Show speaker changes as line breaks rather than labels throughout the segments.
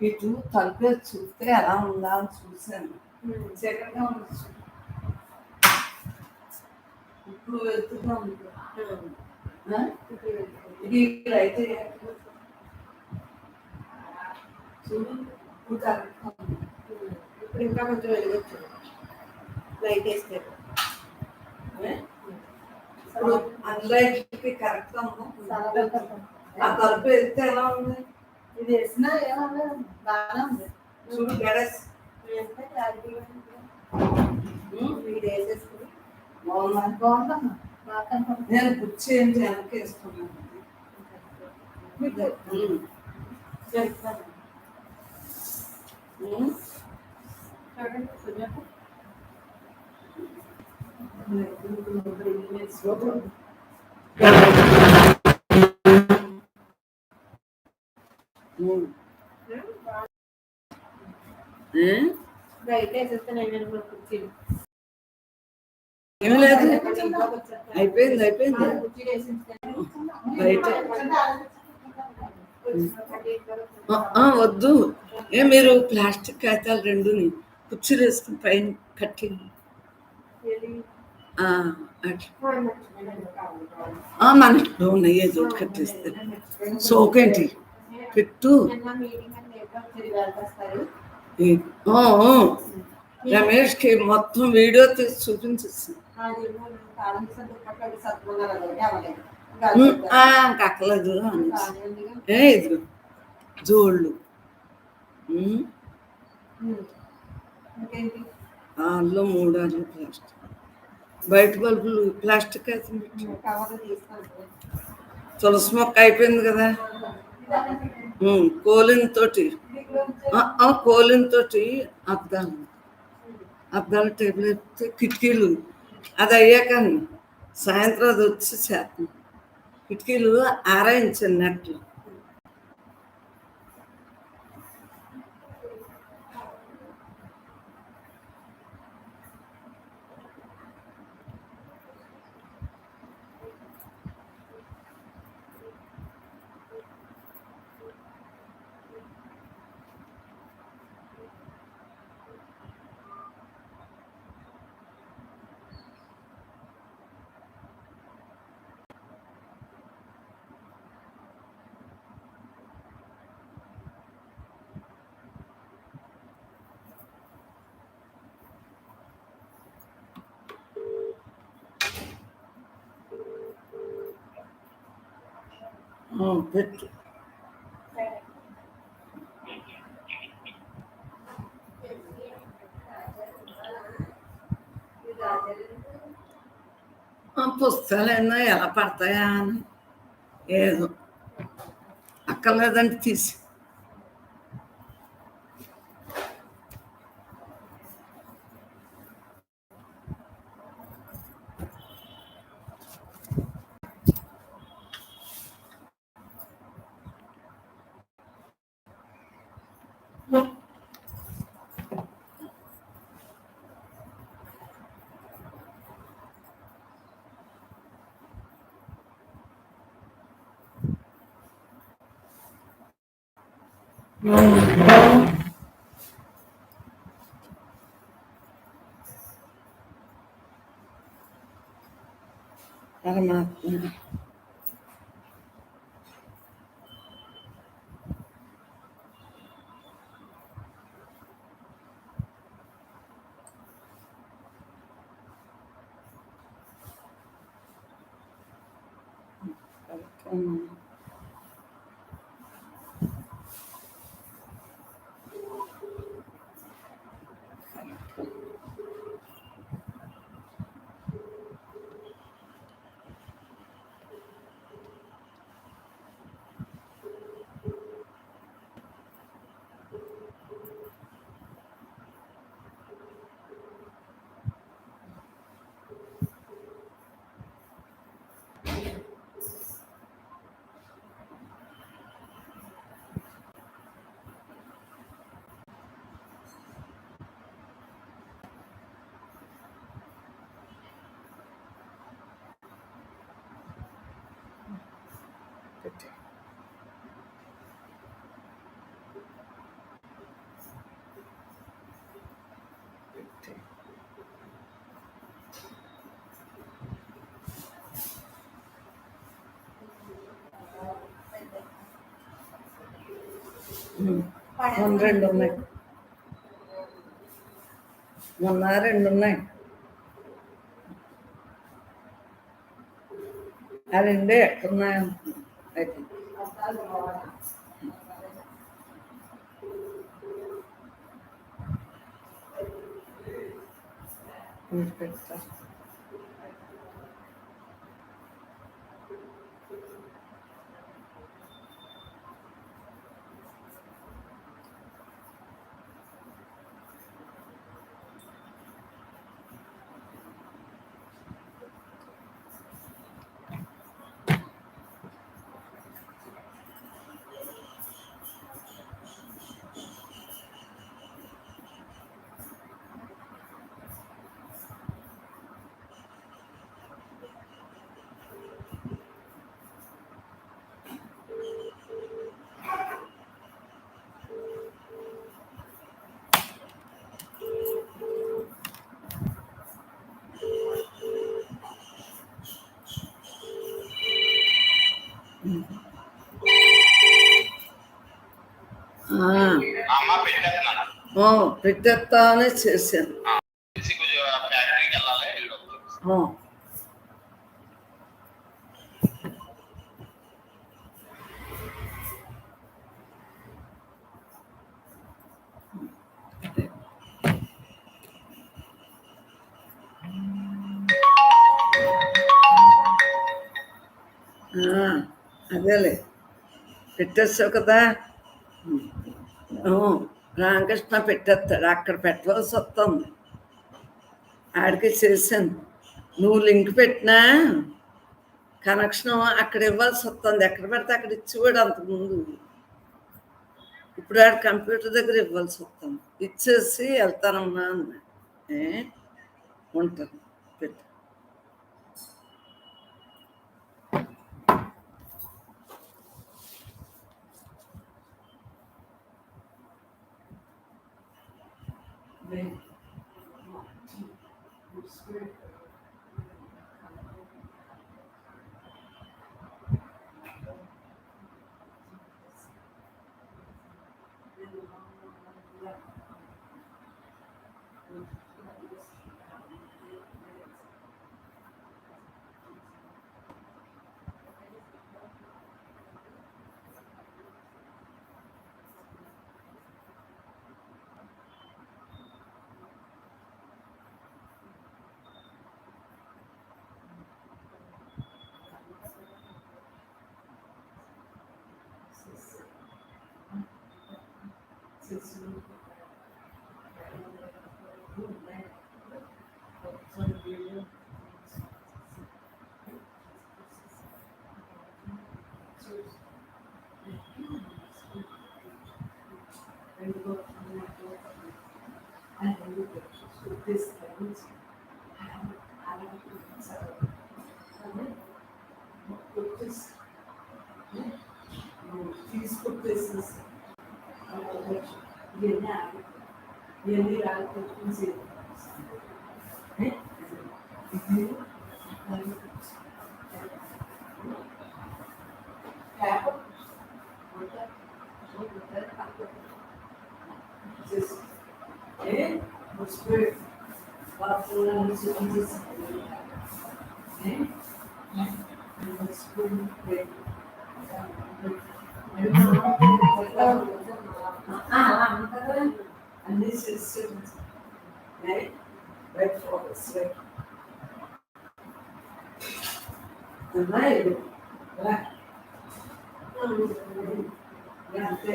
ఇటు తలుపు చూస్తే ఎలా ఉందా అని చూశాను. చక్కగా ఉండొచ్చు. ఇప్పుడు వెళ్తున్నా ఇది అయితే చూడు ఇప్పుడు
ఇప్పుడు ఇంకా కొంచెం వెలుగొచ్చు లైట్ వేస్తే
ఇప్పుడు అన్లైట్కి కరెక్ట్గా ఆ తలుపు వెళ్తే ఎలా ఉంది?
ఇది వేసినా ఏమన్నా బాగానే ఉంది.
చూడు గడస్
వేస్తే ఇది వేసేసుకుని బాగుందమ్మా.
నేను కుర్చీ ఏంటి వెనక్కి వేసుకున్నాను.
చెప్తాను చూడండి సుజాత లైట్ వేసేస్తే నేను కుర్చీలు
ఏం లేదు, అయిపోయింది అయిపోయింది. బయట వద్దు. మీరు ప్లాస్టిక్ కాగితాలు రెండుని కుర్చీలు వేసుకుని పైన కట్టి మన ఇంట్లో ఉన్నాయి ఏదో కట్టేస్తే సోకేంటి పెట్టు. రమేష్కి మొత్తం వీడియో తీసి చూపించేసింది. కక్కలేదు ఇదిగో జోళ్ళు అందులో 3 ఆర్లు ప్లాస్టిక్, బయట బల్బులు ప్లాస్టిక్ అయితే తులసి మొక్క అయిపోయింది కదా. కోలిన్తోటి అద్దాలు టేబుల్ ఎత్తే కిటికీలు అది అయ్యాక సాయంత్రం అది వచ్చి చేస్తాం. కిటికీలు ఆరాయించాను నెట్లు. పెట్టు పుస్తకాలు ఎన్నో ఎలా పడతాయా అని ఏదో అక్కర్లేదంటే తీసి పరమాత్మ పెట్టే. పెట్టే. మొన్న 2 ఉన్నాయి. మొన్న 2 ఉన్నాయి. ఆ 2 ఎక్కడున్నాయంటున్నా అయితే. మీరు పెడతా.
అమ్మ పెట్టేస్తున్నాను.
పెట్టేస్తానే చేశాను.
కొంచెం ఫ్యాక్టరీకి వెళ్ళాలి.
ఆ. అదేలే పెట్టేస్తావు కదా. రామకృష్ణ పెట్టేస్తాడు. అక్కడ పెట్టవలసి వస్తుంది. ఆడికి చేశాను. నువ్వు లింక్ పెట్టినా కనెక్షన్ అక్కడ ఇవ్వాల్సి వస్తుంది. ఎక్కడ పెడితే అక్కడ ఇచ్చేవాడు అంతకుముందు. ఇప్పుడు ఆడ కంప్యూటర్ దగ్గర ఇవ్వాల్సి వస్తుంది. ఇచ్చేసి వెళ్తానమ్మా అన్న. ఉంటాను. పెట్టు. అన్ని సిస్టమ్స్ రైట్ ఫోకస్ రైట్ అంతే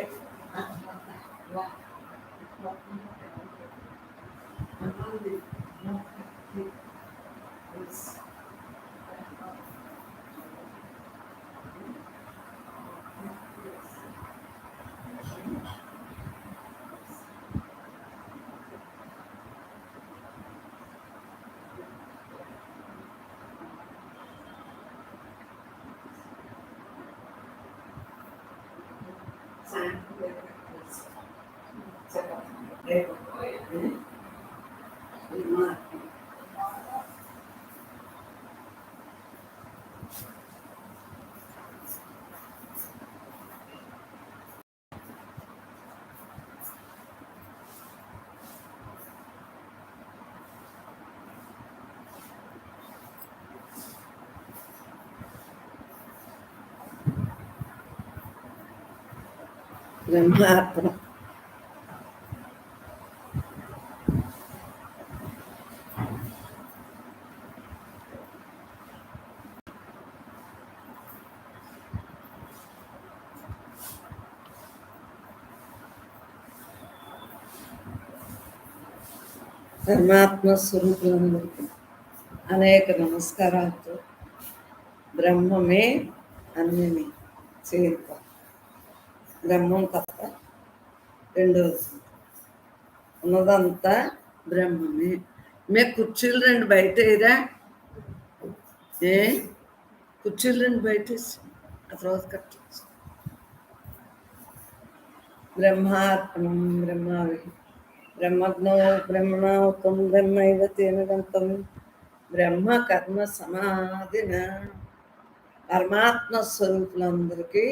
బ్రహ్మార్పణం. పరమాత్మ స్వరూపులందరికీ అనేక నమస్కారాలతో బ్రహ్మమే అన్నీ చేరుతాం. బ్రహ్మం తప్ప రెండోది ఉన్నదంతా బ్రహ్మమే. కుర్చీలు రెండు బయట వేయరా? కుర్చీలు రెండు బయట వేసి ఆ తర్వాత కట్టేసి బ్రహ్మార్పణం బ్రహ్మావి బ్రహ్మజ్ఞో బ్రహ్మణాహుతం బ్రహ్మైవ తేన గంతం బ్రహ్మ కర్మ సమాధిన. పరమాత్మ స్వరూపులందరికీ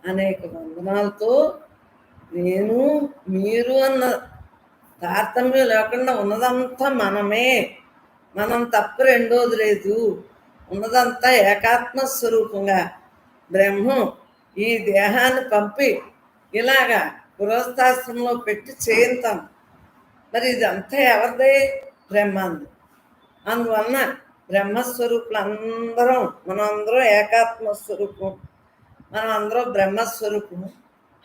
అనేక వందనాలతో నేను మీరు అన్న తారతమ్యం లేకుండా ఉన్నదంతా మనమే, మనం తప్ప రెండోది లేదు. ఉన్నదంతా ఏకాత్మ స్వరూపంగా బ్రహ్మం ఈ దేహాన్ని పంపి ఇలాగా గృహస్థాశ్రమంలో పెట్టి చేయింతాం. మరి ఇదంతా ఎవరిదే? బ్రహ్మాంది. అందువలన బ్రహ్మస్వరూపులు అందరం, మనందరం ఏకాత్మ స్వరూపం, మనం అందరం బ్రహ్మస్వరూపం.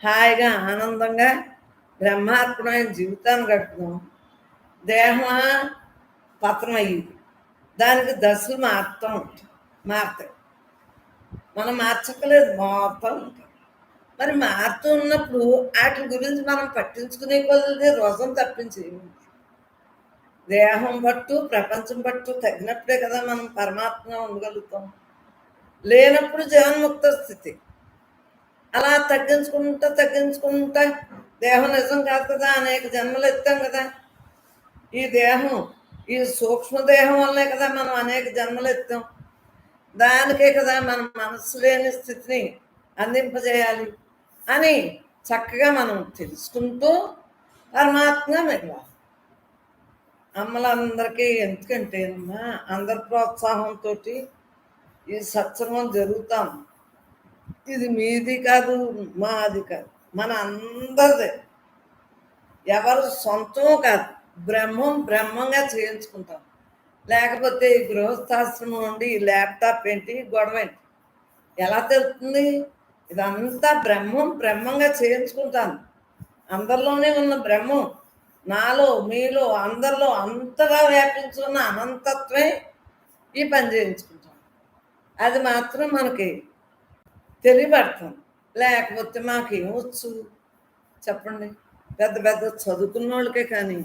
హాయిగా ఆనందంగా బ్రహ్మార్పణమైన జీవితాన్ని గడుపుదాం. దేహమా పతనం అయ్యింది, దానికి దశలు మారుతాయి. మనం మార్చక్కలేదు, మారుతూ ఉంటాం. మరి మారుతూ ఉన్నప్పుడు వాటి గురించి మనం పట్టించుకునే కొద్ది రోజం తప్పించి దేహం పట్టు ప్రపంచం పట్టు తగ్గినప్పుడే కదా మనం పరమాత్మ ఉండగలుగుతాం. లేనప్పుడు జీవన్ముక్త స్థితి. అలా తగ్గించుకుంటా దేహం నిజం కాదు కదా, అనేక జన్మలు ఎత్తాం కదా. ఈ దేహం, ఈ సూక్ష్మదేహం వల్లే కదా మనం అనేక జన్మలు ఎత్తాం. దానికే కదా మనం మనసు లేని స్థితిని అందింపజేయాలి అని చక్కగా మనం తెలుసుకుంటూ పరమాత్మ మిగలాలి. అమ్మలందరికీ ఎందుకంటే అందరి ప్రోత్సాహంతో ఈ సత్సంగం జరుగుతాం. ఇది మీది కాదు, మాది కాదు, మన అందరిదే. ఎవరు సొంతం కాదు, బ్రహ్మంగా చేయించుకుంటాం. లేకపోతే ఈ గృహస్థాశ్రమం నుండి ఈ ల్యాప్టాప్ ఏంటి, గొడవ ఏంటి, ఎలా తెలుస్తుంది? ఇదంతా బ్రహ్మంగా చేయించుకుంటాను. అందరిలోనే ఉన్న బ్రహ్మం నాలో, మీలో, అందరిలో అంతగా వ్యాపించున్న అనంతత్వే ఈ పని చేయించుకుంటాం. అది మాత్రం మనకి తెలియబడతాం. లేకపోతే మాకేమొచ్చు చెప్పండి? పెద్ద చదువుకున్న వాళ్ళకే కానీ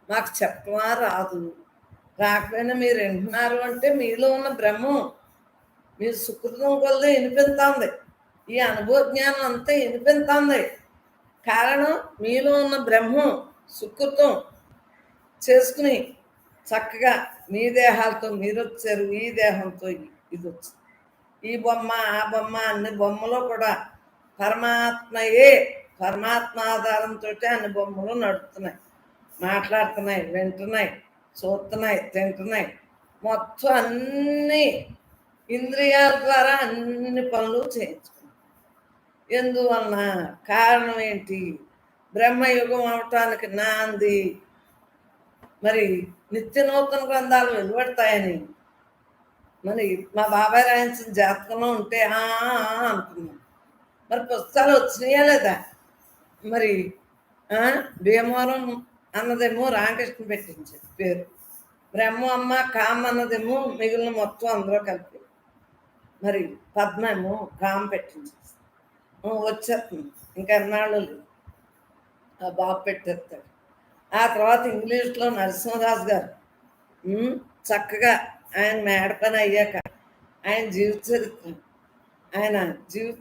మాకు చెప్పమా రాదు. రాకపోయినా మీరు వింటున్నారు అంటే మీలో ఉన్న బ్రహ్మం మీరు సుకృతం కొలది వినిపిస్తుంది. ఈ అనుభవ జ్ఞానం అంతా వినిపిస్తుంది. కారణం మీలో ఉన్న బ్రహ్మం సుకృతం చేసుకుని చక్కగా మీ దేహాలతో మీరు వచ్చారు, ఈ దేహంతో ఇది వచ్చింది. ఈ బొమ్మ ఆ బొమ్మ అన్ని బొమ్మలు కూడా పరమాత్మయే. పరమాత్మ ఆధారంతో అన్ని బొమ్మలు నడుస్తున్నాయి, మాట్లాడుతున్నాయి, వింటున్నాయి, చూస్తున్నాయి, తింటున్నాయి. మొత్తం అన్ని ఇంద్రియాల ద్వారా అన్ని పనులు చేయించుకున్నాం. ఎందువలన? కారణం ఏంటి? బ్రహ్మయుగం అవటానికి నాంది. మరి నిత్య నూతన గ్రంథాలు వెలువడతాయని మరి మా బాబాయ్ రాయించిన జాతకంలో ఉంటే అనుకున్నాం. మరి పుస్తకాలు వచ్చినాయా లేదా? మరి భీమవరం అన్నదేమో రామకృష్ణ పెట్టించారు పేరు, బ్రహ్మ కామ్ అన్నదేమో మిగిలిన మొత్తం అందరూ కలిపి, మరి పద్మేమో కామ్ పెట్టించేసి వచ్చేస్తుంది. ఇంకా ఎన్నాళ్ళు లేదు, ఆ బాబు పెట్టేస్తాడు. ఆ తర్వాత ఇంగ్లీష్లో నరసింహరాజు గారు చక్కగా ఆయన మేడ పని అయ్యాక ఆయన జీవిత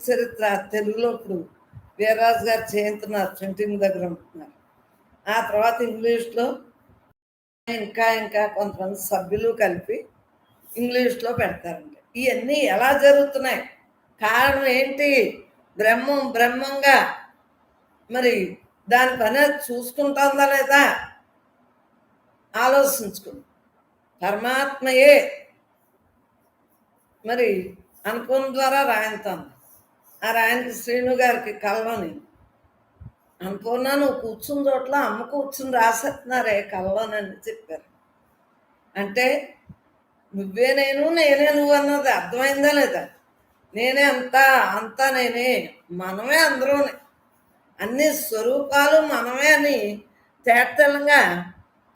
చరిత్ర తెలుగులో ఇప్పుడు వీర్రాజు గారు చేయించున్నారు, ప్రింటింగ్ దగ్గర ఉంటున్నారు. ఆ తర్వాత ఇంగ్లీష్లో ఇంకా ఇంకా కొంతమంది సభ్యులు కలిపి ఇంగ్లీష్లో పెడతారండి. ఇవన్నీ ఎలా జరుగుతున్నాయి? కారణం ఏంటి? బ్రహ్మంగా మరి దాని పని అది చూసుకుంటుందా లేదా ఆలోచించుకుని, పరమాత్మయే మరి అనుకున్న ద్వారా రాయంతాను. ఆ రాయనికి శ్రీను గారికి కళ్ళని అనుకున్నా, నువ్వు కూర్చున్న చోట్ల అమ్మ కూర్చుని రాసేస్తున్నారే కళ్ళలోనని చెప్పారు. అంటే నువ్వే నేను, నేనే నువ్వు అన్నది అర్థమైందా లేదా? నేనే అంతా నేనే, మనమే అందరూ, అన్ని స్వరూపాలు మనమే అని తేటతెల్లంగా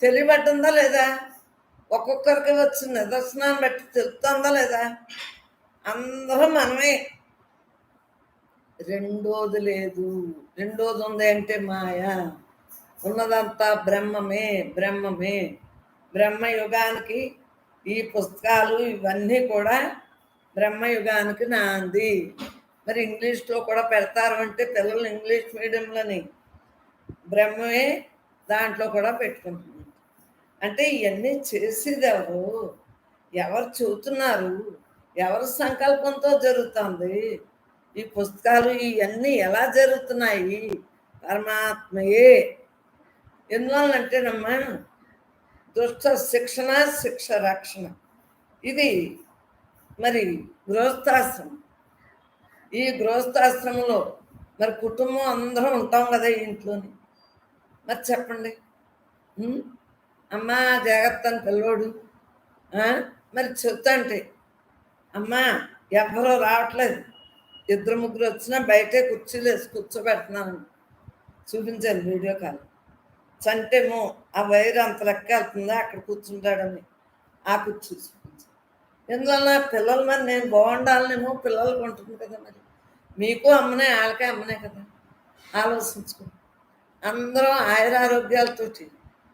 తెలియబట్టుందా లేదా? ఒక్కొక్కరికి వచ్చిన నిదర్శనాన్ని బట్టి తెలుస్తుందా లేదా? అందరూ మనమే. రెండోది లేదు. రెండోది ఉంది అంటే మాయ. ఉన్నదంతా బ్రహ్మమే. బ్రహ్మయుగానికి ఈ పుస్తకాలు ఇవన్నీ కూడా బ్రహ్మయుగానికి నాంది. మరి ఇంగ్లీష్లో కూడా పెడతారు అంటే పిల్లలు ఇంగ్లీష్ మీడియంలోని బ్రహ్మమే దాంట్లో కూడా పెట్టుకుంటున్నారు. అంటే ఇవన్నీ చేసేది ఎవరు చెబుతున్నారు? ఎవరి సంకల్పంతో జరుగుతుంది? ఈ పుస్తకాలు ఇవన్నీ ఎలా జరుగుతున్నాయి? పరమాత్మయే. ఎందువల్లంటేనమ్మా, దుష్ట శిక్షణ, శిక్ష రక్షణ. ఇది మరి గృహస్థాశ్రమం. ఈ గృహస్థాశ్రమంలో మరి కుటుంబం అందరం ఉంటాం కదా ఈ ఇంట్లోని. మరి చెప్పండి, అమ్మా జాగ్రత్త అని పిల్లోడు మరి చెప్తా అంటే, అమ్మా ఎవరో రావట్లేదు, 2-3 వచ్చినా బయటే కుర్చీలు వేసి కూర్చోబెడుతున్నాను, చూపించాను వీడియో కాల్. చంటేమో ఆ వైరు అంత లెక్క వెళ్తుందా, అక్కడ కూర్చుంటాడని ఆ కుర్చీ చూపించాను. ఎందువల్ల పిల్లల మరి నేను బాగుండాలనేమో పిల్లలకు ఉంటుంది కదా. మరి మీకు అమ్మనే, వాళ్ళకే అమ్మనే కదా. ఆలోచించుకో. అందరం ఆయురారోగ్యాలతోటి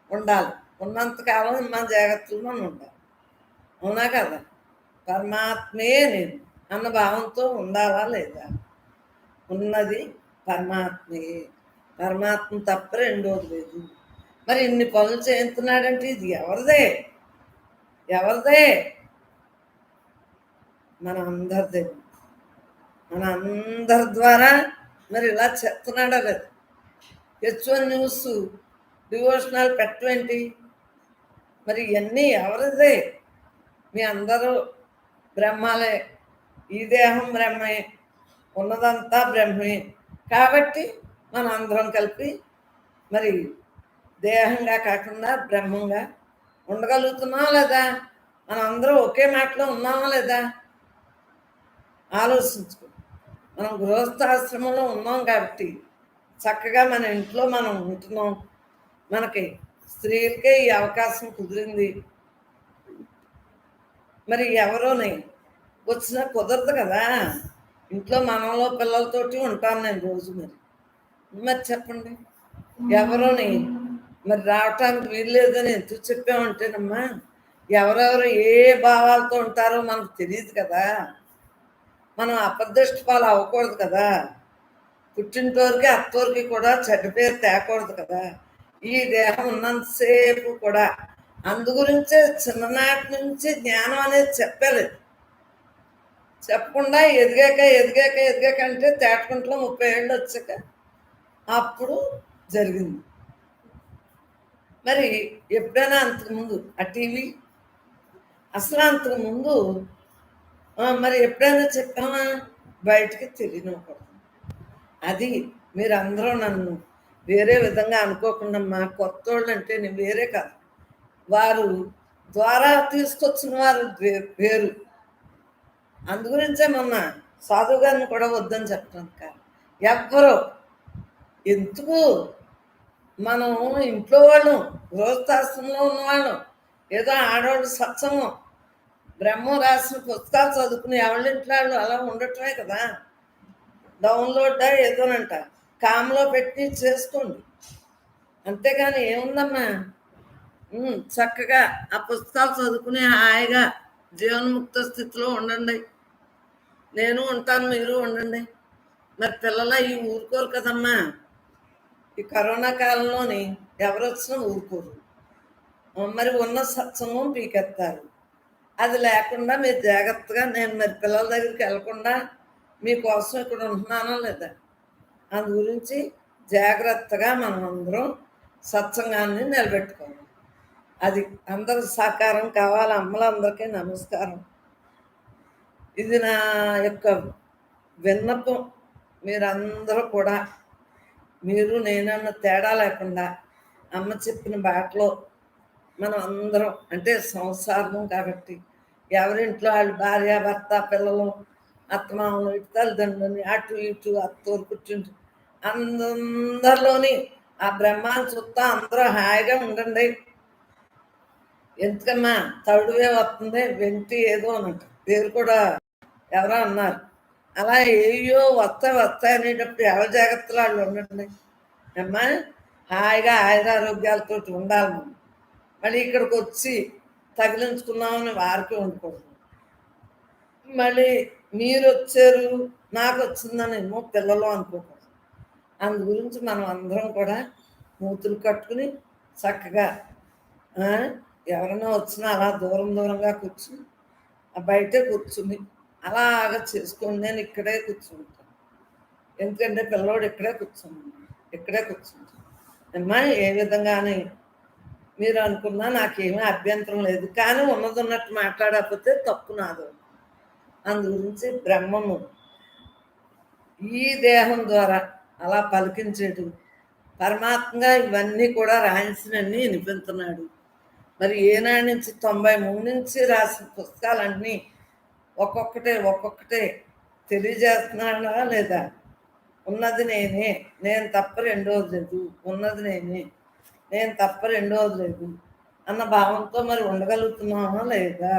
ఉండాలి. ఉన్నంతకాలం మన జాగ్రత్తలు మనం ఉండాలి. అవునా కదా? పరమాత్మే నేను అన్న భావంతో ఉండాలా లేదా? ఉన్నది పరమాత్మే. పరమాత్మ తప్ప రెండోది లేదు. మరి ఇన్ని పనులు చేస్తున్నాడంటే ఇది ఎవరిదే? మన అందరిదే. మన అందరి ద్వారా మరి ఇలా చెప్తున్నాడా లేదు? H1 news devotional పెట్టవేంటి? మరి ఇవన్నీ ఎవరిదే? మీ అందరూ బ్రహ్మాలే. ఈ దేహం బ్రహ్మే, ఉన్నదంతా బ్రహ్మే. కాబట్టి మన అందరం కలిపి మరి దేహంగా కాకుండా బ్రహ్మంగా ఉండగలుగుతున్నామా లేదా? మనం అందరం ఒకే మాటలో ఉన్నామా లేదా? ఆలోచించుకో. మనం గృహస్థాశ్రమంలో ఉన్నాం కాబట్టి చక్కగా మన ఇంట్లో మనం ఉంటున్నాం. మనకి స్త్రీలకే ఈ అవకాశం కుదిరింది. మరి ఎవరోని వచ్చినా కుదరదు కదా. ఇంట్లో మనలో పిల్లలతోటి ఉంటాను నేను రోజు. మరి చెప్పండి, ఎవరోని మరి రావటానికి వీల్లేదని ఎందుకు చెప్పామంటేనమ్మా, ఎవరెవరు ఏ భావాలతో ఉంటారో మనకు తెలియదు కదా. మనం అపదృష్టి పాలు అవ్వకూడదు కదా. పుట్టింటోరికి అత్తోరికి కూడా చెడ్డ పేరు తేకూడదు కదా. ఈ దేహం ఉన్నంతసేపు కూడా అందు గురించే చిన్ననాటి నుంచి జ్ఞానం అనేది చెప్పలేదు. చెప్పకుండా ఎదిగాక అంటే తేటకుంట్లో 30 ఏళ్ళు వచ్చాక అప్పుడు జరిగింది. మరి ఎప్పుడైనా అంతకుముందు ఆ టీవీ అసలు అంతకుముందు మరి ఎప్పుడైనా చెప్పామా? బయటికి తెలియనివ్వకూడదు. అది మీరందరూ నన్ను వేరే విధంగా అనుకోకుండా, మా కొత్త వాళ్ళు అంటే నేను వేరే కాదు, వారు ద్వారా తీసుకొచ్చిన వారు వేరు. అందుగురించే మొన్న సాధు గారిని కూడా వద్దని చెప్పడం కాదు. ఎవ్వరూ ఎందుకు, మనం ఇంట్లో వాళ్ళం, గృహస్థాశ్రమంలో ఉన్నవాళ్ళం, ఏదో ఆడవాళ్ళు సత్సంగం బ్రహ్మం రాసిన పుస్తకాలు చదువుకుని ఎవరింట్లో వాళ్ళు అలా ఉండటమే కదా. డౌన్లోడ్ ఏదోనంట కామ్లో పెట్టి చేసుకోండి, అంతేగాని ఏముందమ్మా. చక్కగా ఆ పుస్తకాలు చదువుకుని హాయిగా జీవన్ముక్త స్థితిలో ఉండండి. నేను ఉంటాను, మీరు ఉండండి. మరి పిల్లల ఈ ఊరుకోరు కదమ్మా. ఈ కరోనా కాలంలోని ఎవరు వచ్చినా ఊరుకోరు. మరి ఉన్న సత్సంగం పీకెత్తారు. అది లేకుండా మీరు జాగ్రత్తగా నేను మరి పిల్లల దగ్గరికి వెళ్ళకుండా మీకోసం ఇక్కడ ఉంటున్నానో లేదా అందు గురించి జాగ్రత్తగా మనం అందరం సత్సంగాన్ని నిలబెట్టుకోవాలి. అది అందరి సహకారం కావాలి. అమ్మలందరికీ నమస్కారం. ఇది నా యొక్క విన్నపం. మీరందరూ కూడా మీరు నేనన్న తేడా లేకుండా అమ్మ చెప్పిన బాటలో మనం అందరం అంటే సంసారం కాబట్టి ఎవరింట్లో వాళ్ళు భార్య భర్త పిల్లలు అత్తమామలు ఇటు తల్లిదండ్రులని అటు ఇటు అత్తోరు కూర్చుంటు అందరిలోని ఆ బ్రహ్మాన్ని చూస్తా అందరూ హాయిగా ఉండండి. ఎందుకమ్మా తడువే వస్తుంది వెంటి ఏదో అన్నట్టు పేరు కూడా ఎవరో అన్నారు. అలా ఏయో వస్తాయి అనేటప్పుడు ఎవరి జాగ్రత్తలు వాళ్ళు ఉండండి అమ్మా. హాయిగా ఆయురారోగ్యాలతో ఉండాలి. మనం మళ్ళీ ఇక్కడికి వచ్చి తగిలించుకున్నామని వారికి ఉండకూడదు. మళ్ళీ మీరు వచ్చారు నాకు వచ్చిందని ఏమో పిల్లలు అనుకోకూడదు. అందు గురించి మనం అందరం కూడా మూతులు కట్టుకుని చక్కగా ఎవరైనా వచ్చినా అలా దూరంగా కూర్చుని బయటే కూర్చుని అలాగా చేసుకోండి. నేను ఇక్కడే కూర్చుంటాను. ఎందుకంటే పిల్లోడు ఇక్కడే కూర్చుంటాను అమ్మా. ఏ విధంగానే మీరు అనుకున్నా నాకేమీ అభ్యంతరం లేదు. కానీ ఉన్నట్టు మాట్లాడకపోతే తప్పు నాదు. అందు గురించి బ్రహ్మము ఈ దేహం ద్వారా అలా పలికించేడు పరమాత్మగా ఇవన్నీ కూడా రాయించినన్ని వినిపిస్తున్నాడు. మరి ఏనాడు నుంచి 93 నుంచి రాసిన పుస్తకాలన్నీ ఒక్కొక్కటే తెలియజేస్తున్నాడా లేదా? ఉన్నది నేనే, నేను తప్ప రెండోది లేదు. ఉన్నది నేనే, నేను తప్ప రెండోది లేదు అన్న భావంతో మరి ఉండగలుగుతున్నామా లేదా?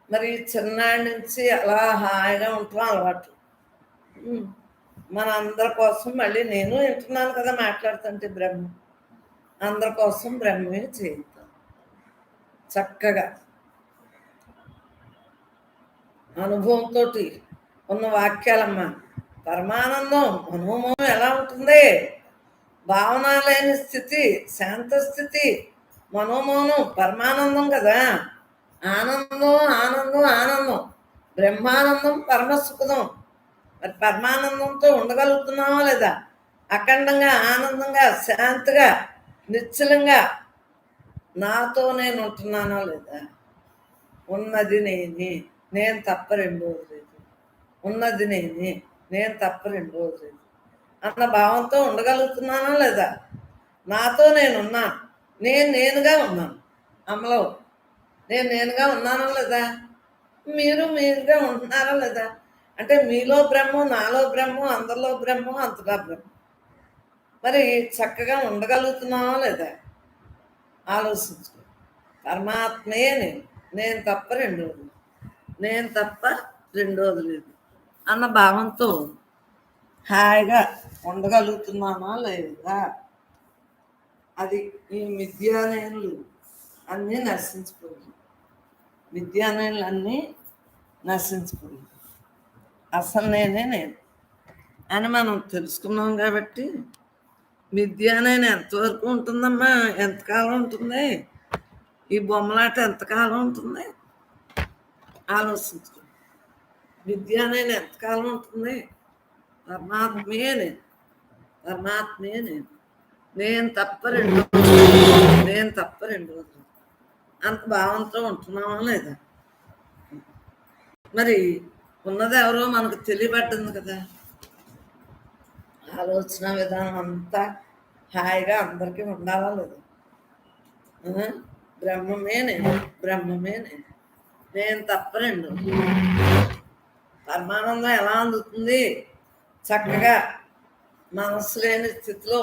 మరి చిన్నాడి నుంచి అలా హాయిగా ఉంటాం అలవాటు. మన అందరి కోసం మళ్ళీ నేను వింటున్నాను కదా మాట్లాడుతుంటే బ్రహ్మ అందరి కోసం బ్రహ్మే చేయిద్దాం. చక్కగా అనుభవంతో ఉన్న వాక్యాలమ్మా. పరమానందం మనోమోహం ఎలా ఉంటుంది? భావన లేని స్థితి, శాంత స్థితి, మనోమోహనం పరమానందం కదా. ఆనందం బ్రహ్మానందం పరమసుఖదం. మరి పరమానందంతో ఉండగలుగుతున్నావా లేదా? అఖండంగా ఆనందంగా శాంతిగా నిశ్చలంగా నాతో నేను ఉంటున్నానో లేదా? ఉన్నది నేనే, నేను తప్ప రెండోది లేదు. ఉన్నది నేనే, నేను తప్ప రెండోది లేదు అన్న భావంతో ఉండగలుగుతున్నానా లేదా? నాతో నేనున్నాను. నేనుగా ఉన్నాను. అమ్మలో నేనుగా ఉన్నానా లేదా? మీరుగా ఉంటున్నారా లేదా? అంటే మీలో బ్రహ్మం, నాలో బ్రహ్మం, అందరిలో బ్రహ్మం, అంతటా బ్రహ్మం. మరి చక్కగా ఉండగలుగుతున్నావా లేదా? ఆలోచించుకో. పరమాత్మే నేను తప్ప రెండోది లేదు అన్న భావంతో హాయిగా ఉండగలుగుతున్నానా లేదా? అది ఈ విద్యానయనులు అన్నీ నశించిపోయి అసలు నేనే నేను అని మనం తెలుసుకున్నాం కాబట్టి విద్యానయన ఎంతవరకు ఉంటుందమ్మా? ఎంతకాలం ఉంటుంది? ఈ బొమ్మలాట ఎంతకాలం ఉంటుంది? ఆలోచించుకో. విద్యానయన ఎంతకాలం ఉంటుంది? పరమాత్మే నేను తప్ప రెండోది అంత భావంతో ఉంటున్నామా లేదా? మరి ఉన్నది ఎవరో మనకు తెలియబడ్డింది కదా. ఆలోచన విధానం అంతా హాయిగా అందరికీ ఉండాలా లేదా? బ్రహ్మమే నేను తప్ప రెండోది. పరమానందం ఎలా అందుతుంది? చక్కగా మనస్సు లేని స్థితిలో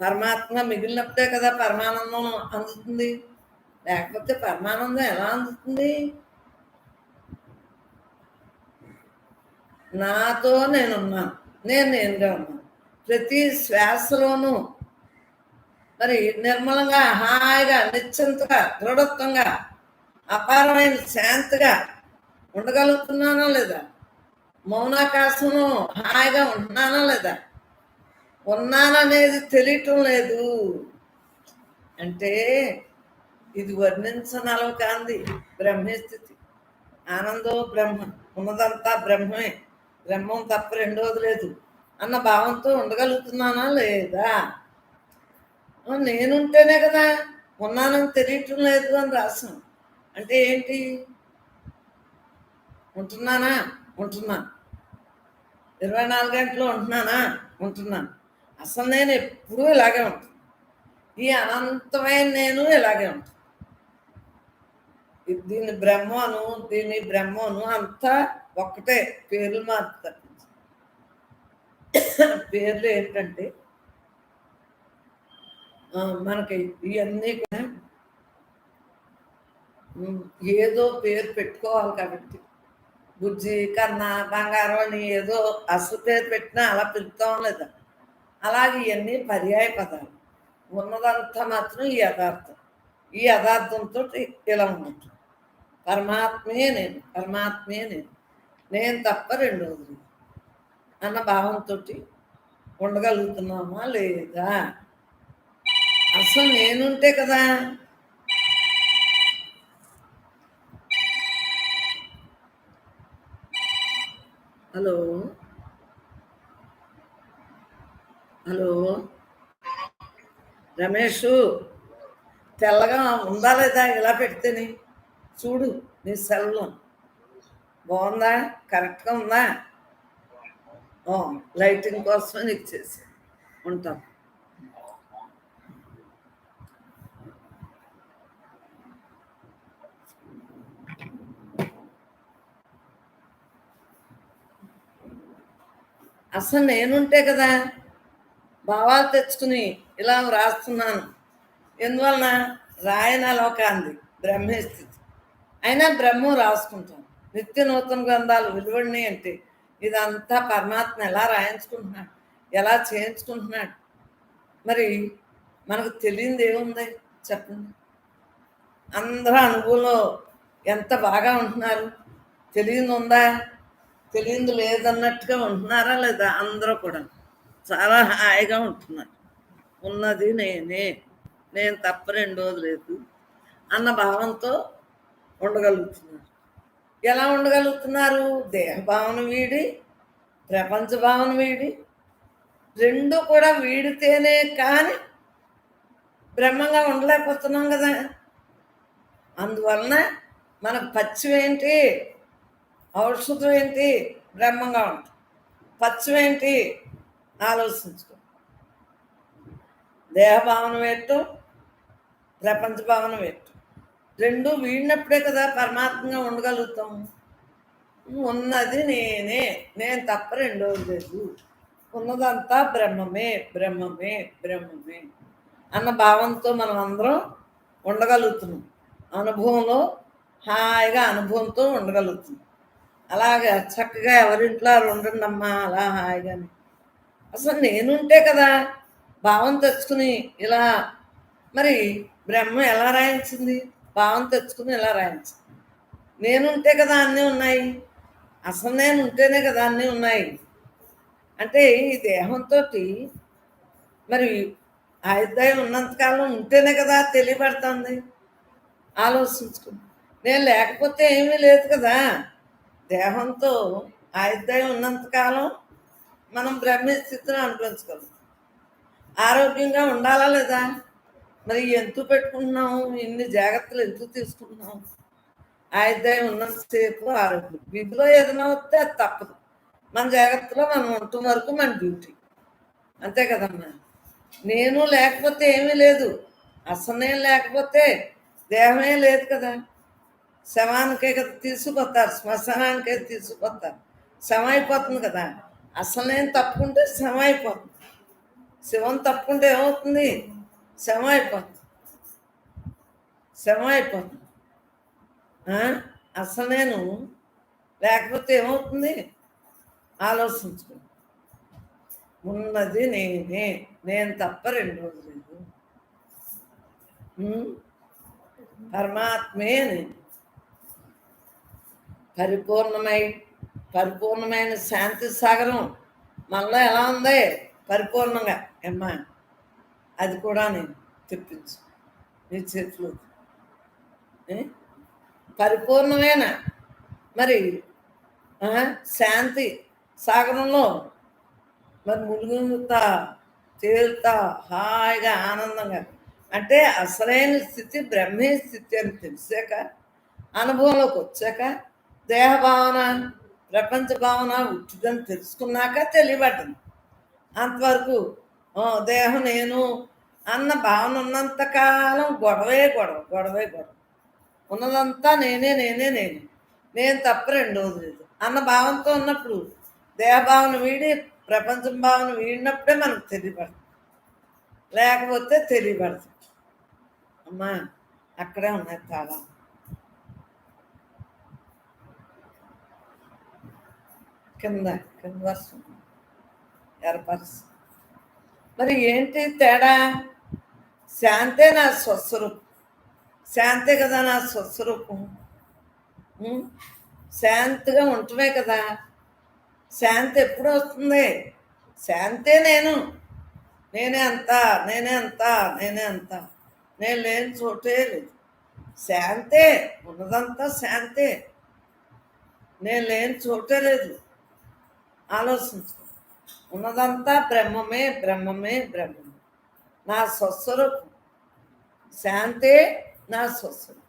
పరమాత్మ మిగిలినప్పుడే కదా పరమానందం అందుతుంది. లేకపోతే పరమానందం ఎలా అందుతుంది? నాతో నేనున్నాను. నేనుగా ఉన్నాను. ప్రతి శ్వాసలోనూ మరి నిర్మలంగా హాయిగా నిశ్చింతగా దృఢత్వంగా అపారమైన శాంతిగా ఉండగలుగుతున్నానా లేదా? మౌనాకాశంలో హాయిగా ఉంటున్నానా లేదా? ఉన్నాననేది తెలియటం లేదు అంటే ఇది వర్ణించనలవు కాంది బ్రహ్మే స్థితి. ఆనందో బ్రహ్మ, ఉన్నదంతా బ్రహ్మే, బ్రహ్మం తప్ప రెండోది లేదు అన్న భావంతో ఉండగలుగుతున్నానా లేదా? నేనుంటేనే కదా ఉన్నానని తెలియటం లేదు అని రాసాం. అంటే ఏంటి? ఉంటున్నానా? ఉంటున్నాను. 24 గంటలు ఉంటున్నానా? ఉంటున్నాను. అసలు నేను ఎప్పుడూ ఇలాగే ఉంటాను. ఈ అనంతమైన నేను ఇలాగే ఉంటాను. దీన్ని బ్రహ్మను, దీన్ని బ్రహ్మను అంతా ఒక్కటే, పేర్లు మార్పు తప్పించి. పేర్లు ఏంటంటే మనకి ఇవన్నీ కూడా ఏదో పేరు పెట్టుకోవాలి కాబట్టి బుజ్జి, కన్నా, బంగారం అని ఏదో అసలు పేరు పెట్టినా అలా పిలుస్తాం లేదా? అలాగే ఇవన్నీ పర్యాయ పదాలు. ఉన్నదంతా మాత్రం ఈ యథార్థం. ఈ యథార్థంతో ఇలా ఉంటుంది. పరమాత్మే నేను, పరమాత్మే నేను, నేను తప్ప రెండోది అన్న భావంతో ఉండగలుగుతున్నామా లేదా? అసలు నేనుంటే కదా. హలో హలో రమేష్, తెల్లగా ఉందా లేదా? ఇలా పెడితేనే చూడు నీ సెల్లో బాగుందా? కరెక్ట్గా ఉందా? లైటింగ్ కోసమే నీకు చేసి ఉంటాం. అసలు నేనుంటే కదా భావాలు తెచ్చుకుని ఇలా రాస్తున్నాను. ఎందువలన? రాయనలోకాంది బ్రహ్మే స్థితి. అయినా బ్రహ్మం రాసుకుంటాను. నిత్య నూతన గ్రంథాలు వెలువడినాయి అంటే ఇదంతా పరమాత్మ ఎలా రాయించుకుంటున్నాడు, ఎలా చేయించుకుంటున్నాడు. మరి మనకు తెలియంది ఏముంది చెప్పండి? అందరూ అనుభవంలో ఎంత బాగా ఉంటున్నారు. తెలియంది ఉందా? తెలియంది లేదన్నట్టుగా ఉంటున్నారా లేదా? అందరూ కూడా చాలా హాయిగా ఉంటున్నారు. ఉన్నది నేనే, నేను తప్ప రెండోది లేదు అన్న భావంతో ఉండగలుగుతున్నారు. ఎలా ఉండగలుగుతున్నారు? దేహ భావన వీడి, ప్రపంచ భావన వీడి, రెండు కూడా వీడితేనే కానీ బ్రహ్మంగా ఉండలేకపోతున్నాం కదా. అందువలన మనకు పచ్చివి ఏంటి? ఔషధం ఏంటి? బ్రహ్మంగా ఉంటుంది. పచ్చివి ఏంటి? ఆలోచించుకో. దేహభావన వేట్టు, ప్రపంచ భావన వేట్టు, రెండు వీడినప్పుడే కదా పరమాత్మగా ఉండగలుగుతాము. ఉన్నది నేనే, నేను తప్ప రెండోది లేదు, ఉన్నదంతా బ్రహ్మమే, బ్రహ్మమే, బ్రహ్మమే అన్న భావంతో మనం అందరం ఉండగలుగుతున్నాం. అనుభవంలో హాయిగా అనుభవంతో ఉండగలుగుతున్నాం. అలాగా చక్కగా ఎవరింట్లో ఉండండి అమ్మా అలా హాయిగానే. అసలు నేనుంటే కదా భావం తెచ్చుకుని ఇలా. మరి బ్రహ్మ ఎలా రాయించింది? భావం తెచ్చుకుని ఇలా రాయించింది. నేనుంటే కదా అన్నీ ఉన్నాయి. అసలు నేను ఉంటేనే కదా అన్నీ ఉన్నాయి. అంటే ఈ దేహంతో మరి ఆయుర్దాయం ఉన్నంతకాలం ఉంటేనే కదా తెలియబడుతుంది. ఆలోచించుకుని నేను లేకపోతే ఏమీ లేదు కదా. దేహంతో ఆయుర్దాయం ఉన్నంతకాలం మనం బ్రహ్మ స్థితిని అనిపించగలం. ఆరోగ్యంగా ఉండాలా లేదా? మరి ఎందుకు పెట్టుకుంటున్నాము? ఇన్ని జాగ్రత్తలు ఎందుకు తీసుకుంటున్నాము? ఆయుర్దాయం ఉన్నంతసేపు ఆరోగ్యం. విధిలో ఏదైనా వస్తే అది తప్పదు. మన జాగ్రత్తలో మనం ఉండటం వరకు మన డ్యూటీ, అంతే కదమ్మా. నేను లేకపోతే ఏమీ లేదు. అసలు నేను లేకపోతే దేహమే లేదు కదా. శవానికే కదా తీసుకుపోతారు, శ్మశానానికే తీసుకుపోతారు. శవం అయిపోతుంది కదా. అసలు నేను తప్పుకుంటే శవం అయిపోతుంది. శవం తప్పుకుంటే ఏమవుతుంది? శవం అయిపోతుంది, శవం అయిపోతుంది. అసలు నేను లేకపోతే ఏమవుతుంది? ఆలోచించుకో. ఉన్నది నేనే, నేను తప్ప రెండోది లేదు. పరమాత్మే నేను. పరిపూర్ణమైన శాంతి సాగరం మనలో ఎలా ఉంది? పరిపూర్ణంగా అమ్మా అది కూడా నేను తెప్పించు నీ చేతిలో ఏ? పరిపూర్ణమేనా మరి ఆ, శాంతి సాగరంలో మరి ములుగుతా తేలుతా హాయిగా ఆనందంగా అంటే అసలైన స్థితి బ్రహ్మే స్థితి అని తెలిసాక అనుభవంలోకి వచ్చాక దేహ భావన ప్రపంచ భావన ఉట్టిదని తెలుసుకున్నాక తెలియబడ్డది. అంతవరకు దేహం నేను అన్న భావన ఉన్నంతకాలం గొడవే గొడవ గొడవే గొడవ ఉన్నదంతా నేనే నేనే నేను నేను తప్ప రెండోది లేదు అన్న భావంతో ఉన్నప్పుడు దేహభావన వీడి ప్రపంచం భావన వీడినప్పుడే మనకు తెలియబడుతుంది, లేకపోతే తెలియబడుతుంది. అమ్మా అక్కడే ఉన్నాయి తాళా. కింద కింద వర్షం ఏర్పరుసు. మరి ఏంటి తేడా? శాంతే నా స్వస్వరూపం, శాంతే కదా నా స్వస్వరూపం. శాంతిగా ఉండటమే కదా. శాంతి ఎప్పుడు వస్తుంది? శాంతే నేను, నేనే అంతా నేనే అంతా నేనే అంతా, నేను లేని చోటే లేదు. శాంతే ఉన్నదంతా శాంతే, నేను లేని చోటే లేదు. ఆలోచించు, ఉన్నదంతా బ్రహ్మమే బ్రహ్మమే బ్రహ్మమే. నా స్వస్వరూపం శాంతే, నా స్వస్వరూపం.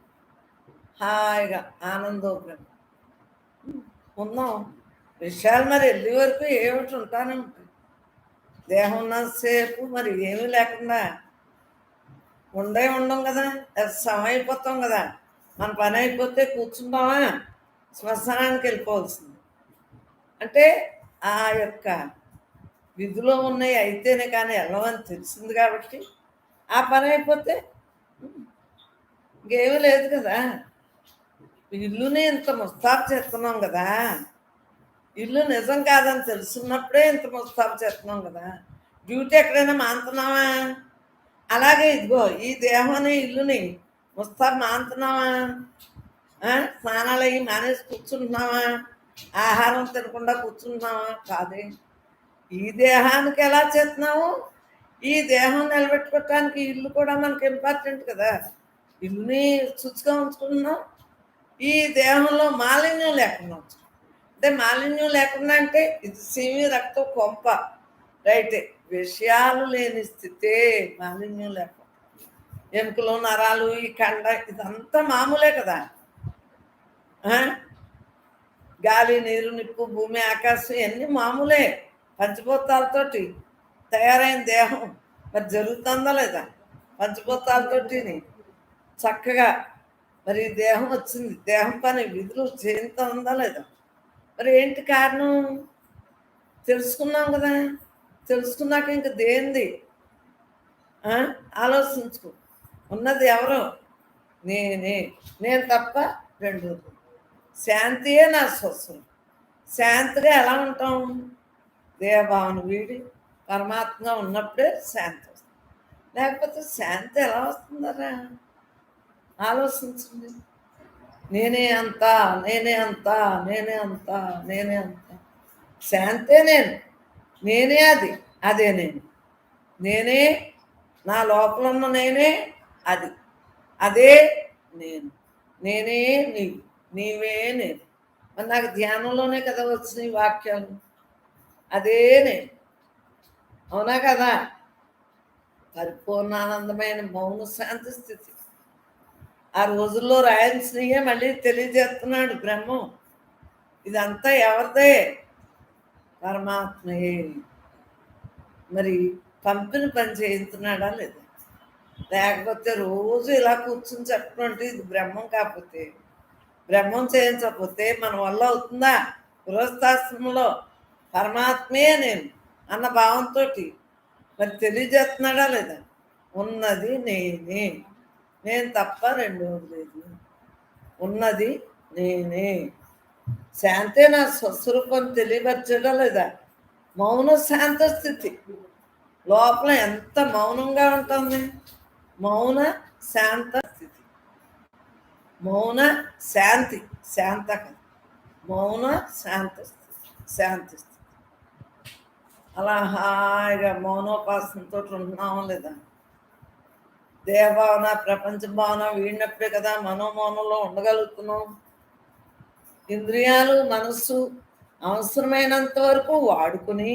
హాయిగా ఆనందో బ్రహ్మ ఉన్నాం. విషయాలు మరి వెళ్ళే వరకు ఏమిటి ఉంటానే ఉంటాయి. దేహం ఉన్నంతసేపు మరి ఏమీ లేకుండా ఉండం కదా, సమయం అయిపోతాం కదా. మన పని అయిపోతే కూర్చుంటామా, శ్మశానానికి వెళ్ళిపోవాల్సింది. అంటే ఆ యొక్క విధిలో ఉన్నాయి అయితేనే కానీ వెళ్ళమని తెలిసింది కాబట్టి ఆ పని అయిపోతే ఇంకేమీ లేదు కదా. ఇల్లుని ఇంత ముస్తాబు చేస్తున్నాం కదా, ఇల్లు నిజం కాదని తెలుసున్నప్పుడే ఇంత ముస్తాబు చేస్తున్నాం కదా. డ్యూటీ ఎక్కడైనా మానుతున్నావా? అలాగే ఇదిగో ఈ దేహాన్ని ఇల్లుని ముస్తాబు మానుతున్నావా? స్నానాలు అయ్యి మానేసి కూర్చుంటున్నావా? ఆహారం తినకుండా కూర్చుంటున్నావా? కాదే. ఈ దేహానికి ఎలా చేస్తున్నావు? ఈ దేహం నిలబెట్టుకోవటానికి ఇల్లు కూడా మనకి ఇంపార్టెంట్ కదా. ఇల్లుని శుచిగా ఉంచుకుంటున్నాం, ఈ దేహంలో మాలిన్యం లేకుండా ఉంచుకుంటాం. అంటే మాలిన్యం లేకుండా అంటే ఇది సిమి రక్తం కొంప రైటే. విషయాలు లేని స్థితే మాలిన్యం లేకుండా. ఎముకలు నరాలు ఈ కండ ఇదంతా మామూలే కదా. గాలి నీరు నిప్పు భూమి ఆకాశం ఇవన్నీ మామూలే. పంచభూతాలతోటి తయారైన దేహం మరి జరుగుతుందా లేదా? పంచభూతాలతోటి చక్కగా మరి దేహం వచ్చింది, దేహం పని విధులు చేయిందా లేదా? మరి ఏంటి కారణం? తెలుసుకున్నాం కదా. తెలుసుకున్నాక ఇంక దేంది ఆలోచించుకో. ఉన్నది ఎవరో? నేనే, నేను తప్ప రెండోది. శాంతియే నా స్వస్వం. శాంతిగా ఎలా ఉంటాం? దేవభావన వీడి పరమాత్మగా ఉన్నప్పుడే శాంతి వస్తుంది. లేకపోతే శాంతి ఎలా వస్తుందరా? ఆలోచించండి. నేనే అంతా నేనే అంతా నేనే అంతా నేనే అంతా. శాంతే నేను, నేనే అది, అదే నేను. నేనే నా లోపల ఉన్న నేనే అది, అదే నేను. నేనే నీవు, నీవే నేను. మరి నాకు ధ్యానంలోనే కదా వచ్చినాయి వాక్యాలు. అదే నేను, అవునా కదా? పరిపూర్ణానందమైన మౌన శాంతి స్థితి. ఆ రోజుల్లో రాయాల్సినయే మళ్ళీ తెలియజేస్తున్నాడు బ్రహ్మం. ఇదంతా ఎవరిదే? పరమాత్మయే. మరి పంపిన పని చేయించున్నాడా లేదా? లేకపోతే రోజు ఇలా కూర్చుని చెప్పడం అంటే ఇది బ్రహ్మం కాకపోతే, బ్రహ్మం చేయించకపోతే మన వల్ల అవుతుందా? గృహస్థాశ్రమంలో పరమాత్మే నేను అన్న భావంతో మరి తెలియజేస్తున్నాడా లేదా? ఉన్నది నేనే, నేను తప్ప రెండోది లేదు. ఉన్నది నేనే. శాంతే నా స్వస్వరూపం తెలియపరచడా లేదా? మౌన శాంత స్థితి. లోపల ఎంత మౌనంగా ఉంటుంది. మౌన శాంత స్థితి. మౌన శాంతి, శాంత కదా, మౌన శాంత స్థితి, శాంతి స్థితి. అలా హాయిగా మౌనోపాసనతో ఉంటున్నామా లేదా? దేహభావన ప్రపంచ భావన వీడినప్పుడే కదా మనోమౌనంలో ఉండగలుగుతున్నాం. ఇంద్రియాలు మనస్సు అవసరమైనంత వరకు వాడుకుని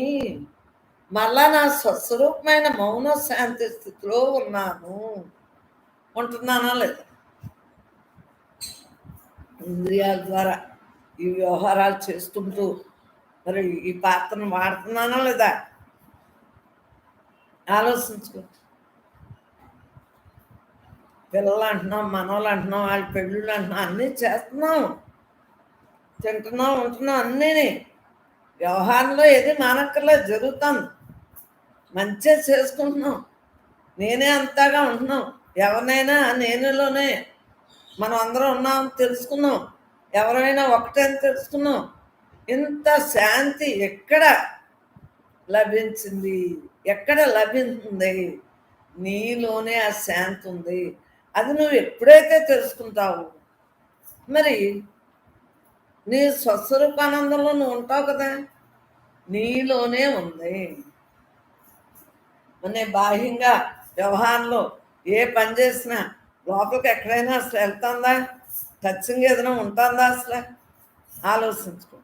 మళ్ళా నా స్వస్వరూపమైన మౌన శాంతి స్థితిలో ఉంటున్నానా లేదా? ఇంద్రియాల ద్వారా ఈ వ్యవహారాలు చేసుకుంటూ మరి ఈ పాత్రను వాడుతున్నానా లేదా? ఆలోచించుకో. పిల్లలు అంటున్నాం, మనవాళ్ళు అంటున్నాం, వాళ్ళ పెళ్ళిళ్ళు అంటున్నాం, అన్నీ చేస్తున్నాం, తింటున్నాం, ఉంటున్నాం, అన్నీ వ్యవహారంలో ఏది మానక్కర్లేదు, జరుగుతుంది. మంచిగా చేసుకుంటున్నాం, నేనే అంతగా ఉంటున్నాం. ఎవరినైనా నేనులోనే మనం అందరం ఉన్నాం తెలుసుకున్నాం, ఎవరైనా ఒకటే అని తెలుసుకున్నాం. ఇంత శాంతి ఎక్కడ లభించింది? ఎక్కడ లభించింది? నీలోనే ఆ శాంతి ఉంది. అది నువ్వు ఎప్పుడైతే తెలుసుకుంటావు మరి నీ స్వస్వరూపానందంలో నువ్వు ఉంటావు కదా, నీలోనే ఉంది. మన బాహ్యంగా వ్యవహారంలో ఏ పని చేసినా లోపలికి ఎక్కడైనా అసలు వెళ్తుందా? టచ్చింగ్ ఏదైనా ఉంటుందా? అసలు ఆలోచించుకో.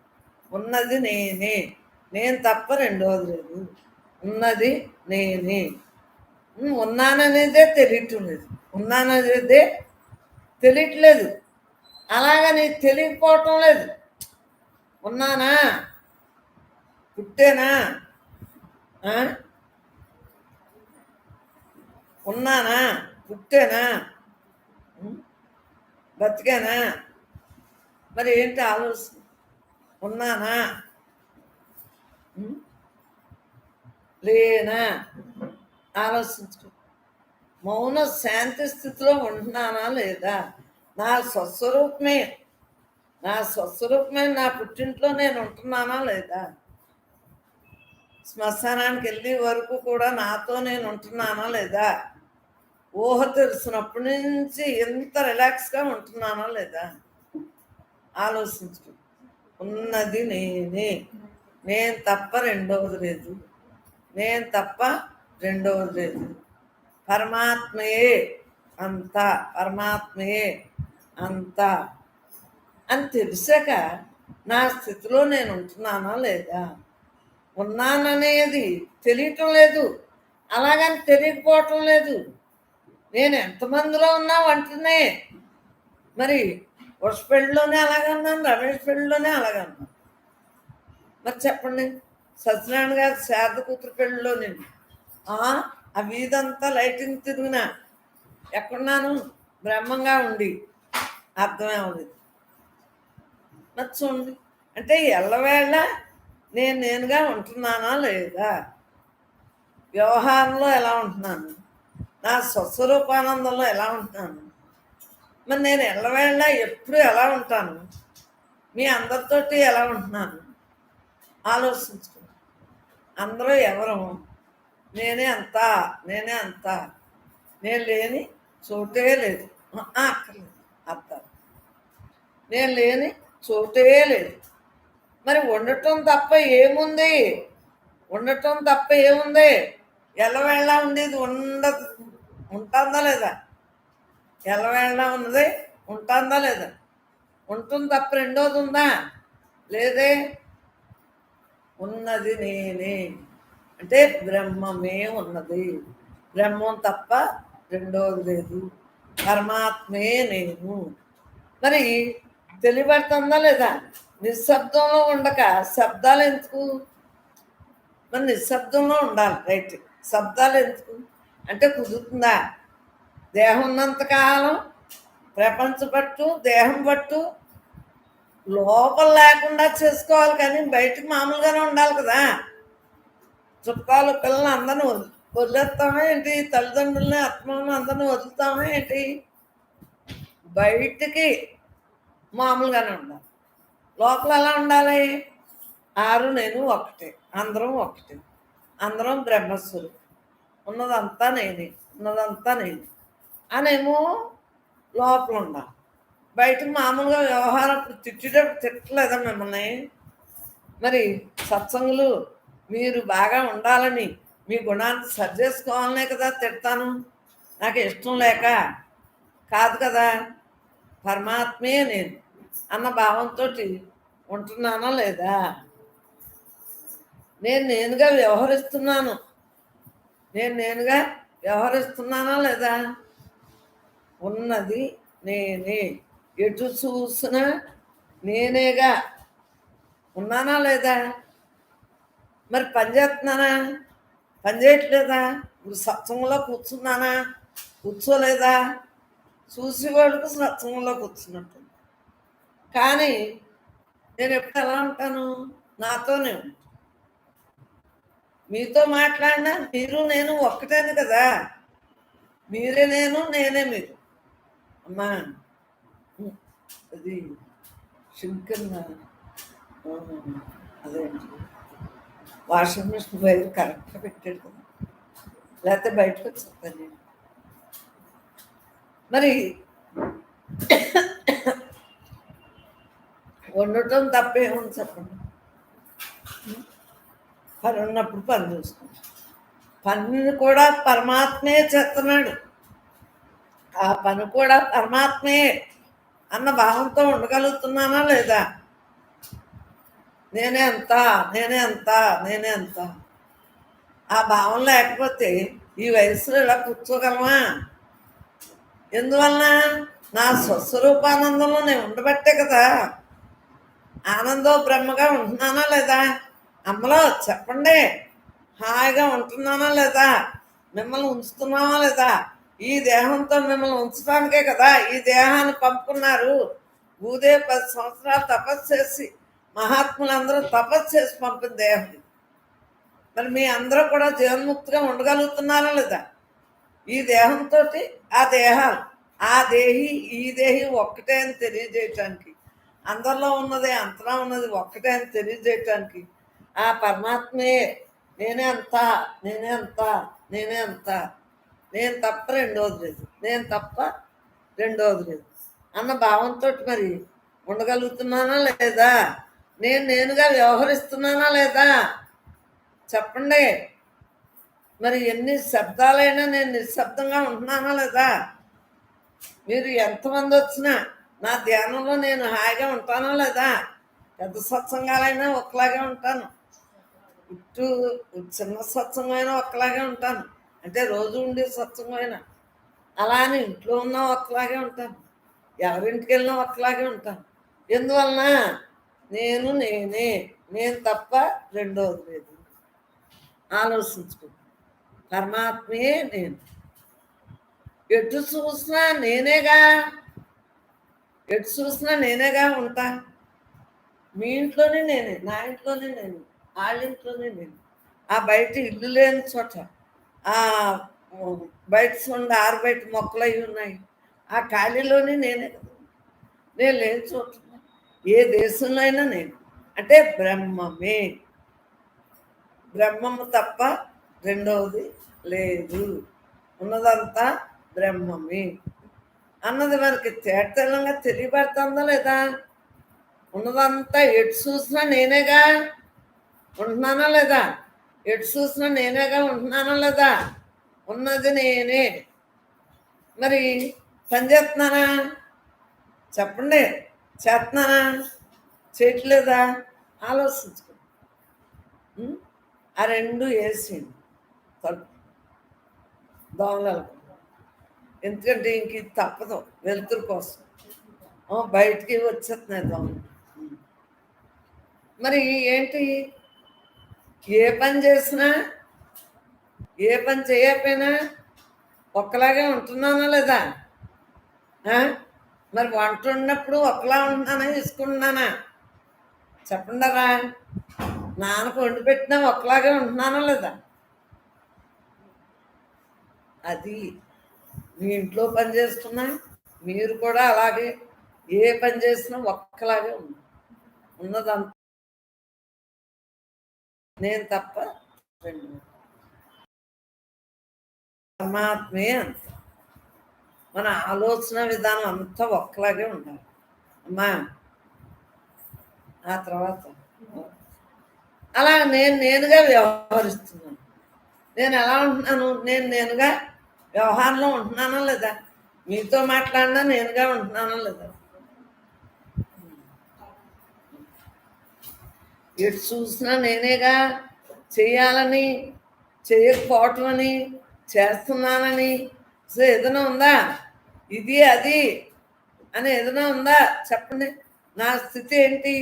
ఉన్నది నేనే, నేను తప్ప రెండోది లేదు. ఉన్నది నేనే. ఉన్నాననేదే తెలియటం లేదు, ఉన్నాననేదే తెలియట్లేదు. అలాగని తెలియకపోవటం లేదు. ఉన్నానా, పుట్టేనా, ఉన్నానా, పుట్టేనా, బతికేనా? మరి ఏంటి ఆలోచన? ఉన్నానా, లేనా? ఆలోచించుకో. మౌన శాంతి స్థితిలో ఉంటున్నానా లేదా? నా స్వస్వరూపమే, నా పుట్టింట్లో నేను ఉంటున్నానా లేదా? శ్మశానానికి వెళ్ళే వరకు కూడా నాతో నేను ఉంటున్నానా లేదా? ఊహ తెలిసినప్పటి నుంచి ఎంత రిలాక్స్గా ఉంటున్నానా లేదా? ఆలోచించుకో. ఉన్నది నేనే, నేను తప్ప రెండవది లేదు, నేను తప్ప రెండవది లేదు. పరమాత్మయే అంతా, పరమాత్మయే అంతా అని తెలిసాక నా స్థితిలో నేను ఉంటున్నానా లేదా? ఉన్నాననేది తెలియటం లేదు, అలాగని తెలియకపోవటం లేదు. నేను ఎంతమందిలో ఉన్నా వంటనే. మరి వర్ష పెళ్ళిలోనే అలాగన్నాను, రమేష్ పెళ్ళిలోనే అలాగన్నాను. మరి చెప్పండి, సత్యనారాయణ గారి శారద కూతురు పెళ్ళిలో నేను ఆ వీధంతా లైటింగ్ తిరిగినా ఎక్కడున్నాను? బ్రహ్మంగా ఉండి అర్థమే అవ్వలేదు. మరి చూడండి, అంటే ఎల్లవేళ నేనుగా ఉంటున్నానా లేదా? వ్యవహారంలో ఎలా ఉంటున్నాను? నా స్వస్వరూపానందంలో ఎలా ఉంటున్నాను? మరి నేను ఎల్లవేళ ఎప్పుడు ఎలా ఉంటాను? మీ అందరితోటి ఎలా ఉంటున్నాను? ఆలోచించుకో. అందరూ ఎవరు? నేనే అంతా, నేనే అంతా, నేను లేని చోటే లేదు. అక్కర్లేదు అర్థం, నేను లేని చోటే లేదు. మరి ఉండటం తప్ప ఏముంది? ఉండటం తప్ప ఏముంది? ఎల్లవేళ ఉండేది ఉండదు, ఉంటుందా లేదా? ఎల్లవేళ ఉన్నది ఉంటుందా లేదా? ఉంటుంది తప్ప రెండోది ఉందా? లేదే. ఉన్నది నేనే అంటే బ్రహ్మమే ఉన్నది, బ్రహ్మం తప్ప రెండోది లేదు, పరమాత్మే నేను. మరి తెలియబడుతుందా లేదా? నిశ్శబ్దంలో ఉండక శబ్దాలు ఎందుకు? మరి నిశ్శబ్దంలో ఉండాలి, రైట్. శబ్దాలు ఎందుకు అంటే కుదురుతుందా? దేహం ఉన్నంతకాలం ప్రపంచ పట్టు, దేహం పట్టు లోపల లేకుండా చేసుకోవాలి, కానీ బయటకు మామూలుగానే ఉండాలి కదా. చుట్టాలు పిల్లలు అందరిని వదిలేస్తామా ఏంటి? తల్లిదండ్రులని ఆత్మలను అందరిని వదులుతామా ఏంటి? బయటికి మామూలుగానే ఉండాలి, లోపల ఎలా ఉండాలి? ఆరు నేను ఒకటే, అందరం ఒకటే, అందరం బ్రహ్మస్వరూపం, ఉన్నదంతా నేనే, ఉన్నదంతా నేనే అనేమో లోపల ఉండాలి. బయటకు మామూలుగా వ్యవహారం ఇప్పుడు తిట్టేటప్పుడు తిట్టలేదా మిమ్మల్ని? మరి సత్సంగులు మీరు బాగా ఉండాలని మీ గుణాన్ని సరి చేసుకోవాలనే కదా తిడతాను. నాకు ఇష్టం లేక కాదు కదా. పరమాత్మే నేను అన్న భావంతో ఉంటున్నానా లేదా? నేను నేనుగా వ్యవహరిస్తున్నాను. నేనుగా వ్యవహరిస్తున్నానా లేదా? ఉన్నది నేనే, ఎటు చూసినా నేనేగా ఉన్నానా లేదా? మరి పని చేస్తున్నానా? పని చేయట్లేదా? ఇప్పుడు సత్సంగంలో కూర్చున్నానా? కూర్చోలేదా? చూసేవాళ్ళకు సత్సంగంలో కూర్చున్నట్టు. కానీ నేను ఎప్పుడు ఎలా ఉంటాను? నాతోనే ఉంటాను. మీతో మాట్లాడినా మీరు నేను ఒక్కటేను కదా. మీరే నేను, నేనే మీరు. అమ్మా అది శంకర్ అదేంటి వాషింగ్ మిషన్ వైర్ కరెక్ట్గా పెట్టాడు కదా, లేకపోతే బయటకు వచ్చేస్తాను నేను. మరి వండటం తప్పేముంది చెప్పండి? పని ఉన్నప్పుడు పని చూసుకుంటాం. పనిని కూడా పరమాత్మే చేస్తున్నాడు. ఆ పని కూడా పరమాత్మే అన్న భావంతో ఉండగలుగుతున్నానా లేదా? నేనే అంత, నేనే అంత, నేనే అంత. ఆ భావం లేకపోతే ఈ వయసులో ఇలా కూర్చోగలమా? ఎందువలన? నా స్వస్వరూపానందంలో నేను ఉండబట్టే కదా. ఆనందో బ్రహ్మగా ఉంటున్నానా లేదా? అమ్మలో చెప్పండి. హాయిగా ఉంటున్నానా లేదా? మిమ్మల్ని ఉంచుతున్నావా లేదా? ఈ దేహంతో మిమ్మల్ని ఉంచడానికే కదా ఈ దేహాన్ని పంపుకున్నారు. భూదే 10 సంవత్సరాలు తపస్సు చేసి, మహాత్ములందరూ తపస్సు చేసి పంపిన దేహం. మరి మీ అందరూ కూడా జీవన్ముక్తిగా ఉండగలుగుతున్నారా లేదా? ఈ దేహంతో ఆ దేహాలు, ఆ దేహి ఈ దేహి ఒక్కటే అని తెలియజేయటానికి, అందరిలో ఉన్నది అంతలో ఉన్నది ఒక్కటే అని తెలియజేయటానికి ఆ పరమాత్మే నేనే అంత, నేనే అంత, నేనే అంత, నేను తప్ప రెండోది లేదు, నేను తప్ప రెండోది లేదు అన్న భావంతో మరి ఉండగలుగుతున్నానా లేదా? నేనుగా వ్యవహరిస్తున్నానా లేదా? చెప్పండి. మరి ఎన్ని శబ్దాలైనా నేను నిశ్శబ్దంగా ఉంటున్నానా లేదా? మీరు ఎంతమంది వచ్చినా నా ధ్యానంలో నేను హాయిగా ఉంటానా లేదా? పెద్ద సత్సంగాలైనా ఒకలాగే ఉంటాను, ఇటు చిన్న సత్సంగమైనా ఒకలాగే ఉంటాను. అంటే రోజు ఉండే సత్సంగమైనా అలా అని ఇంట్లో ఉన్నా ఒకలాగే ఉంటాను, ఎవరింటికి వెళ్ళినా ఒకలాగే ఉంటాను. ఎందువలన? నేనే, నేను తప్ప రెండోది లేదు. ఆలోచించుకో. పరమాత్మే నేను. ఎటు చూసినా నేనేగా, ఎటు చూసినా నేనేగా ఉంటా. మీ ఇంట్లోనే నేనే, నా ఇంట్లోనే నేను, వాళ్ళ ఇంట్లోనే నేను. ఆ బయట ఇల్లు లేని చోట, ఆ బయట చూడండి ఆరుబయట మొక్కలు అవి ఉన్నాయి, ఆ ఖాళీలోనే నేనే కదా. నేను లేని చోట ఏ దేశంలో అయినా నేను. అంటే బ్రహ్మమే, బ్రహ్మము తప్ప రెండవది లేదు. ఉన్నదంతా బ్రహ్మమే అన్నది మనకి తేటతెల్లంగా తెలియబడుతుందా లేదా? ఉన్నదంతా ఎటు చూసినా నేనేగా ఉంటున్నానా లేదా? ఎటు చూసినా నేనేగా ఉంటున్నానా లేదా? ఉన్నది నేనే. మరి పని చేస్తున్నానా? చెప్పండి. చేస్తున్నానా? చేయట్లేదా? ఆలోచించుకో. ఆ రెండు వేసింది తలుపు దోమలు. ఎందుకంటే ఇంక ఇది తప్పదు, వెలుతురు కోసం. బయటికి వచ్చేస్తున్నాయి దోమలు. మరి ఏంటి? ఏ పని చేసినా, ఏ పని చేయకపోయినా ఒక్కలాగే ఉంటున్నానా లేదా? మరి వంట ఉన్నప్పుడు ఒకలా ఉంటున్నానా, తీసుకుంటున్నానా? చెప్పండరా. నాన్నకు వండి పెట్టినా ఒకలాగే ఉంటున్నానా లేదా? అది మీ ఇంట్లో పని చేస్తున్నా మీరు కూడా అలాగే ఏ పని చేసినా ఒక్కలాగే ఉన్నదంతా నేను తప్ప రెండు. పరమాత్మే అంత. మన ఆలోచన విధానం అంతా ఒక్కలాగే ఉండాలి అమ్మా. ఆ తర్వాత అలా నేను నేనుగా వ్యవహరిస్తున్నాను. నేను ఎలా ఉంటున్నాను? నేను నేనుగా వ్యవహారంలో ఉంటున్నానా లేదా? మీతో మాట్లాడినా నేనుగా ఉంటున్నానా లేదా? ఎటు చూసినా నేనేగా చేయాలని, చేయకపోవటం అని, చేస్తున్నానని. సో ఏదైనా ఉందా? ఇది అది అని ఏదైనా ఉందా? చెప్పండి. నా స్థితి ఏంటి?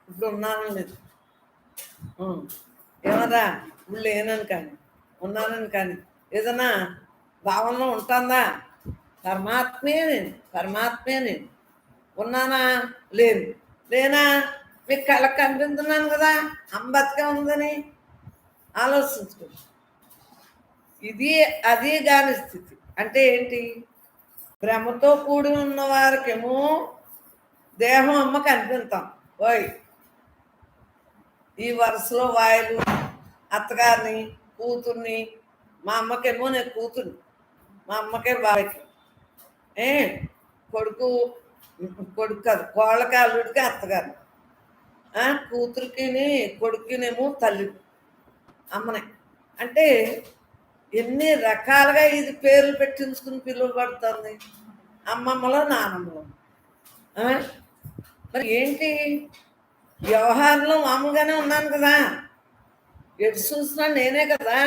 ఇప్పుడు ఉన్నానని లేదు. ఏమరా ఇప్పుడు లేనని కానీ ఉన్నానని కానీ ఏదైనా భావనలో ఉంటుందా? పరమాత్మే నేను, పరమాత్మే నేను. ఉన్నానా? లేను. లేనా? మీకు కళ్ళకు కనిపిస్తున్నాను కదా అంబతిగా ఉందని ఆలోచించుకో. ఇది అది కాని స్థితి అంటే ఏంటి? భ్రమతో కూడి ఉన్న వారికేమో దేహం అమ్మ కనిపిస్తాం. ఓయ్ ఈ వరుసలో వాయులు అత్తగారిని, కూతుర్ని, మా అమ్మకేమో నేను కూతుర్ని, మా అమ్మకే బాబాయ్కి కొడుకు, కొడుకు కాదు కోళ్ళకి అల్లుడికి అత్తగారు, కూతురికి కొడుకునేమో తల్లి అమ్మనే. అంటే ఎన్ని రకాలుగా ఇది పేర్లు పెట్టించుకుని పిలువబడుతుంది అమ్మమ్మలో నానమ్మలో. మరి ఏంటి? వ్యవహారంలో మామూలుగానే ఉన్నాను కదా, ఎటు చూసినా నేనే కదా.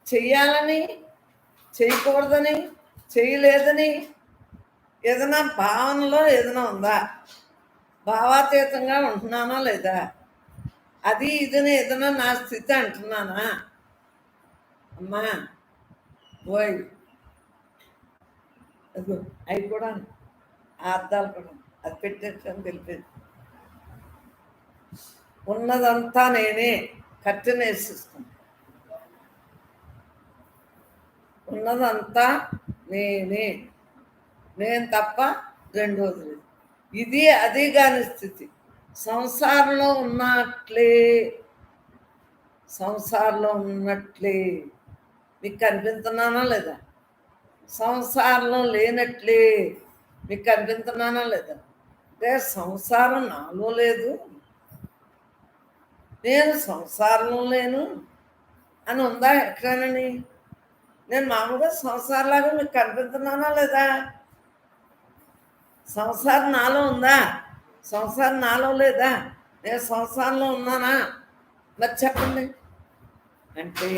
చెయ్యాలని, చేయకూడదని, చేయలేదని ఏదైనా భావనలో ఏదైనా ఉందా? భావాతీతంగా ఉంటున్నానా లేదా? అది ఇదని ఏదైనా నా స్థితి అంటున్నానా? అమ్మా ఓయ్ అదిగో అవి కూడా ఆ అద్దాలు కూడా అది పెట్టేటని తెలిపేది. ఉన్నదంతా నేనే, కట్టెన వేసిస్తాను. ఉన్నదంతా నేనే, నేను తప్ప రెండోది లేదు. ఇది అది కాని స్థితి. సంసారంలో ఉన్నట్లే, సంసారంలో ఉన్నట్లే మీకు కనిపించున్నానా లేదా? సంసారంలో లేనట్లే మీకు కనిపించున్నానా లేదా? అంటే సంసారం నాలో లేదు, నేను సంసారంలో లేను అని ఉందా ఎక్కడనని? నేను మామూలుగా సంసారంలాగా మీకు కనిపించున్నానా లేదా? సంసారం నాలో ఉందా? సంసారం నాలో లేదా? నేను సంసారంలో ఉన్నానా? మరి చెప్పండి. అంటే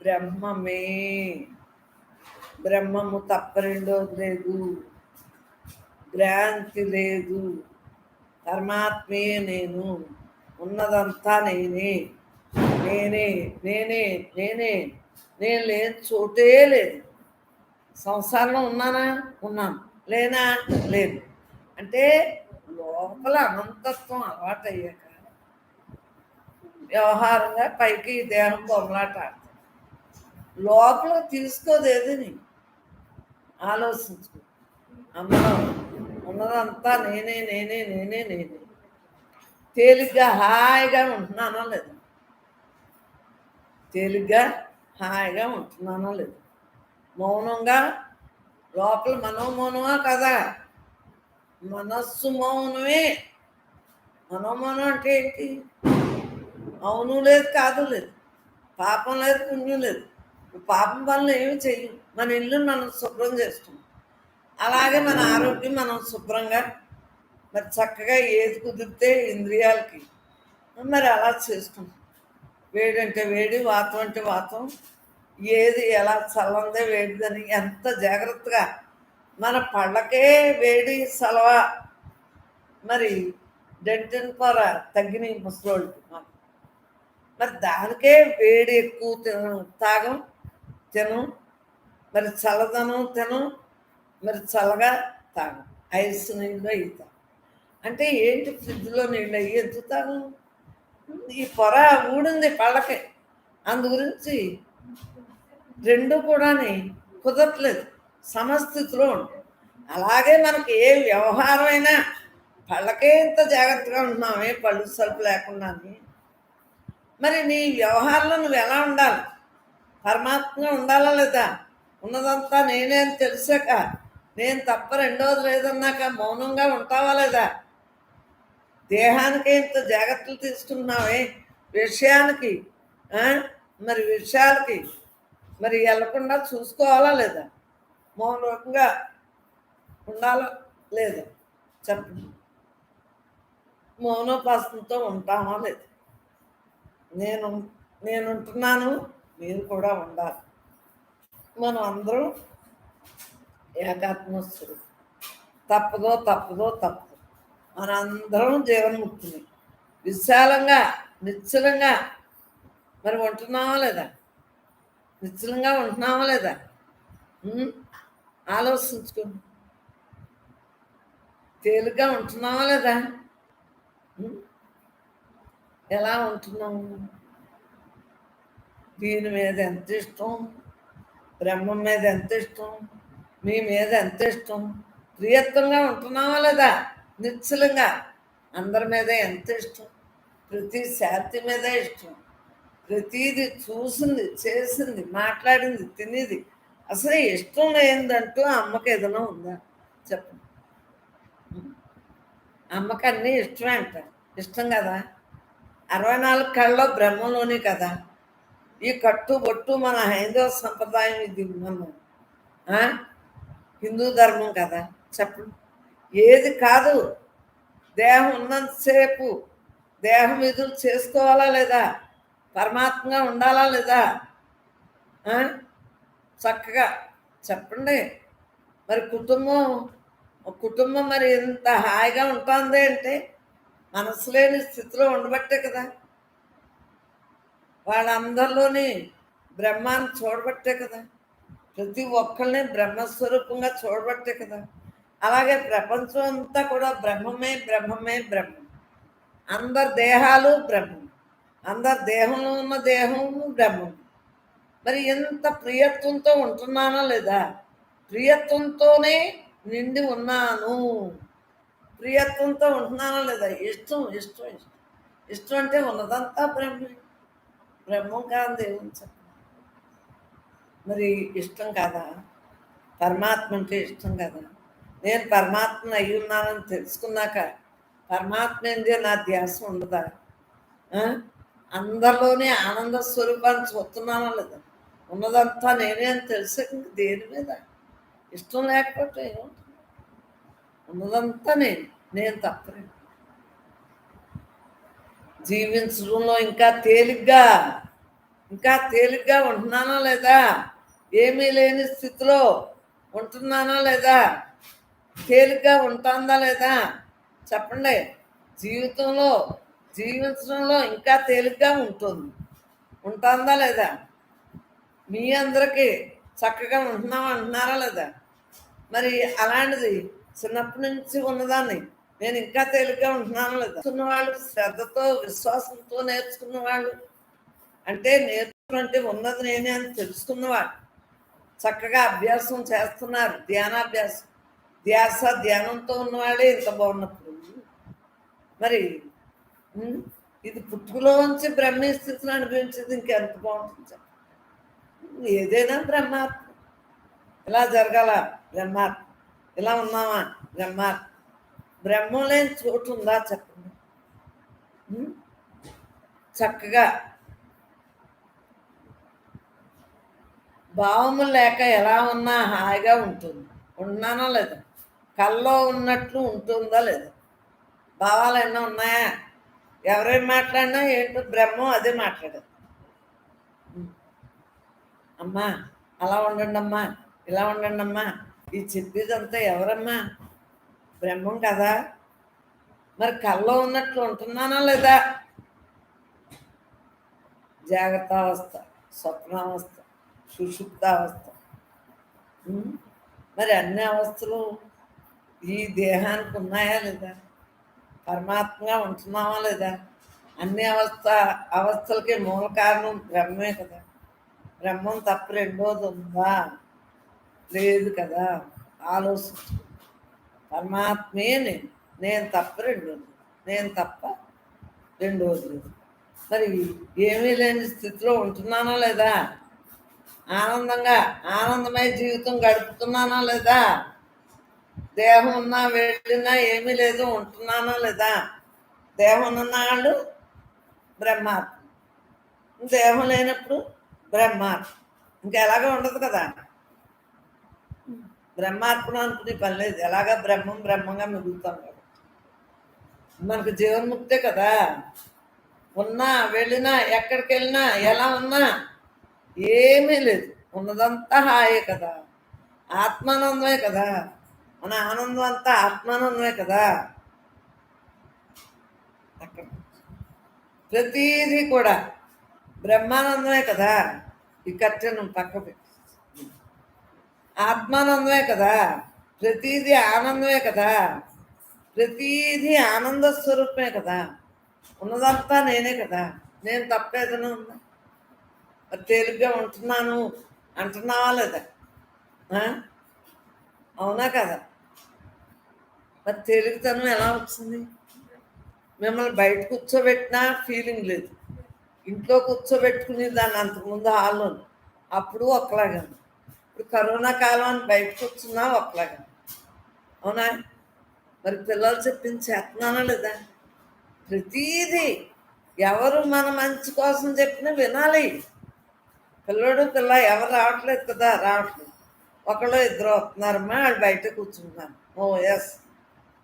బ్రహ్మమే, బ్రహ్మము తప్ప రెండోది లేదు, భ్రాంతి లేదు. పరమాత్మే నేను, ఉన్నదంతా నేనే, నేనే నేనే నేనే. నేను లేని చోటే లేదు. సంసారంలో ఉన్నానా? ఉన్నాను. లేనా? లేదు. అంటే లోపల అనంతత్వం అలవాటు అయ్యాక వ్యవహారంగా పైకి దేహం బొమ్మలాట ఆడుతుంది. లోపల తీసుకోదు ఏదని ఆలోచించుకో. అందులో ఉన్నదంతా నేనే నేనే నేనే నేనే. తేలిగ్గా హాయిగా ఉంటున్నానో లేదు? తేలిగ్గా హాయిగా ఉంటున్నానో లేదు? మౌనంగా లోపల మనోమౌనమా కదా? మనస్సు మౌనమే. మనోమౌనం అంటే ఏంటి? అవును లేదు, కాదు లేదు, పాపం లేదు, పుణ్యం లేదు. పాపం పనులు ఏమి చెయ్యం. మన ఇల్లు మనం శుభ్రం చేస్తున్నాం. అలాగే మన ఆరోగ్యం మనం శుభ్రంగా మరి చక్కగా ఏది కుదిరితే ఇంద్రియాలకి మరి అలా చేసుకుంటాం. వేడి అంటే వేడి, వాతం అంటే వాతం, ఏది ఎలా చల్లందే వేడిదని ఎంత జాగ్రత్తగా. మన పళ్ళకే వేడి సలవ, మరి డెంటిన్ పొర తగ్గిన ముసలోళ్ళకి మరి దానికే వేడి ఎక్కువ తాగం తినం, మరి చల్లదనం తినం, మరి చల్లగా తాగం. ఐస్ నీళ్ళు అవి తాగం. అంటే ఏంటి? ఫ్రిడ్జ్లో నీళ్ళు అయ్యి ఎందుకు తాగం? ఈ పొర ఊడింది పళ్ళకి, అందు గురించి రెండు కూడా కుదరట్లేదు, సమస్థితిలో ఉంటుంది. అలాగే మనకి ఏ వ్యవహారమైనా పళ్ళకే ఇంత జాగ్రత్తగా ఉంటున్నామే పళ్ళు సరుపు లేకుండా. మరి నీ వ్యవహారంలో నువ్వు ఎలా ఉండాలి? పరమాత్మగా ఉండాలా లేదా? ఉన్నదంతా నేనే అని తెలిసాక, నేను తప్ప రెండోది లేదన్నాక మౌనంగా ఉంటావా లేదా? దేహానికి ఇంత జాగ్రత్తలు తీసుకుంటున్నావే, విషయానికి ఆ? మరి విషయాలకి మరి వెళ్ళకుండా చూసుకోవాలా లేదా? మౌనంగా ఉండాలా లేదా? చెప్పండి. మౌనోపాసనతో ఉంటామా లేదా? నేను నేనుంటున్నాను, మీరు కూడా ఉండాలి. మనం అందరం ఏకాత్మస్తులు. తప్పదో మనందరం జీవన్ముక్తులు. విశాలంగా నిశ్చలంగా మరి ఉంటున్నామా లేదా? నిశ్చలంగా ఉంటున్నామా లేదా? ఆలోచించుకోండి. తేలిగ్గా ఉంటున్నామా లేదా? ఎలా ఉంటున్నాము? దీని మీద ఎంత ఇష్టం, బ్రహ్మం మీద ఎంత ఇష్టం, మీ మీద ఎంత ఇష్టం, ప్రియత్వంగా ఉంటున్నావా లేదా? నిశ్చలంగా అందరి మీద ఎంత ఇష్టం, ప్రతి శాంతి మీద ఇష్టం, ప్రతిది చూసింది, చేసింది, మాట్లాడింది, తినేది అసలు ఇష్టం లేదంటూ అమ్మకి ఏదైనా ఉందా? చెప్పండి. అమ్మకి అన్నీ ఇష్టమే అంటారు. ఇష్టం కదా. 64 కళ్ళలో బ్రహ్మలోనే కదా. ఈ కట్టు బొట్టు మన హైందవ సంప్రదాయం, ఇది మనం హిందూ ధర్మం కదా. చెప్పండి. ఏది కాదు, దేహం ఉన్నంతసేపు దేహం విధులు చేసుకోవాలా లేదా? పరమాత్మగా ఉండాలా లేదా? చక్కగా చెప్పండి. మరి కుటుంబం మరి ఇంత హాయిగా ఉంటుంది అంటే మనసు లేని స్థితిలో ఉండబట్టే కదా. వాళ్ళందరిలోని బ్రహ్మాన్ని చూడబట్టే కదా. ప్రతి ఒక్కరిని బ్రహ్మస్వరూపంగా చూడబట్టే కదా. అలాగే ప్రపంచం అంతా కూడా బ్రహ్మమే బ్రహ్మం. అందరి దేహాలు బ్రహ్మం, అందరి దేహంలో ఉన్న దేహము బ్రహ్మం. మరి ఎంత ప్రియత్వంతో ఉంటున్నానా లేదా? ప్రియత్వంతోనే నిండి ఉన్నాను. ప్రియత్వంతో ఉంటున్నానా లేదా? ఇష్టం అంటే ఉన్నదంతా బ్రహ్మం కాదు దేవుని చెప్ప. మరి ఇష్టం కాదా? పరమాత్మ అంటే ఇష్టం కదా. నేను పరమాత్మను అయి ఉన్నానని తెలుసుకున్నాక పరమాత్మ ఏంది నా ధ్యాస ఉండదా? అందరిలోనే ఆనంద స్వరూపాన్ని చూస్తున్నానా లేదా? ఉన్నదంతా నేనే అని తెలిసే దేని మీద ఇష్టం లేకపోతే ఏముంటుంది? ఉన్నదంతా నేను తప్పలేదు. జీవించడంలో ఇంకా తేలిగ్గా ఉంటున్నానా లేదా? ఏమీ లేని స్థితిలో ఉంటున్నానా లేదా? తేలిగ్గా ఉంటుందా లేదా? చెప్పండి. జీవించడంలో ఇంకా తేలిగ్గా ఉంటుందా లేదా? మీ అందరికీ చక్కగా అంటున్నారా లేదా? మరి అలాంటిది చిన్నప్పటి నుంచి ఉన్నదాన్ని నేను ఇంకా తేలిగ్గా ఉంటున్నాను లేదా? వాళ్ళు శ్రద్ధతో విశ్వాసంతో నేర్చుకున్న వాళ్ళు అంటే నేర్చుకుంటే ఉన్నది నేనే అని తెలుసుకున్నవాడు చక్కగా అభ్యాసం చేస్తున్నారు. ధ్యానంతో ఉన్నవాడే ఇంత బాగున్నప్పుడు మరి ఇది పుట్టుకలోంచి బ్రహ్మీ స్థితిని అనుభవించేది ఇంకెంత బాగుంటుంది. ఏదైనా బ్రహ్మాత్మ. ఇలా జరగాల బ్రహ్మాత్మ, ఇలా ఉన్నామా బ్రహ్మాత్మ. బ్రహ్మం లేని చోటు ఉందా చెప్పండి. చక్కగా భావము లేక ఎలా ఉన్నా హాయిగా ఉంటుంది. ఉన్నానా లేదా? కల్లో ఉన్నట్లు ఉంటుందా లేదా? భావాలు ఎన్నో ఉన్నాయా? ఎవరేం మాట్లాడినా ఏంటో బ్రహ్మం అదే మాట్లాడదు. అమ్మా అలా ఉండండి అమ్మా, ఇలా ఉండండి అమ్మా, ఇది చెప్పేదంతా ఎవరమ్మా? బ్రహ్మం కదా. మరి కల్లో ఉన్నట్లు ఉంటున్నానా లేదా? జాగ్రత్త అవస్థ, స్వప్నావస్థ, సుషుప్తావస్థ, మరి అన్ని అవస్థలు ఈ దేహానికి ఉన్నాయా లేదా? పరమాత్మగా ఉంటున్నావా లేదా? అన్ని అవస్థలకి మూల కారణం బ్రహ్మే కదా. బ్రహ్మం తప్ప రెండోది ఉందా? లేదు కదా. ఆలోచించు. పరమాత్మే నేను తప్ప రెండోది లేదు. మరి ఏమీ లేని స్థితిలో ఉంటున్నానా లేదా? ఆనందమయ జీవితం గడుపుతున్నానా లేదా? దేహం ఉన్నా వెళ్ళినా ఏమీ లేదు ఉంటున్నానా లేదా? దేహం ఉన్ననాళ్ళు బ్రహ్మాత్మ, దేహం లేనప్పుడు బ్రహ్మాత్మ. ఇంకా ఎలాగో ఉండదు కదా, బ్రహ్మాత్మ అనుకునే పని లేదు. ఎలాగా బ్రహ్మం బ్రహ్మంగా మిగులుతాం కదా. మనకు జీవన్ముక్తే కదా. ఉన్నా వెళ్ళినా ఎక్కడికి వెళ్ళినా ఎలా ఉన్నా ఏమీ లేదు, ఉన్నదంతా హాయే కదా, ఆత్మానందమే కదా. మన ఆనందం అంతా ఆత్మానందమే కదా. అక్కడ ప్రతీది కూడా బ్రహ్మానందమే కదా. ఈ కట్టెను పక్క పెట్టి ఆత్మానందమే కదా. ప్రతీది ఆనందమే కదా. ప్రతీది ఆనంద స్వరూపమే కదా. ఉన్నదంతా నేనే కదా. నేను తప్పేదైనా ఉందా? మరి తేలిగ్గా ఉంటున్నాను అంటున్నావా లేదా? ఆ? అవునా కదా. మరి తేలికతనం ఎలా వచ్చింది? మిమ్మల్ని బయట కూర్చోబెట్టినా ఫీలింగ్ లేదు, ఇంట్లో కూర్చోబెట్టుకుని దాన్ని అంతకుముందు హాల్లో అప్పుడు ఒకలాగా, ఇప్పుడు కరోనా కాలం అని బయట కూర్చున్నా ఒకలాగా. అవునా? మరి పిల్లలు చెప్పింది చేస్తున్నానా లేదా? ప్రతీది ఎవరు మన మంచి కోసం చెప్పినా వినాలి. పిల్లడు పిల్ల ఎవరు రావట్లేదు కదా, రావట్లేదు. ఒకళ్ళు ఇద్దరు వస్తున్నారమ్మా, వాళ్ళు బయట కూర్చుంటున్నారు. ఓ ఎస్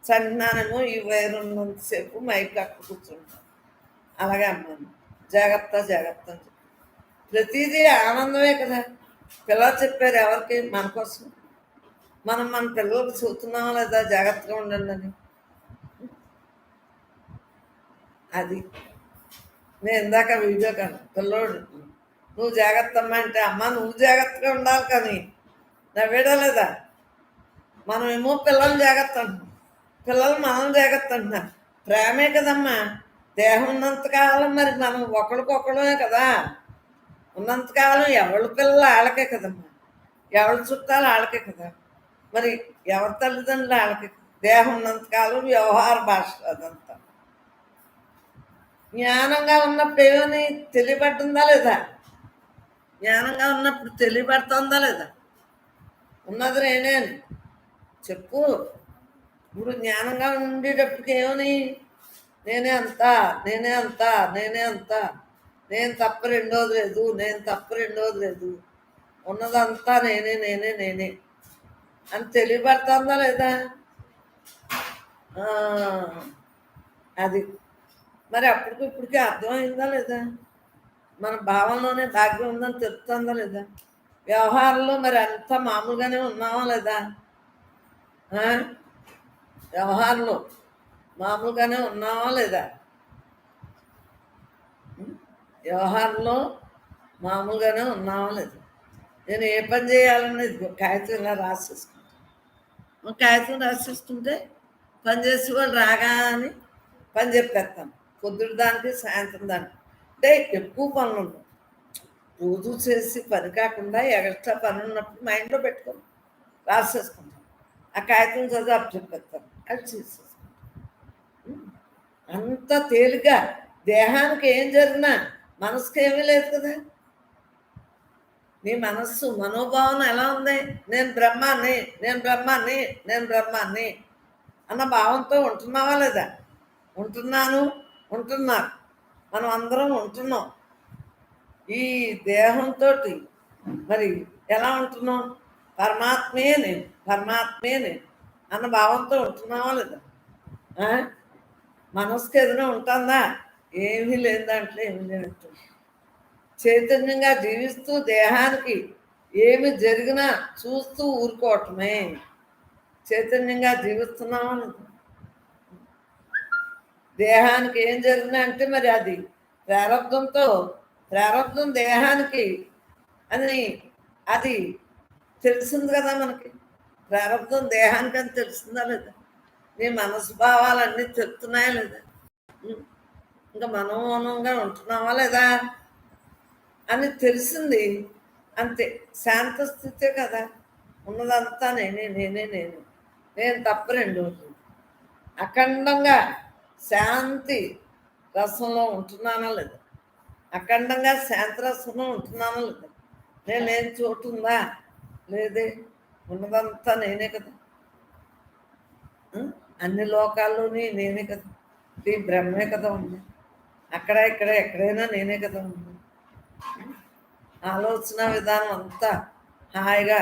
చంటున్నానేమో ఈ వైరున్నంతసేపు మైక్ అక్కడ కూర్చుంటాను. అలాగే అమ్మాను, జాగ్రత్త జాగ్రత్త అని చెప్పి ప్రతిదీ ఆనందమే కదా. పిల్లలు చెప్పారు ఎవరికి? మన కోసం. మనం మన పిల్లలకు చూస్తున్నామా లేదా జాగ్రత్తగా ఉండండి అని? అది నేను ఇందాక వీడియో కానీ పిల్లోడు నువ్వు జాగ్రత్త అమ్మా అంటే, అమ్మ నువ్వు జాగ్రత్తగా ఉండాలి కానీ నవ్వేడా లేదా? మనమేమో పిల్లలు జాగ్రత్త అంటున్నాం, పిల్లలు మనం జాగ్రత్త అంటున్నారు. ప్రేమే కదమ్మా. దేహం ఉన్నంతకాలం మరి మనం ఒకరికొకడమే కదా. ఉన్నంతకాలం ఎవరి పిల్లలు వాళ్ళకే కదమ్మా, ఎవరి చుట్టాలు వాళ్ళకే కదా. మరి ఎవరి తల్లిదండ్రులు వాళ్ళకే. దేహం ఉన్నంతకాలం వ్యవహార భాష అదంతా. జ్ఞానంగా ఉన్నప్పుడు ఏమని తెలియబడుతుందా లేదా? జ్ఞానంగా ఉన్నప్పుడు తెలియబడుతుందా లేదా? ఉన్నది నేనే అని చెప్పు. ఇప్పుడు జ్ఞానంగా ఉండేటప్పటికి ఏమని? నేనే అంతా, నేనే అంతా, నేనే అంతా, నేను తప్ప రెండోది లేదు, నేను తప్ప రెండోది లేదు, ఉన్నదంతా నేనే నేనే నేనే అని తెలియబడుతుందా లేదా? అది మరి అప్పటికి ఇప్పటికీ అర్థమైందా లేదా? మన భావంలోనే భాగ్యం ఉందని తెలుస్తుందా లేదా? వ్యవహారంలో మరి అంతా మామూలుగానే ఉన్నావా లేదా? వ్యవహారంలో మామూలుగానే ఉన్నావా లేదా? వ్యవహారంలో మామూలుగానే ఉన్నావా లేదా? నేను ఏ పని చేయాలని కాగితం ఇలా రాసేసుకుంటాను. కాగితం రాసేసుకుంటే పని చేసే వాళ్ళు రాగానే పని చెప్పేస్తాను. పొద్దుడు దానికి సాయంత్రం దానికి అంటే ఎక్కువ పనులు ఉండవు. రోజు చేసి పని కాకుండా ఎక్స్ట్రా పని ఉన్నప్పుడు మైండ్లో పెట్టుకొని రాసేసుకుంటాను. ఆ కాగితం చదివి అప్పు చెప్పేస్తాను, అది చేసేసుకుంటాను. అంత తేలిగ్గా దేహానికి ఏం జరిగినా మనసుకి ఏమీ లేదు కదా. నీ మనస్సు మనోభావన ఎలా ఉంది? నేను బ్రహ్మాన్ని, నేను బ్రహ్మాన్ని, నేను బ్రహ్మాన్ని అన్న భావంతో ఉంటున్నావా లేదా? ఉంటున్నాను, ఉంటున్నారు, మనం అందరం ఉంటున్నాం. ఈ దేహంతో మరి ఎలా ఉంటున్నాం? పరమాత్మే నేను, పరమాత్మే నేను అన్న భావంతో ఉంటున్నావా లేదా? మనసుకి ఏదైనా ఉంటుందా? ఏమీ లేదు, దాంట్లో ఏమీ లేదు. చైతన్యంగా జీవిస్తూ దేహానికి ఏమి జరిగినా చూస్తూ ఊరుకోవటమే. చైతన్యంగా జీవిస్తున్నామా? దేహానికి ఏం జరిగినా అంటే మరి అది ప్రారంభంతో, ప్రారంభం దేహానికి అని అది తెలిసింది కదా మనకి. ప్రారంభం దేహానికి అని తెలుస్తుందా లేదా? నీ మనసు భావాలన్నీ చెప్తున్నాయా లేదా? ఇంకా మనోమౌనంగా ఉంటున్నావా లేదా అని తెలిసింది అంతే. శాంత స్థితే కదా. ఉన్నదంతా నేనే నేనే నేను, నేను తప్ప రెండోది. అఖండంగా శాంతి రసంలో ఉంటున్నానా లేదా? అఖండంగా శాంతి రసంలో ఉంటున్నానా లేదా? నేనేం చోటు ఉందా? లేదే. ఉన్నదంతా నేనే కదా. అన్ని లోకాల్లోని నేనే కదా. ఈ బ్రహ్మే కదా ఉంది. అక్కడ ఇక్కడ ఎక్కడైనా నేనే కదా ఉంది. ఆలోచన విధానం అంతా హాయిగా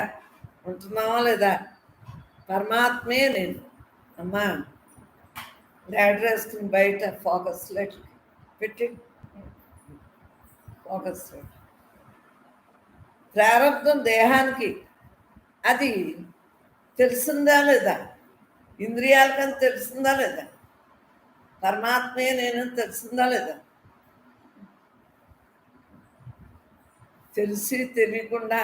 ఉంటున్నావా లేదా? పరమాత్మే నేను. అమ్మా ల్యాడర్ వేసుకుని బయట ఫోకస్ లైట్ పెట్టి ఫోకస్ లైట్. ప్రారంభం దేహానికి అది తెలిసిందా లేదా? ఇంద్రియాలకని తెలిసిందా లేదా? పరమాత్మే నేను తెలిసిందా లేదా? తెలిసి తెలియకుండా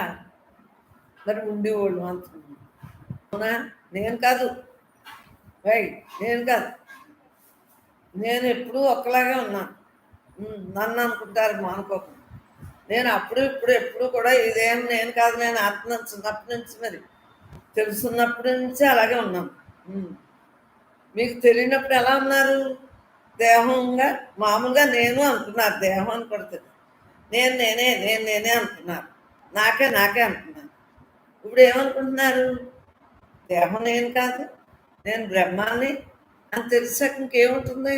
మరి ఉండేవాళ్ళు అంటున్నాను. అవునా? నేను కాదు నేను కాదు. నేను ఎప్పుడూ ఒక్కలాగే ఉన్నాను. నన్ను అనుకుంటారు మానుకోకుండా. నేను అప్పుడు ఇప్పుడు ఎప్పుడు కూడా ఇదేం నేను కాదు, నేను ఆత్మ చిన్నప్పటి నుంచి మరి తెలుసున్నప్పటి నుంచి అలాగే ఉన్నాను. మీకు తెలియనప్పుడు ఎలా ఉన్నారు? దేహంగా మామూలుగా నేను అనుకున్నారు. దేహం అని కొడుతుంది. నేనే అనుకున్నారు. నాకే అనుకున్నారు. ఇప్పుడు ఏమనుకుంటున్నారు? దేహం నేను కాదు, నేను బ్రహ్మాన్ని అని తెలిసాక ఇంకేముంటుంది?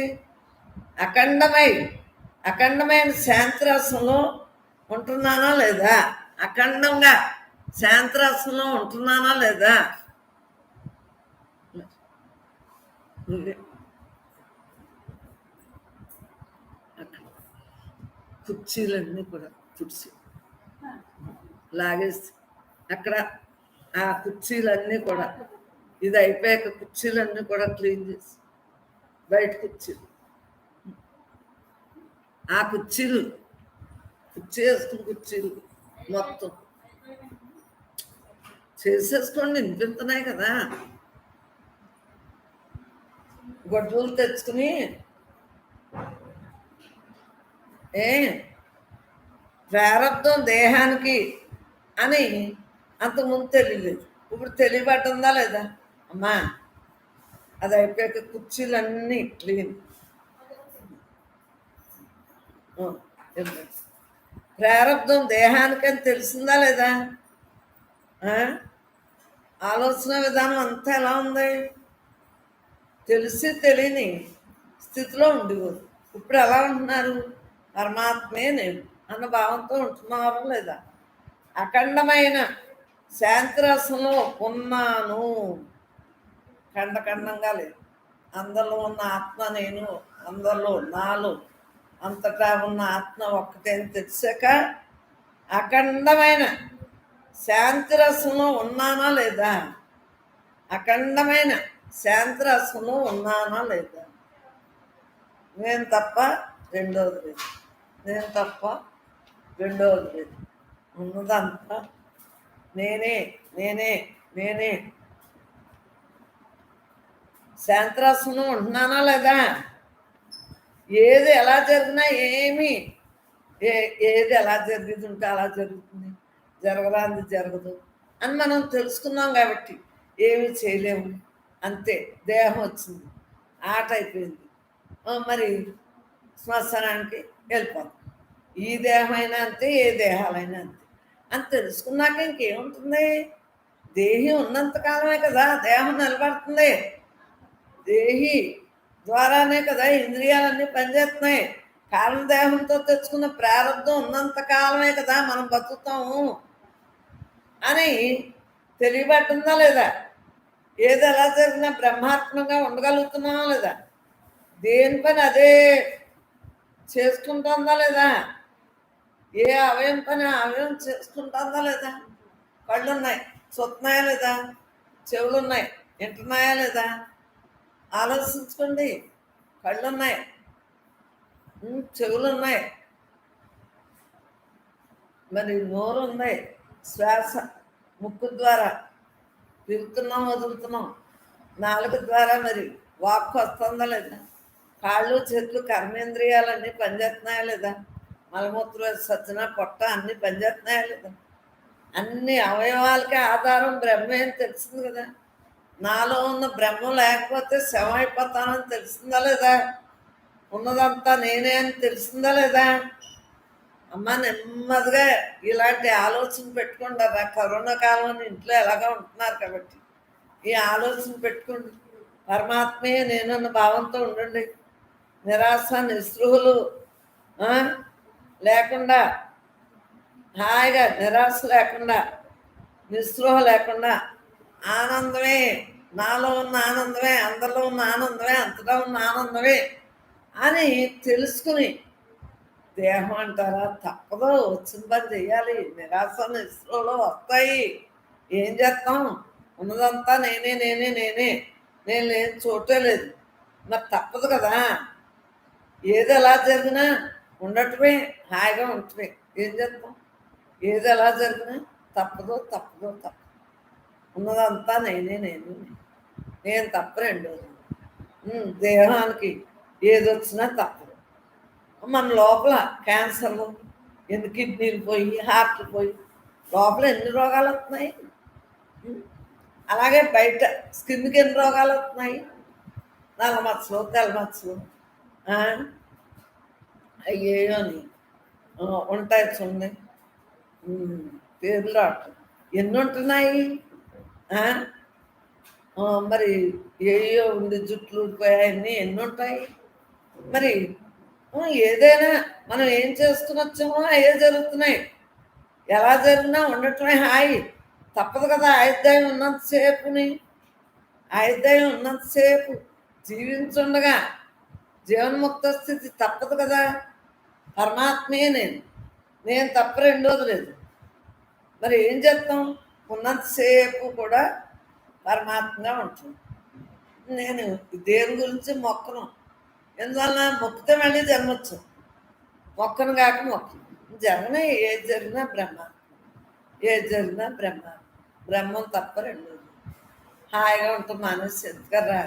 అఖండమైన శాంతిరసంలో ఉంటున్నానా లేదా? అఖండంగా శాంతిరసంలో ఉంటున్నానా లేదా? కుర్చీలన్నీ కూడా తుడిచి లాగేసి అక్కడ ఆ కుర్చీలన్నీ కూడా ఇది అయిపోయాక కుర్చీలన్నీ కూడా క్లీన్ చేసి బయట ఆ కుర్చీ వేసుకుని కుర్చీలు మొత్తం చేసేసుకోండి. వినిపిస్తున్నాయి కదా. గొడ్డలు తెచ్చుకుని ప్రారంభం దేహానికి అని అంతకుముందు తెలియలేదు. ఇప్పుడు తెలియబట్టుందా లేదా? అమ్మా అది అయిపోయాక కుర్చీలన్నీ క్లీన్. ప్రారంభం దేహానికి అని తెలిసిందా లేదా? ఆలోచన విధానం అంతా ఎలా ఉంది? తెలిసి తెలియని స్థితిలో ఉండేవారు. ఇప్పుడు ఎలా ఉంటున్నారు? పరమాత్మే నేను అన్న భావంతో ఉంటున్నారా లేదా? అఖండమైన శాంతిరసంలో ఉన్నాను. ఖండంగా లేదు. అందరిలో ఉన్న ఆత్మ నేను, అందరిలో నాలో అంతటా ఉన్న ఆత్మ ఒక్కటే అని తెలిసాక అఖండమైన శాంతిరసంలో ఉన్నానా లేదా? అఖండమైన శాంతిరసంలో ఉన్నానా లేదా? నేను తప్ప రెండోది లేదు. నేను తప్ప రెండోది లేదు. ఉన్నదంతా నేనే. శాంతిరసంలో ఉంటున్నానా లేదా? ఏది ఎలా జరిగినా ఏది ఎలా జరుగుతుంటే అలా జరుగుతుంది, జరగరాంది జరగదు అని మనం తెలుసుకున్నాం కాబట్టి ఏమి చేయలేము. అంతే. దేహం వచ్చింది, ఆట అయిపోయింది, మరి శ్మశానానికి వెళ్ళిపోతాం. ఈ దేహమైనా అంతే, ఏ దేహాలైనా అంతే అని తెలుసుకున్నాక ఇంకేముంటుంది? దేహి ఉన్నంతకాలమే కదా దేహం నిలబడుతుంది. దేహి ద్వారానే కదా ఇంద్రియాలన్నీ పనిచేస్తున్నాయి. కారణదేహంతో తెచ్చుకున్న ప్రారంభం ఉన్నంతకాలమే కదా మనం బతుకుతాము అని తెలియబట్టుందా లేదా? ఏది ఎలా జరిగినా బ్రహ్మాత్మకంగా ఉండగలుగుతున్నామా లేదా? దేని పని అదే చేసుకుంటుందా లేదా? ఏ అవయం పని అవయం చేసుకుంటుందా లేదా? కళ్ళు ఉన్నాయి, చూస్తున్నాయా లేదా? చెవులు ఉన్నాయి, వింటున్నాయా లేదా? ఆలోచించుకోండి. కళ్ళు ఉన్నాయి, చెవులు ఉన్నాయి, మరి నోరు ఉన్నాయి, శ్వాస ముక్కు ద్వారా తిరుగుతున్నాం, వదులుతున్నాం, నాలుగు ద్వారా మరి వాక్కు వస్తుందా లేదా? కాళ్ళు చేతులు కర్మేంద్రియాలన్నీ పనిచేస్తున్నాయా లేదా? మలమూత్ర సజ్జన పొట్ట అన్నీ పనిచేస్తున్నాయా లేదా? అన్ని అవయవాలకి ఆధారం బ్రహ్మే అని తెలిసింది కదా. నాలో ఉన్న బ్రహ్మ లేకపోతే శవం అయిపోతానని తెలిసిందా లేదా? ఉన్నదంతా నేనే అని తెలిసిందా లేదా? అమ్మ నెమ్మదిగా ఇలాంటి ఆలోచన పెట్టుకోండి. అలా కరోనా కాలం ఇంట్లో ఎలాగా ఉంటున్నారు కాబట్టి ఈ ఆలోచన పెట్టుకోండి. పరమాత్మే నేనన్న భావంతో ఉండండి. నిరాశ నిస్పృహలు ఆ, లేకుండా హాయిగా నిరాశ లేకుండా నిస్పృహ లేకుండా ఆనందమే, నాలో ఉన్న ఆనందమే, అందరిలో ఉన్న ఆనందమే, అంతటా ఉన్న ఆనందమే అని తెలుసుకుని దేహం అంటారా తప్పదు, వచ్చిన పని చెయ్యాలి. నిరాశ నిస్పృహలు వస్తాయి, ఏం చేస్తాం? ఉన్నదంతా నేనే నేనే నేనే, నేను లేని చోటే లేదు, మరి తప్పదు కదా. ఏది ఎలా జరిగినా ఉండటమే, హాయిగా ఉండటమే. ఏం చేస్తాం? ఏది ఎలా జరిగినా తప్పదో తప్పదో తప్ప, ఉన్నదంతా నేనే నేనే నేను తప్ప రెండోది. దేహానికి ఏది వచ్చినా తప్పదు. మన లోపల క్యాన్సర్లు, ఎన్ని కిడ్నీలు పోయి, హార్ట్లు పోయి, లోపల ఎన్ని రోగాలు వస్తున్నాయి. అలాగే బయట స్కిన్కి ఎన్ని రోగాలు వస్తున్నాయి, నల్ల మచ్చలు, తెల్ల మచ్చలు, అయ్యేయోని ఉంటాయి చూడండి, పేర్లు రావట్లేదు, ఎన్ని ఉంటున్నాయి. మరి ఏయో ఉండి జుట్లు ఊడిపోయాయన్నీ ఎన్ని ఉంటాయి. మరి ఏదైనా మనం ఏం చేసుకుని వచ్చామో అయ్యే జరుగుతున్నాయి. ఎలా జరిగినా ఉండటమే హాయి, తప్పదు కదా. ఆయుర్దాయం ఉన్నంతసేపుని, ఆయుర్దాయం ఉన్నంతసేపు జీవించుండగా జీవన్ముక్త స్థితి తప్పదు కదా. పరమాత్మే నేను తప్ప రెండోది లేదు. మరి ఏం చేస్తాం? ఉన్నంతసేపు కూడా పరమాత్మగా ఉంటుంది. నేను దేని గురించి మొక్కను, ఎందువల్ల మొక్కితే మళ్ళీ జన్మొచ్చు, మొక్కను కాక మొక్కను జరగనే. ఏది జరిగినా బ్రహ్మ, ఏది జరిగినా బ్రహ్మ, బ్రహ్మం తప్ప రెండోది. హాయిగా ఉంటుంది. మనసు ఎందుకరా,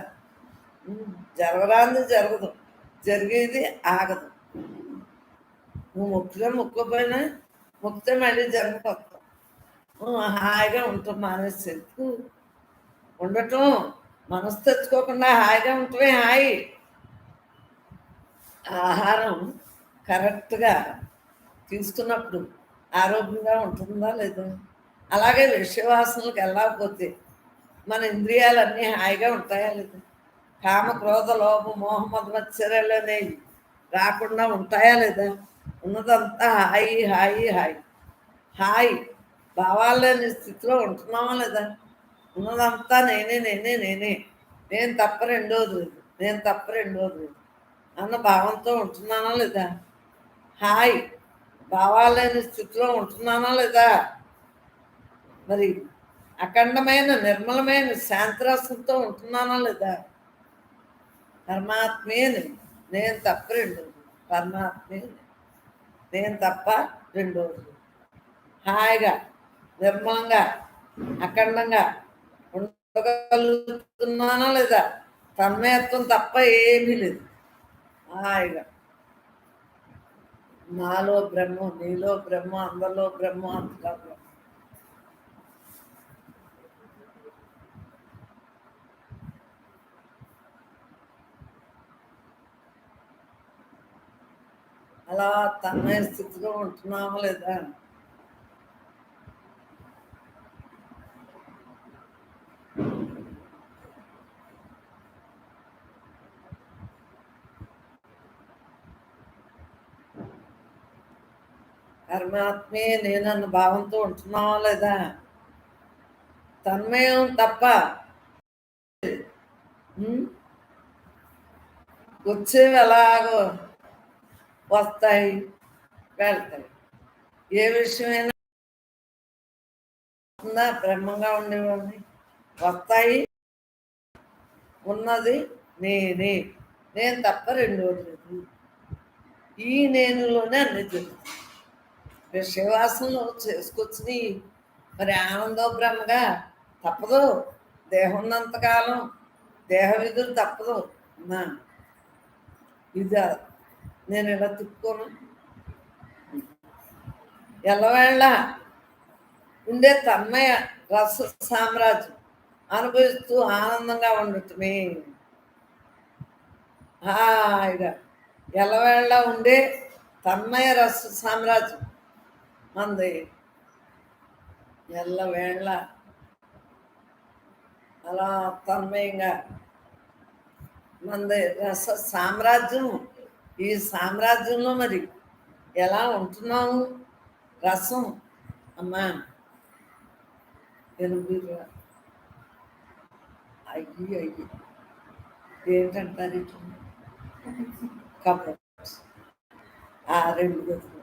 జరగరాంది జరగదు, జరిగేది ఆగదు. నువ్వు మొక్కుగా మొక్కపోయినా మొక్కితే మళ్ళీ జరగకపోతావు. హాయిగా ఉంటాం. మనసు ఎందుకు ఉండటం, మనసు తెచ్చుకోకుండా హాయిగా ఉంటమే హాయి. ఆహారం కరెక్ట్గా తీసుకున్నప్పుడు ఆరోగ్యంగా ఉంటుందా లేదా? అలాగే విషయవాసనలకు వెళ్ళకపోతే మన ఇంద్రియాలన్నీ హాయిగా ఉంటాయా లేదా? కామ క్రోధ లోభ మోహ మద మత్సరాలు అనేవి రాకుండా ఉంటాయా లేదా? ఉన్నదంతా హాయి హాయి హాయి హాయి. భావాలు లేని స్థితిలో ఉంటున్నామా లేదా? ఉన్నదంతా నేనే నేనే నేనే, నేను తప్ప రెండోది లేదు, నేను తప్ప రెండోది లేదు అన్న భావంతో ఉంటున్నానా లేదా? హాయ్, భావాలు లేని స్థితిలో ఉంటున్నానా లేదా? మరి అఖండమైన నిర్మలమైన శాంతిరసంతో ఉంటున్నానా లేదా? పరమాత్మే నేను తప్ప రెండోది, పరమాత్మే నేను తప్ప రెండోది. హాయిగా నిర్మలంగా అఖండంగా ఉండగలుగుతున్నానా లేదా? తన్మయత్వం తప్ప ఏమీ లేదు. హాయిగా నాలో బ్రహ్మ, నీలో బ్రహ్మ, అందరిలో బ్రహ్మ, అంతలో బ్రహ్మ. అలా తన్మయ స్థితిలో ఉంటున్నామా లేదా? పరమాత్మే నేనన్న భావంతో ఉంటున్నావా లేదా? తన్మయం తప్ప వచ్చేవి ఎలాగో వస్తాయి వెళ్తాయి. ఏ విషయమైనా బ్రహ్మంగా ఉండేవాడిని, వస్తాయి. ఉన్నది నేనే, నేను తప్ప రెండోది లేదు. ఈ నేనులోనే అన్ని జరుగుతుంది. విషయవాసనలు చేసుకొచ్చి మరి ఆనందో బ్రహ్మగా తప్పదు. దేహం ఉన్నంతకాలం దేహ విధులు తప్పదు. ఇది నేను ఇలా తిప్పుకోను. ఎల్లవేళ ఉండే తన్మయ రస సామ్రాజ్యం అనుభవిస్తూ ఆనందంగా ఉండటమే. హాయిగా ఎల్లవేళ ఉండే తన్మయ రస సామ్రాజ్యం మంది ఎల్లవేళ అలా తన్మయంగా మనది రస సామ్రాజ్యం. ఈ సామ్రాజ్యంలో మరి ఎలా ఉంటున్నాము? రసం అమ్మా ఎలుగు అయ్యి ఏంటంటారు ఇట్లా కప్స్ ఆ రెండు గదులు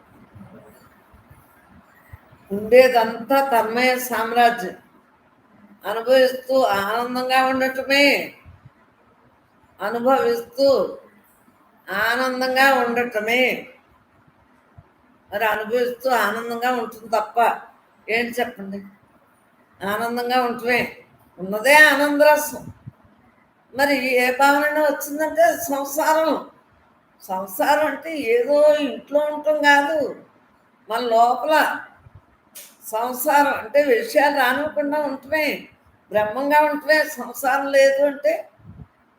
ఉండేదంతా తన్మయ సామ్రాజ్యం అనుభవిస్తూ ఆనందంగా ఉండటమే. అనుభవిస్తూ ఆనందంగా ఉండటమే. మరి అనుభవిస్తూ ఆనందంగా ఉంటుంది తప్ప ఏంటి చెప్పండి? ఆనందంగా ఉండటమే. ఉన్నదే ఆనందరసం. మరి ఏ భావన వచ్చిందంటే సంసారం. సంసారం అంటే ఏదో ఇంట్లో ఉండటం కాదు, మన లోపల సంసారం అంటే విషయాలు రానివ్వకుండా ఉంటమే, బ్రహ్మంగా ఉంటమే. సంసారం లేదు అంటే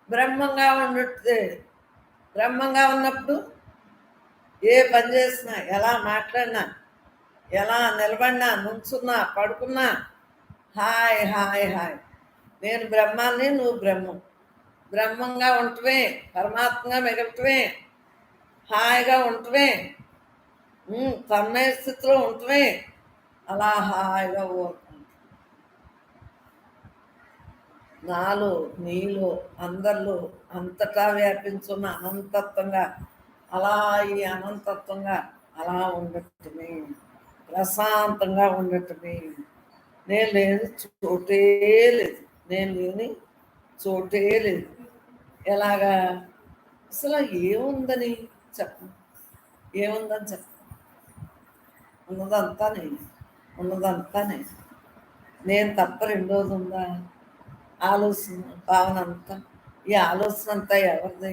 బ్రహ్మంగా ఉండట్టే. బ్రహ్మంగా ఉన్నప్పుడు ఏ పని చేసినా, ఎలా మాట్లాడినా, ఎలా నిలబడినా, నుంచున్నా, పడుకున్నా హాయ్ హాయ్ హాయ్. నేను బ్రహ్మాన్ని, నువ్వు బ్రహ్మం. బ్రహ్మంగా ఉంటమే, పరమాత్మగా మిగలటమే, హాయిగా ఉంటమే, తన్మయ స్థితిలో ఉంటమే. అలా హాయిగా ఊరుకుంటాం. నాలో నీలో అందరిలో అంతటా వ్యాపించున్న అనంతత్వంగా అలా ఈ అనంతత్వంగా అలా ఉండటమే, ప్రశాంతంగా ఉండటమే. నేను లేని చోటే లేదు, నేను లేని చోటే లేదు. ఎలాగా? అసలు ఏముందని చెప్పు, ఏముందని చెప్పు. ఉన్నదంతా నేను, ఉన్నదంతా నేను. నేను తప్ప రెండోది ఉందా? ఆలోచన భావన అంతా, ఈ ఆలోచన అంతా ఎవరిది?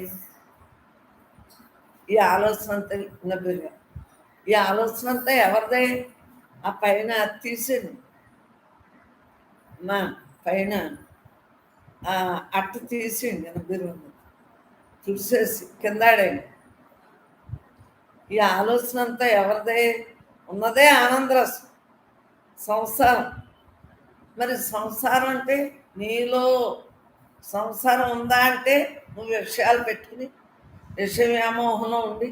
ఈ ఆలోచన అంతా నబ్బిగా, ఈ ఆలోచన అంతా ఎవరిదే? ఆ పైన తీసేది మా పైన ఆ అట్టు తీసేయండి నబ్బిరు చూసేసి కిందాడే. ఈ ఆలోచన అంతా ఎవరిదే? ఉన్నదే ఆనందరసం, సంసారం. మరి సంసారం అంటే నీలో సంసారం ఉందా అంటే నువ్వు విషయాలు పెట్టుకుని విషయ వ్యామోహంలో ఉండి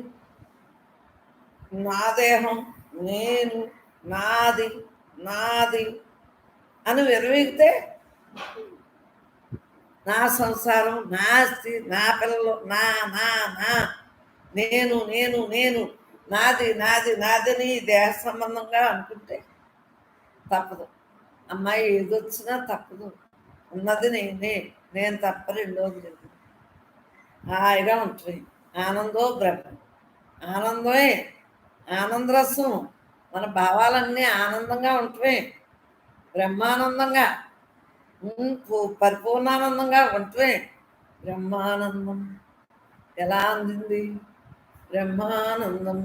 నా దేహం, నేను, నాది నాది అని విరవీగితే నా సంసారం, నా ఆస్తి, నా పిల్లలు, నా నా నా నేను నేను నేను నాది నాది నాదని దేహ సంబంధంగా అనుకుంటే తప్పదు. అమ్మాయి ఏదొచ్చినా తప్పదు. ఉన్నది నేనే, నేను తప్ప రెండోది లేదు. హాయిగా ఉంటుంది. ఆనందో బ్రహ్మ, ఆనందమే, ఆనందరసం. మన భావాలన్నీ ఆనందంగా ఉంటమే, బ్రహ్మానందంగా, పరిపూర్ణానందంగా ఉంటమే. బ్రహ్మానందం ఎలా అందింది? బ్రహ్మానందం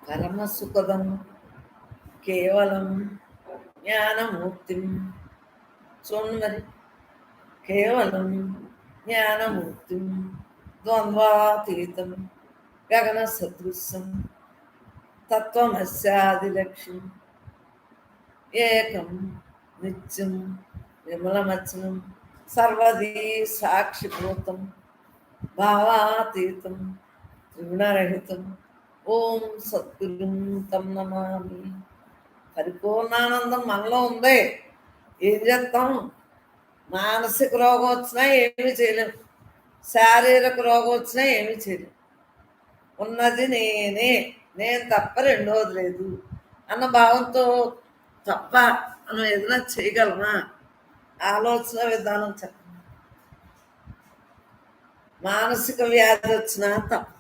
పరమసుఖదం కేవలం జ్ఞానమూర్తిం. చూడండి మరి, కేవలం జ్ఞానమూర్తిం ద్వంద్వాతీతం గగన సదృశం తత్వమస్యాదిలక్ష్యం ఏకం నిత్యం విమలమచనం సర్వదీ సాక్షిభూతం భావాతీతం త్రిగుణరహితం ఓం సద్గురుం తం నమామి. పరిపూర్ణానందం మనలో ఉంది. ఏం చేస్తాం? మానసిక రోగం వచ్చినా ఏమీ చేయలేము, శారీరక రోగం వచ్చినా ఏమీ చేయలేము. ఉన్నది నేనే, నేను తప్ప రెండోది లేదు అన్న భావంతో తప్ప మనం ఏదైనా చేయగలమా? ఆలోచన విధానం చెప్పండి. మానసిక వ్యాధి వచ్చినా తప్ప,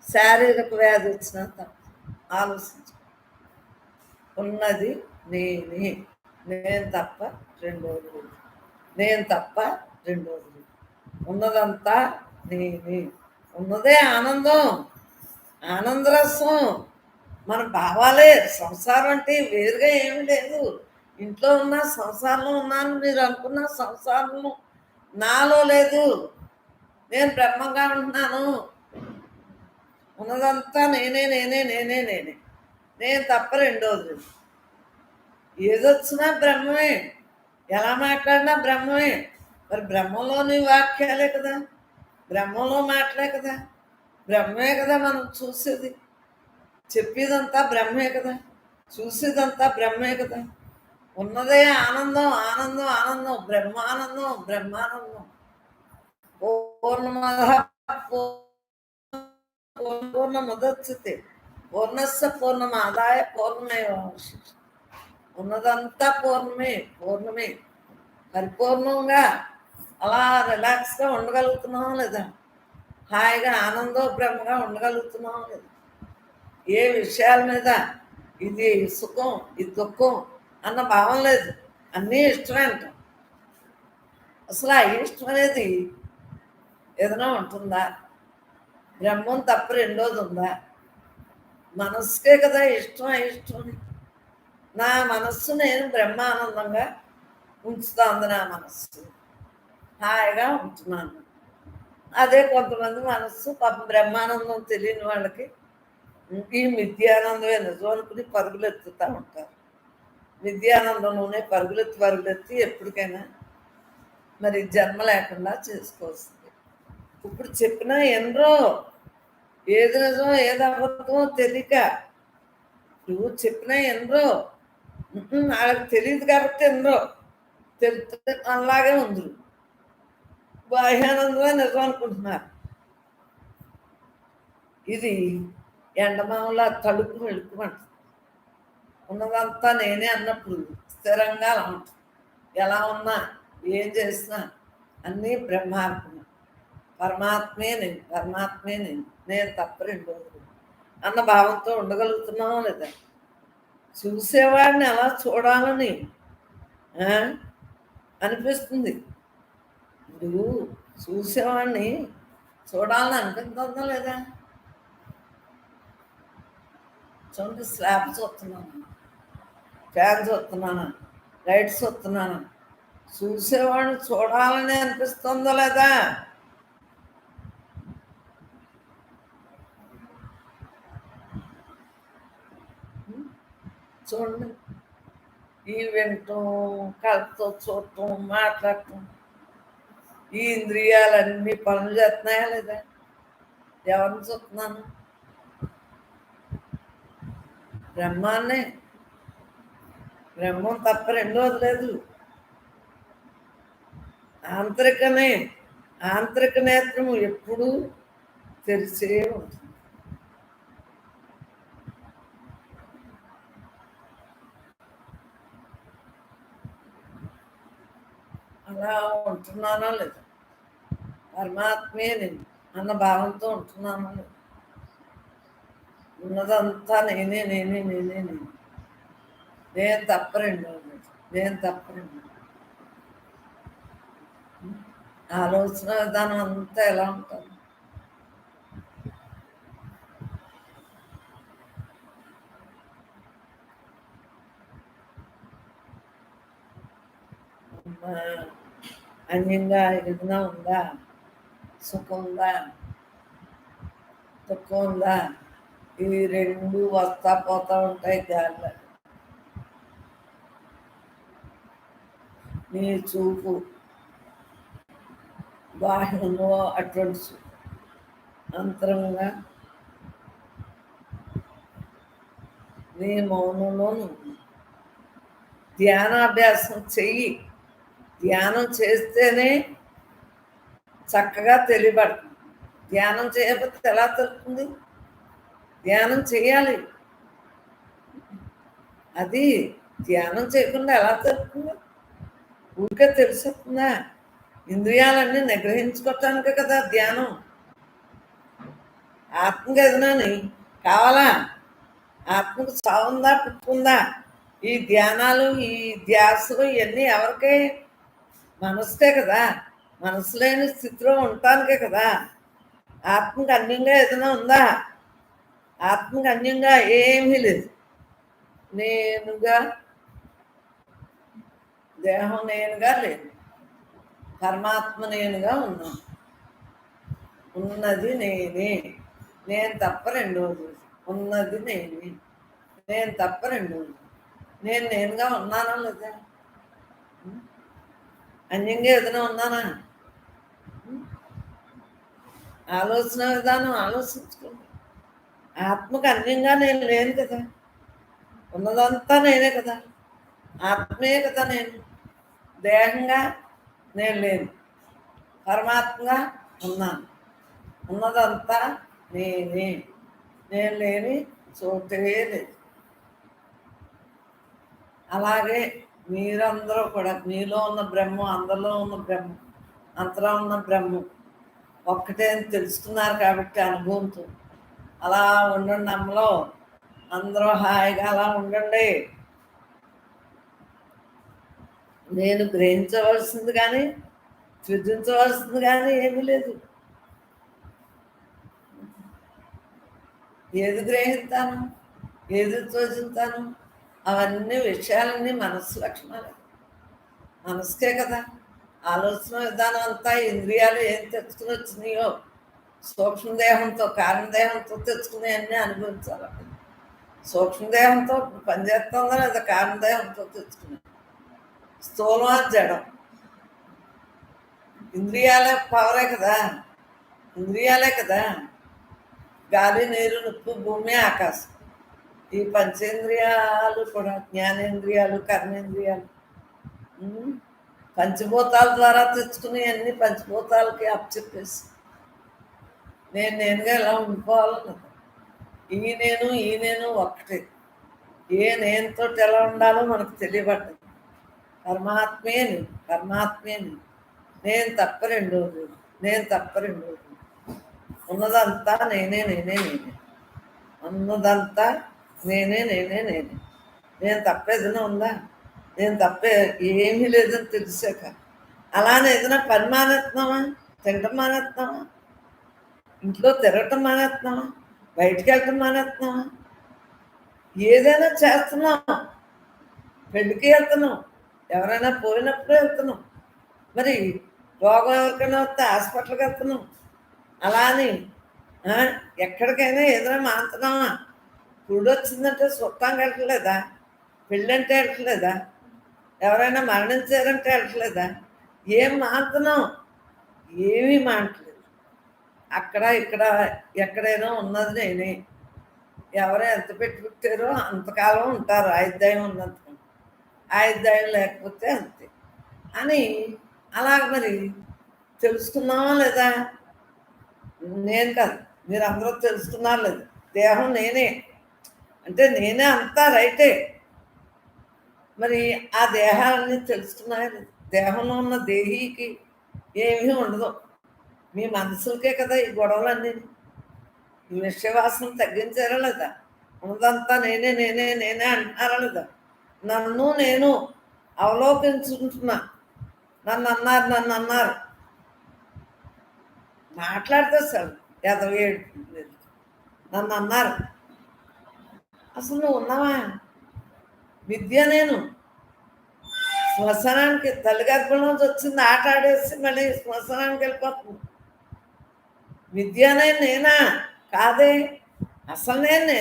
శారీరక వ్యాధి వచ్చినా తప్ప. ఆలోచించు. ఉన్నది నేనే, నేను తప్ప రెండోది లేదు, నేను తప్ప రెండోది లేదు. ఉన్నదంతా నేనే. ఉన్నదే ఆనందం, ఆనందరసం. మన భావాలే సంసారం అంటే వేరుగా ఏమి లేదు. ఇంట్లో ఉన్న సంసారంలో ఉన్నాను మీరు అనుకున్న సంసారంలో నాలో లేదు. నేను బ్రహ్మంగా ఉంటున్నాను. ఉన్నదంతా నేనే నేనే నేనే నేనే, నేను తప్ప రెండోది లేదు. ఏదొచ్చినా బ్రహ్మమే, ఎలా మాట్లాడినా బ్రహ్మమే, మరి బ్రహ్మంలోని వాక్యాలే కదా, బ్రహ్మంలో మాటలే కదా, బ్రహ్మే కదా మనం చూసేది, చెప్పేదంతా బ్రహ్మే కదా, చూసేదంతా బ్రహ్మే కదా. ఉన్నదే ఆనందం, ఆనందం, ఆనందం, బ్రహ్మానందం, బ్రహ్మానందం. పూర్ణమద పూర్ణముదచ్యతే పూర్ణస్య పూర్ణమాదాయ పూర్ణమేవావశిష్యతే. ఉన్నదంతా పూర్ణమే, పూర్ణమే. పరిపూర్ణంగా అలా రిలాక్స్గా ఉండగలుగుతున్నాం లేదా, హాయిగా ఆనందో బ్రహ్మగా ఉండగలుగుతున్నాం లేదా, ఏ విషయాల మీద ఇది సుఖం ఇది దుఃఖం అన్న భావం లేదు, అన్నీ ఇష్టమే అంటాం. అసలు ఆ ఇష్టం అనేది ఏదైనా ఉంటుందా? బ్రహ్మం తప్ప రెండోది ఉందా? మనస్సుకే కదా ఇష్టం అయిష్టం అని. నా మనస్సు నేను బ్రహ్మానందంగా ఉంచుతోంది, నా మనస్సు హాయిగా ఉంటున్నాను. అదే కొంతమంది మనస్సు పాపం బ్రహ్మానందం తెలియని వాళ్ళకి ఈ మిథ్యానందమే నిజం అనుకుని పరుగులు ఎత్తుతూ ఉంటారు. విద్యానందంలోనే పరుగులెత్తి పరుగులెత్తి ఎప్పటికైనా మరి జన్మ లేకుండా చేసుకోవాల్సింది. ఇప్పుడు చెప్పినా ఎన్నరో ఏది నిజం ఏది అబద్ధమో తెలియక నువ్వు చెప్పినా ఎన్నరో వాళ్ళకి తెలియదు కాబట్టి ఎన్నరో తెలుస్తుంది, అలాగే ఉంది. బాహ్యానందమే నిజం అనుకుంటున్నారు. ఇది ఎండమామలా తలుపు వెళుకుమంటుంది. ఉన్నదంతా నేనే అన్నప్పుడు స్థిరంగా అలా ఉంటుంది. ఎలా ఉన్నా ఏం చేసినా అన్నీ బ్రహ్మాత్మ, పరమాత్మే నేను, పరమాత్మే నేను, నేను తప్ప రెండోది అన్న భావంతో ఉండగలుగుతున్నావా లేదా? చూసేవాడిని అలా చూడాలని అనిపిస్తుంది. ఇప్పుడు చూసేవాడిని చూడాలని అనిపిస్తుందా లేదా? చూడండి, స్లాబ్ చూస్తున్నాను, ఫ్యాన్ చూస్తున్నాను, లైట్స్ చూస్తున్నాను, చూసేవాడిని చూడాలని అనిపిస్తుందా లేదా? చూడండి, ఈ వినటం, కళ్ళతో చూడటం, మాట్లాడటం, ఈ ఇంద్రియాలన్నీ పనులు చేస్తున్నాయా లేదా? ఎవరిని చూస్తున్నాను? బ్రహ్మాన్నే, బ్రహ్మం తప్ప రెండోది లేదు. ఆంతరికమే, ఆంతరిక నేత్రము ఎప్పుడూ తెరిచే ఉంటుంది. అలా ఉంటున్నానో లేదు, పరమాత్మే నేను అన్న భావంతో ఉంటున్నానో లేదు, ఉన్నదంతా నేనే నేనే నేనే నేను, నేను తప్ప రెండోది లేదు, నేను తప్ప రెండోది. ఆలోచన విధానం అంతా ఎలా ఉంటుంది? అన్యంగా ఏదైనా ఉందా? సుఖం ఉందా? దుఃఖం ఉందా? ఇవి రెండు వస్తా పోతా ఉంటాయి గాలిలో. నీ చూపు బాహ్యంలో అటువంటి అంతరంగా నీ మౌనంలో నువ్వు ధ్యానాభ్యాసం చెయ్యి. ధ్యానం చేస్తేనే చక్కగా తెలియబడుతుంది. ధ్యానం చేయకపోతే ఎలా తెలుస్తుంది? ధ్యానం చేయాలి. అది ధ్యానం చేయకుండా ఎలా తెలుస్తుంది? ఊరికే తెలుస్తుందా? ఇంద్రియాలన్నీ నిగ్రహించుకోవటానికే కదా ధ్యానం. ఆత్మకి ఏదైనాని కావాలా? ఆత్మకు చావుందా పుట్టుకుందా? ఈ ధ్యానాలు ఈ ధ్యాసలు ఇవన్నీ ఎవరికే? మనసుకే కదా. మనసు లేని స్థితిలో ఉండటానికే కదా. ఆత్మకు అన్యంగా ఏదైనా ఉందా? ఆత్మకు అన్యంగా ఏమీ లేదు. నేనుగా దేహం నేనుగా లేదు, పరమాత్మ నేనుగా ఉన్నాను. ఉన్నది నేనే, నేను తప్ప రెండోది. ఉన్నది నేనే, నేను తప్ప రెండోది. నేను నేనుగా ఉన్నానా లేదా? అన్యంగా ఏదైనా ఉన్నానా? ఆలోచన విధానం ఆలోచించుకోండి. ఆత్మకు అన్యంగా నేను లేను కదా, ఉన్నదంతా నేనే కదా, ఆత్మే కదా నేను. దేహంగా నేను లేను, పరమాత్మగా ఉన్నాను. ఉన్నదంతా నేనే, నేను లేని చోటే లేదు. అలాగే మీరందరూ కూడా మీలో ఉన్న బ్రహ్మం, అందరిలో ఉన్న బ్రహ్మం, అంతలో ఉన్న బ్రహ్మం ఒక్కటే అని తెలుసుకున్నారు కాబట్టి అనుభవంతో అలా ఉండండి. అమ్మలో అందరూ హాయిగా అలా ఉండండి. నేను గ్రహించవలసింది కానీ సృజించవలసింది కానీ ఏమీ లేదు. ఏది గ్రహిస్తాను, ఏది సృజిస్తాను, అవన్నీ విషయాలన్నీ మనస్సు లక్షణాలు. మనసుకే కదా ఆలోచన విధానం అంతా. ఇంద్రియాలు ఏం తెచ్చుకుని వచ్చినాయో సూక్ష్మదేహంతో కారణదేహంతో తెచ్చుకుని అన్నీ అనుభవించాలి. సూక్ష్మదేహంతో పనిచేస్తుందా లేదా కారణదేహంతో తెచ్చుకుని. స్థూలం జడం, ఇంద్రియాలే పవరే కదా, ఇంద్రియాలే కదా. గాలి, నీరు, నిప్పు, భూమి, ఆకాశం, ఈ పంచేంద్రియాలు కూడా జ్ఞానేంద్రియాలు, కర్మేంద్రియాలు, పంచభూతాల ద్వారా తెచ్చుకుని అన్ని పంచభూతాలకి అప్పచెప్పేసి నేను నేనుగా ఎలా ఉండిపోవాలన్నది. ఈ నేను ఒక్కటే. ఏ నేనుతో ఎలా ఉండాలో మనకు తెలియబడ్డది. పరమాత్మే నేను, పరమాత్మే నేను తప్ప రెండోది, నేను తప్ప రెండోది. ఉన్నదంతా నేనే నేనే నేనే, ఉన్నదంతా నేనే నేనే నేనే. నేను తప్ప ఏదైనా ఉందా? నేను తప్ప ఏమీ లేదని తెలిసాక అలానే ఏదైనా పని మానేస్తున్నావా? తినటం మానేస్తున్నావా? ఇంట్లో తిరగటం మానేస్తున్నావా? బయటికి వెళ్ళటం మానేస్తున్నావా? ఏదైనా చేస్తున్నాం. పెళ్ళికి వెళ్తున్నాం, ఎవరైనా పోయినప్పుడు వెళ్తున్నాం, మరి రోగం ఎవరికైనా వస్తే హాస్పిటల్కి వెళ్తున్నాం. అలా అని ఎక్కడికైనా ఏదైనా మానుతున్నామా? పురుడు వచ్చిందంటే చుట్టానికి వెళ్ళట్లేదా? పెళ్ళంటే వెళ్ళట్లేదా? ఎవరైనా మరణించారంటే వెళ్ళట్లేదా? ఏం మానుతున్నాం? ఏమీ మానట్లేదు. అక్కడ ఇక్కడ ఎక్కడైనా ఉన్నది నేనే. ఎవరు ఎంత పెట్టి పుట్టారో అంతకాలం ఉంటారు, ఆయుర్దాయం ఉన్నంతకాలం. ఆయుర్దాయం లేకపోతే అంతే అని అలాగ మరి తెలుసుకున్నామా లేదా? నేను కాదు, మీరు అందరూ తెలుసుకున్నారు లేదు. దేహం నేనే అంటే నేనే అంతా రైటే. మరి ఆ దేహాన్ని తెలుసుకున్నాయా లేదు? దేహంలో ఉన్న దేహికి ఏమీ ఉండదు. మీ మనసులకే కదా ఈ గొడవలన్నీ. ఈ విషయవాసన తగ్గించారా లేదా? ఉన్నదంతా నేనే నేనే నేనే అంటున్నారా లేదా? నన్ను నేను అవలోకించుకుంటున్నా. నన్ను అన్నారు మాట్లాడితే సార్ ఎదవేడు. నన్ను అన్నారు. అసలు నువ్వు ఉన్నావా? విద్య నేను శ్మశానానికి తల్లి గర్భంలోంచి వచ్చింది, ఆట ఆడేసి మళ్ళీ శ్మశానానికి వెళ్ళిపోతుంది. విద్య అనేది నేనా? కాదే, అసలు నేను.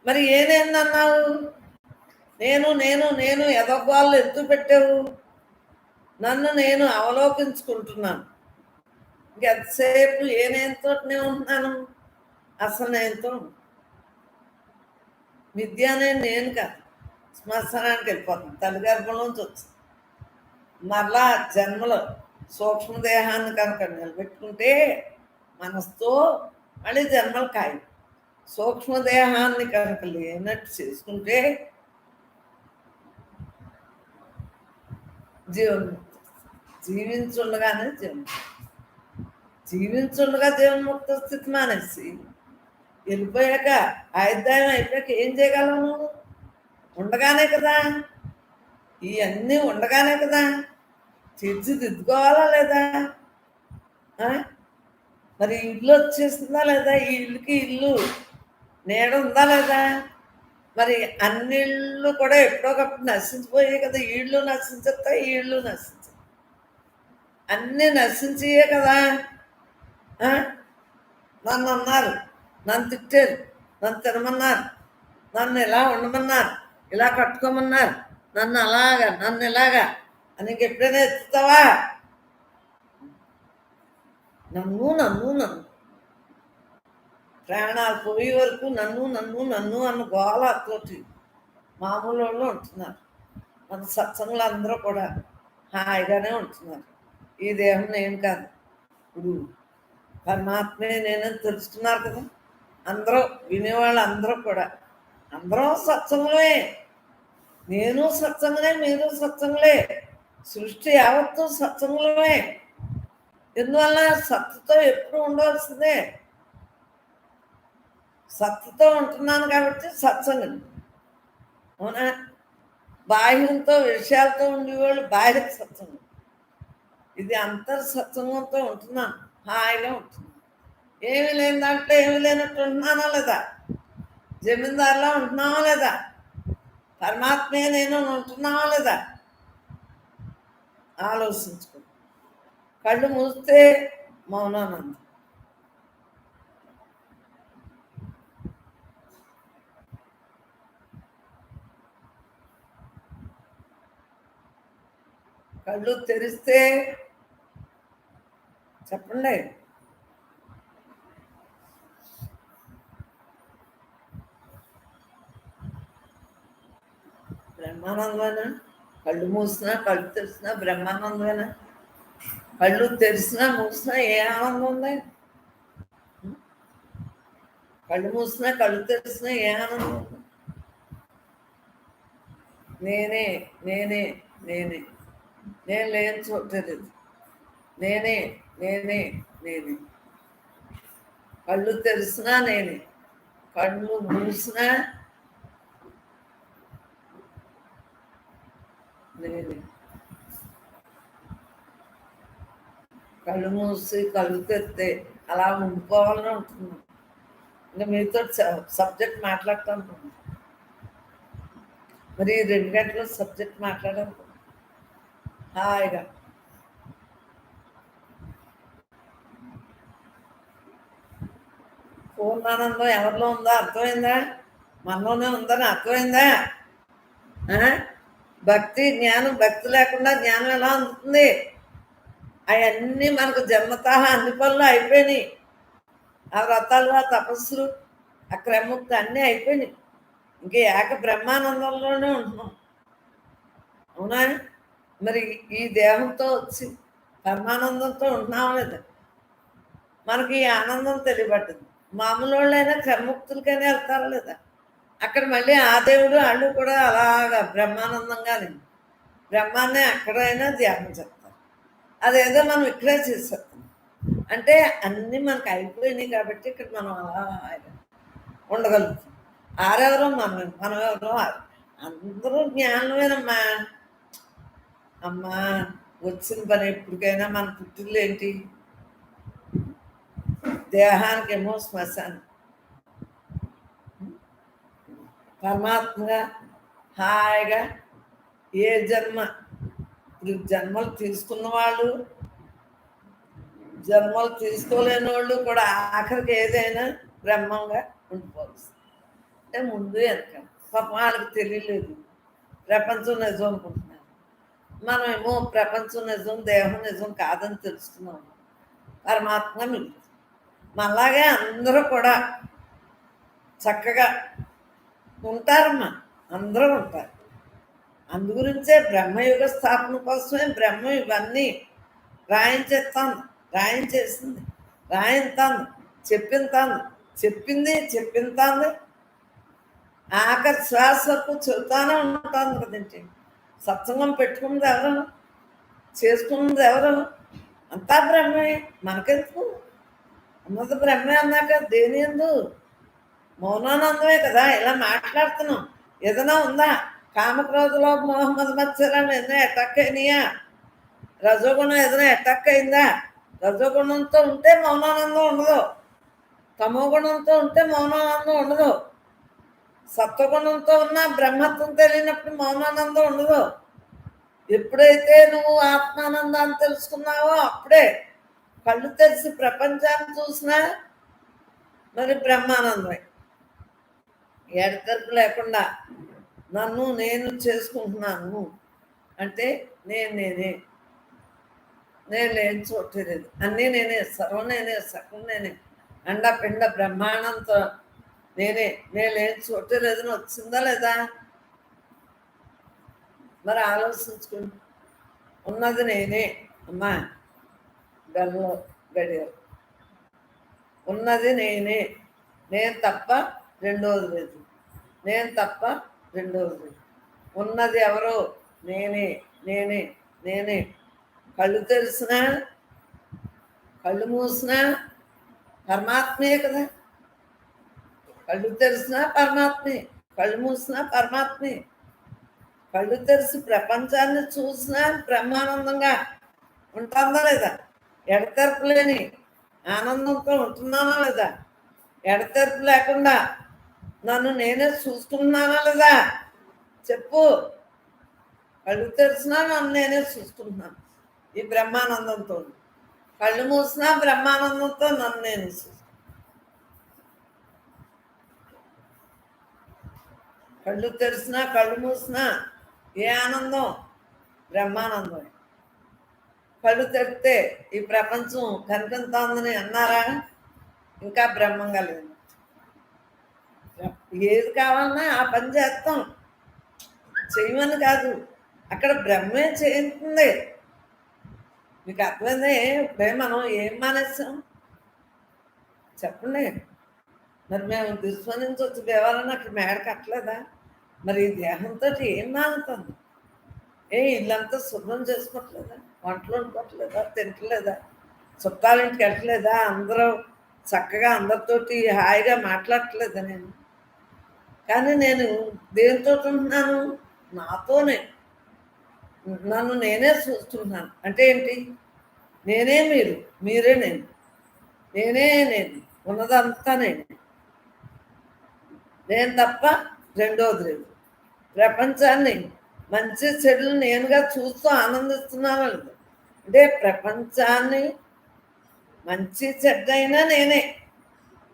మరి ఏనేందన్నావు? నేను నేను నేను ఎదగవాళ్ళు ఎందుకు పెట్టావు? నన్ను నేను అవలోకించుకుంటున్నాను. ఇంకెంతసేపు ఏనేంతో నేను ఉంటున్నాను, అసలు నేనుతో. విద్య అనేది నేను కాదు, శ్మశానానికి వెళ్ళిపోతుంది. తల్లి గర్భంలోంచి వచ్చింది. మరలా జన్మలో సూక్ష్మదేహాన్ని కనుక నిలబెట్టుకుంటే మనసుతో మళ్ళీ జన్మలు ఖాయం. సూక్ష్మదేహాన్ని కనుక లేనట్టు చేసుకుంటే జీవన్ముక్తి. జీవించుండగానే జీవించుండగా జీవన్ముక్త స్థితి మానేసి వెళ్ళిపోయాక ఆయుర్దాయం అయిపోయాక ఏం చేయగలము? ఉండగానే కదా, ఇవన్నీ ఉండగానే కదా తీర్చిదిద్దుకోవాలా లేదా? మరి ఇల్లు వచ్చేస్తుందా లేదా? ఈ ఇల్లుకి ఇల్లు నీడ ఉందా లేదా? మరి అన్ని ఇళ్ళు కూడా ఎప్పుడోకప్పుడు నశించిపోయాయి కదా. ఈ ఇళ్ళు నశించేస్తాయి, ఈ ఇళ్ళు నశించ, అన్నీ నశించే కదా. నన్ను అన్నారు, నన్ను తిట్టారు, నన్ను తినమన్నారు, నన్ను ఇలా ఉండమన్నారు, ఇలా కట్టుకోమన్నారు, నన్ను అలాగా నన్ను ఇలాగా అని ఇంకెప్పుడైనా ఎత్తుతావా? నన్ను నన్ను నన్ను ప్రాణాలు పోయే వరకు నన్ను నన్ను నన్ను అన్న గోళతోటి మామూలు వాళ్ళు ఉంటున్నారు. మన సత్సంగులు అందరూ కూడా హాయిగానే ఉంటున్నారు. ఈ దేహం నేను కాదు, ఇప్పుడు పరమాత్మే నేనని తెలుసుకున్నారు కదా అందరూ, వినేవాళ్ళు అందరూ కూడా. అందరం సత్సంగులే, నేను సత్సంగులే, మీరు సత్సంగులే, సృష్టి యావత్తు సత్సంగులమే. ఎందువల్ల సత్తుతో ఎప్పుడు ఉండవలసిందే. సత్తుతో ఉంటున్నాను కాబట్టి సత్సంగులు. అవునా? బాహ్యంతో విషయాలతో ఉండేవాళ్ళు బాహ్య సత్సంగం. ఇది అంతర్ సత్సంగంతో ఉంటున్నాను, హాయిగా ఉంటున్నాను. ఏమి లేని దాంట్లో ఏమి లేనట్టు ఉంటున్నానా లేదా? జమీందారులా ఉంటున్నావా లేదా? పరమాత్మే నేను ఉంటున్నావా లేదా? ఆలోచించుకో. కళ్ళు మూస్తే మౌనానందం. కళ్ళు తెరిస్తే చెప్పండి. బ్రహ్మానందమేనా? కళ్ళు మూసినా కళ్ళు తెరిచినా బ్రహ్మానందమేనా? కళ్ళు తెరిచినా మూసినా ఏ ఆనందం ఉంది? కళ్ళు మూసినా కళ్ళు తెరిచినా ఏ ఆనందం ఉంది? నేనే నేనే నేనే, నేను లేని చోటు తెలియదు. నేనే నేనే నేనే. కళ్ళు తెరిచినా నేనే, కళ్ళు మూసినా నేనే. కళ్ళు మూసి కళ్ళు తెరితే అలా ఉండిపోవాలని ఉంటున్నాను. ఇంకా మీతో సబ్జెక్ట్ మాట్లాడతాను. మరి 2 గంటల సబ్జెక్ట్ మాట్లాడాను హాయిగా. పూర్ణానందం ఎవరిలో ఉందో అర్థమైందా? మనలోనే ఉందని అర్థమైందా? భక్తి జ్ఞానం, భక్తి లేకుండా జ్ఞానం ఎలా అందుతుంది? అవన్నీ మనకు జన్మత అన్ని పనులు అయిపోయినాయి. ఆ వ్రతాలు, ఆ తపస్సులు, ఆ క్రమముక్తి అన్నీ అయిపోయినాయి. ఇంకే ఏక బ్రహ్మానందంలోనే ఉంటున్నాం. అవునా? మరి ఈ దేహంతో వచ్చి పరమానందంతో ఉంటున్నాం లేదా? మనకి ఈ ఆనందం తెలియబట్టింది. మామూలు వాళ్ళైనా క్రమముక్తులకైనా వెళ్తారు లేదా? అక్కడ మళ్ళీ ఆ దేవుడు వాళ్ళు కూడా అలాగా బ్రహ్మానందంగానే బ్రహ్మాన్నే అక్కడైనా ధ్యానం చేస్తారు. అదేదో మనం ఇక్కడే చేసేస్తాం. అంటే అన్నీ మనకు అయిపోయినాయి కాబట్టి ఇక్కడ మనం అలా ఉండగలుగుతాం. ఆరెవరో మనం ఎవరో అందరూ జ్ఞానమేనమ్మా. అమ్మా వచ్చిన పని ఎప్పటికైనా మన పుట్టిల్లు ఏంటి? దేహానికేమో శ్మశానం. పరమాత్మగా హాయిగా ఏ జన్మ, ఇప్పుడు జన్మలు తీసుకున్న వాళ్ళు, జన్మలు తీసుకోలేని వాళ్ళు కూడా ఆఖరికి ఏదైనా బ్రహ్మంగా ఉండిపోవచ్చు. అంటే ముందు వెనక పాపం వాళ్ళకి తెలియలేదు, ప్రపంచం నిజం అనుకుంటున్నారు. మనమేమో ప్రపంచం నిజం, దేహం నిజం కాదని తెలుసుకున్నాం. పరమాత్మ మిగులుతుంది. అలాగే అందరూ కూడా చక్కగా ఉంటారమ్మా, అందరూ ఉంటారు. అందుగురించే బ్రహ్మయుగ స్థాపన కోసమే బ్రహ్మ ఇవన్నీ రాయించేస్తాను, రాయించేసింది, రాయింతాను, చెప్పింతాను, చెప్పింతాను, ఆఖరి శ్వాస వరకు చెబుతానే ఉంటాను కదండి. సత్సంగం పెట్టుకున్నది ఎవరు? చేసుకున్నది ఎవరు? అంతా బ్రహ్మే. మనకెందుకు? ఉన్నది బ్రహ్మే అన్నాక దేని ఎందు? మౌనానందమే కదా. ఇలా మాట్లాడుతున్నాం. ఏదైనా ఉందా? కామక్రోధలో మోహమ్మద్ మత్సరం ఏదైనా అటాక్ అయినాయా? రజోగుణం ఏదైనా అటాక్ అయిందా? రజోగుణంతో ఉంటే మౌనానందం ఉండదు, తమో గుణంతో ఉంటే మౌనానందం ఉండదు, సత్వగుణంతో ఉన్న బ్రహ్మత్వం తెలియనప్పుడు మౌనానందం ఉండదు. ఎప్పుడైతే నువ్వు ఆత్మానందాన్ని తెలుసుకున్నావో అప్పుడే కళ్ళు తెరిచి ప్రపంచాన్ని చూసినా మరి బ్రహ్మానందమే. ఎడతెరపు లేకుండా నన్ను నేను చేసుకుంటున్నాను అంటే నేనే నేను లేని చోటు లేదు. అన్నీ నేనే, సర్వం నేనే, సకలం నేనే, అండ పిండ బ్రహ్మాండంతో నేనే, నేను లేని చోటు లేదని వచ్చిందా లేదా? మరి ఆలోచించుకుంటా. ఉన్నది నేనే అమ్మా, బెల్లం గడియారు. ఉన్నది నేనే, నేను తప్ప రెండోది లేదు, నేను తప్ప రెండోది లేదు. ఉన్నది ఎవరో నేనే, నేనే, నేనే. కళ్ళు తెరిసినా కళ్ళు మూసినా పరమాత్మే కదా. కళ్ళు తెరిసినా పరమాత్మే, కళ్ళు మూసినా పరమాత్మే. కళ్ళు తెరిసి ప్రపంచాన్ని చూసినా బ్రహ్మానందంగా ఉంటుందా లేదా? ఎడతెరపు లేని ఆనందంతో ఉంటున్నానా లేదా? ఎడతెరపు లేకుండా నన్ను నేనే చూసుకుంటున్నానా లేదా? చెప్పు. కళ్ళు తెరిసినా నన్ను నేనే చూసుకుంటున్నాను ఈ బ్రహ్మానందంతో. కళ్ళు మూసినా బ్రహ్మానందంతో నన్ను నేను చూసుకుంటాను. కళ్ళు తెరిసినా కళ్ళు మూసినా ఏ ఆనందం? బ్రహ్మానందం. కళ్ళు తెరిస్తే ఈ ప్రపంచం కనిపిస్తోందని అన్నారా? ఇంకా బ్రహ్మంగా లేదు. ఏది కావాలన్నా ఆ పని చేస్తాం, చేయమని కాదు, అక్కడ బ్రహ్మే చేస్తుంది. మీకు అర్థమైందే? ఇప్పుడే మనం ఏం మానేస్తాం చెప్పండి. మరి మేము దుష్మ నుంచి వచ్చి దేవాలని అక్కడ మేడ కట్టలేదా? మరి ఈ దేహంతో ఏం మానుతుంది? ఇల్లంతా శుభ్రం చేసుకోవట్లేదా? వంటలు వండుకోవట్లేదా? తింటలేదా? చుట్టాలింటికి వెళ్ళట్లేదా? అందరూ చక్కగా అందరితోటి హాయిగా మాట్లాడట్లేదా? నేను కానీ నేను దేనితో ఉంటున్నాను? నాతోనే. నన్ను నేనే చూస్తున్నాను అంటే ఏంటి? నేనే మీరు, మీరే నేను, నేనే నేను, ఉన్నదంతా నేను, నేను తప్ప రెండోది లేదు. ప్రపంచాన్ని మంచి చెడులు నేనుగా చూస్తూ ఆనందిస్తున్నాను లేదు. అంటే ప్రపంచాన్ని మంచి చెడ్డ అయినా నేనే.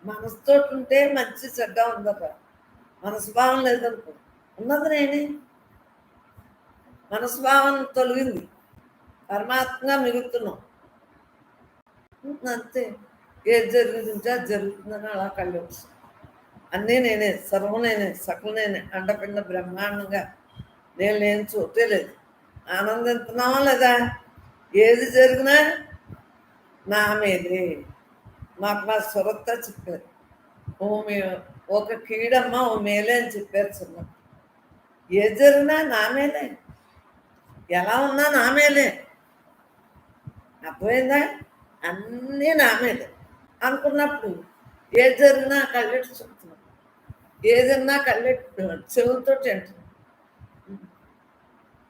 మనసుతో ఉంటే మంచి చెడ్డ ఉందట, మనసు భావం లేదనుకో, ఉన్నది నేనే. మనసు భావం తొలగింది, పరమాత్మగా మిగులుతున్నాం అంతే. ఏది జరుగుతుంటే అది జరుగుతుందని అలా కళ్ళు. అన్నీ నేనే, సర్వం నేనే, సకలం నేనే, అండపిండ బ్రహ్మాండంగా నేను లేని చోటే లేదు. ఆనందిస్తున్నావా లేదా? ఏది జరిగినా నా మీదే. మాకు మా సురత్త చెప్పారు, ఒక కీడమ్మ ఓ మేలే అని చెప్పారు చిన్న. ఏది జరిగినా నా మేలే, ఎలా ఉన్నా నా మేలే. అర్థమైందా? అన్నీ నా మీదే అనుకున్నప్పుడు ఏది జరిగినా కళ్ళెట్టు చెప్తున్నాం, ఏదన్నా కళ్ళెట్టు చెవులతో తింటున్నాం.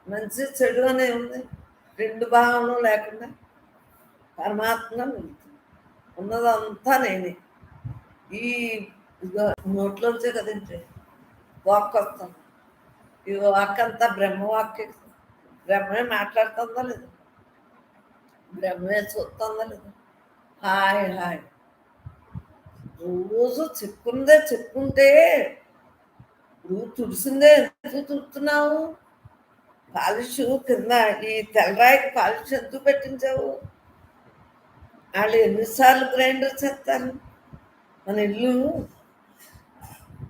మంచి చెడు అనే ఉంది, రెండు భావనలు లేకుండా పరమాత్మ వెళ్తుంది. ఉన్నదంతా నేనే. ఈ నోట్లోంచే కదంటే వాక్ వస్తాను. ఈ వాక్ అంతా బ్రహ్మవాక్య. బ్రహ్మే మాట్లాడుతుందా లేదా? బ్రహ్మే చూస్తుందా లేదా? Hi hi. రోజు చెప్పుకుందే చెప్పుకుంటే నువ్వు తుడిసిందే ఎందుకు తుడుతున్నావు? పాలిష్ కింద ఈ తెల్లరాయికి పాలిష్ ఎందుకు పెట్టించావు? వాళ్ళు ఎన్నిసార్లు గ్రైండర్ చేస్తారు? మన ఇల్లు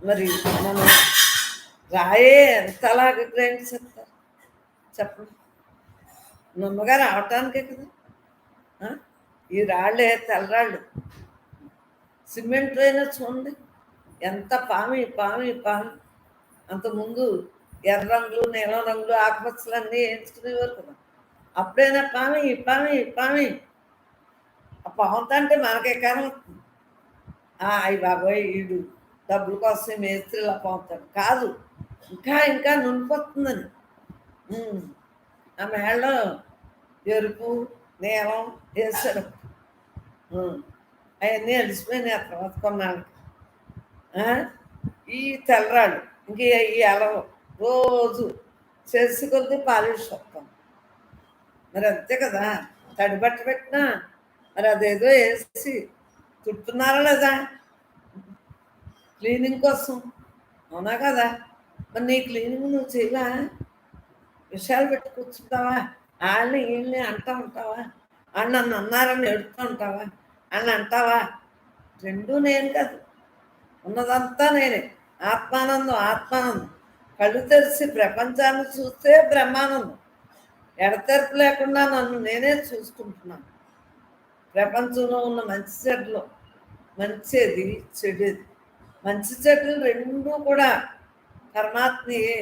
మరి మన రాయే ఎంతలాగా గ్రైండ్ చేస్తారు చెప్పండి. నమ్మగా రావటానికే కదా. ఈ రాళ్ళే తెల్లరాళ్ళు. సిమెంట్ అయినా చూడండి ఎంత పామి పామి పామి. అంతకుముందు ఎర్ర రంగులు, నీలం రంగులు, ఆకుపచ్చలు అన్నీ వేయించుకునేవారు కదా. అప్పుడైనా పామి పామి పామి. ఆ పాముతా అంటే మనకే కారణం వస్తుంది. అయ్యి బాబోయ్ వీడు డబ్బుల కోసం మేస్త్రిలా పాముతాడు కాదు, ఇంకా ఇంకా నునిపోతుందని. ఆ మేళ్ళలో ఎరుపు నీలం వేసాడు. అవన్నీ అలిసిపోయినాయి ఆ తర్వాత కొన్నాళ్ళకి. ఈ తెల్లరాళ్ళు ఇంక ఈ అలవ రోజు చేసి కొద్ది పాలిష్ వస్తాం. మరి అంతే కదా. తడి బట్ట పెట్టినా మరి అదేదో వేసి చుడుతున్నారా లేదా క్లీనింగ్ కోసం? అవునా కదా. మరి నీ క్లీనింగ్ నువ్వు చేయవా? విషయాలు పెట్టి కూర్చుంటావా? వాళ్ళని వీళ్ళని అంటూ ఉంటావా? వాళ్ళు నన్ను అన్నారని ఎడుతూ ఉంటావా? వాళ్ళని అంటావా? రెండూ నేను కాదు, ఉన్నదంతా నేనే. ఆత్మానందం, ఆత్మానందం. కళ్ళు తెరిచి ప్రపంచాన్ని చూస్తే బ్రహ్మానందం. ఎడతెరపు లేకుండా నన్ను నేనే చూసుకుంటున్నాను. ప్రపంచంలో ఉన్న మంచి చెడ్డలు, మంచిది చెడేది, మంచి చెడ్డలు రెండూ కూడా పరమాత్మయే,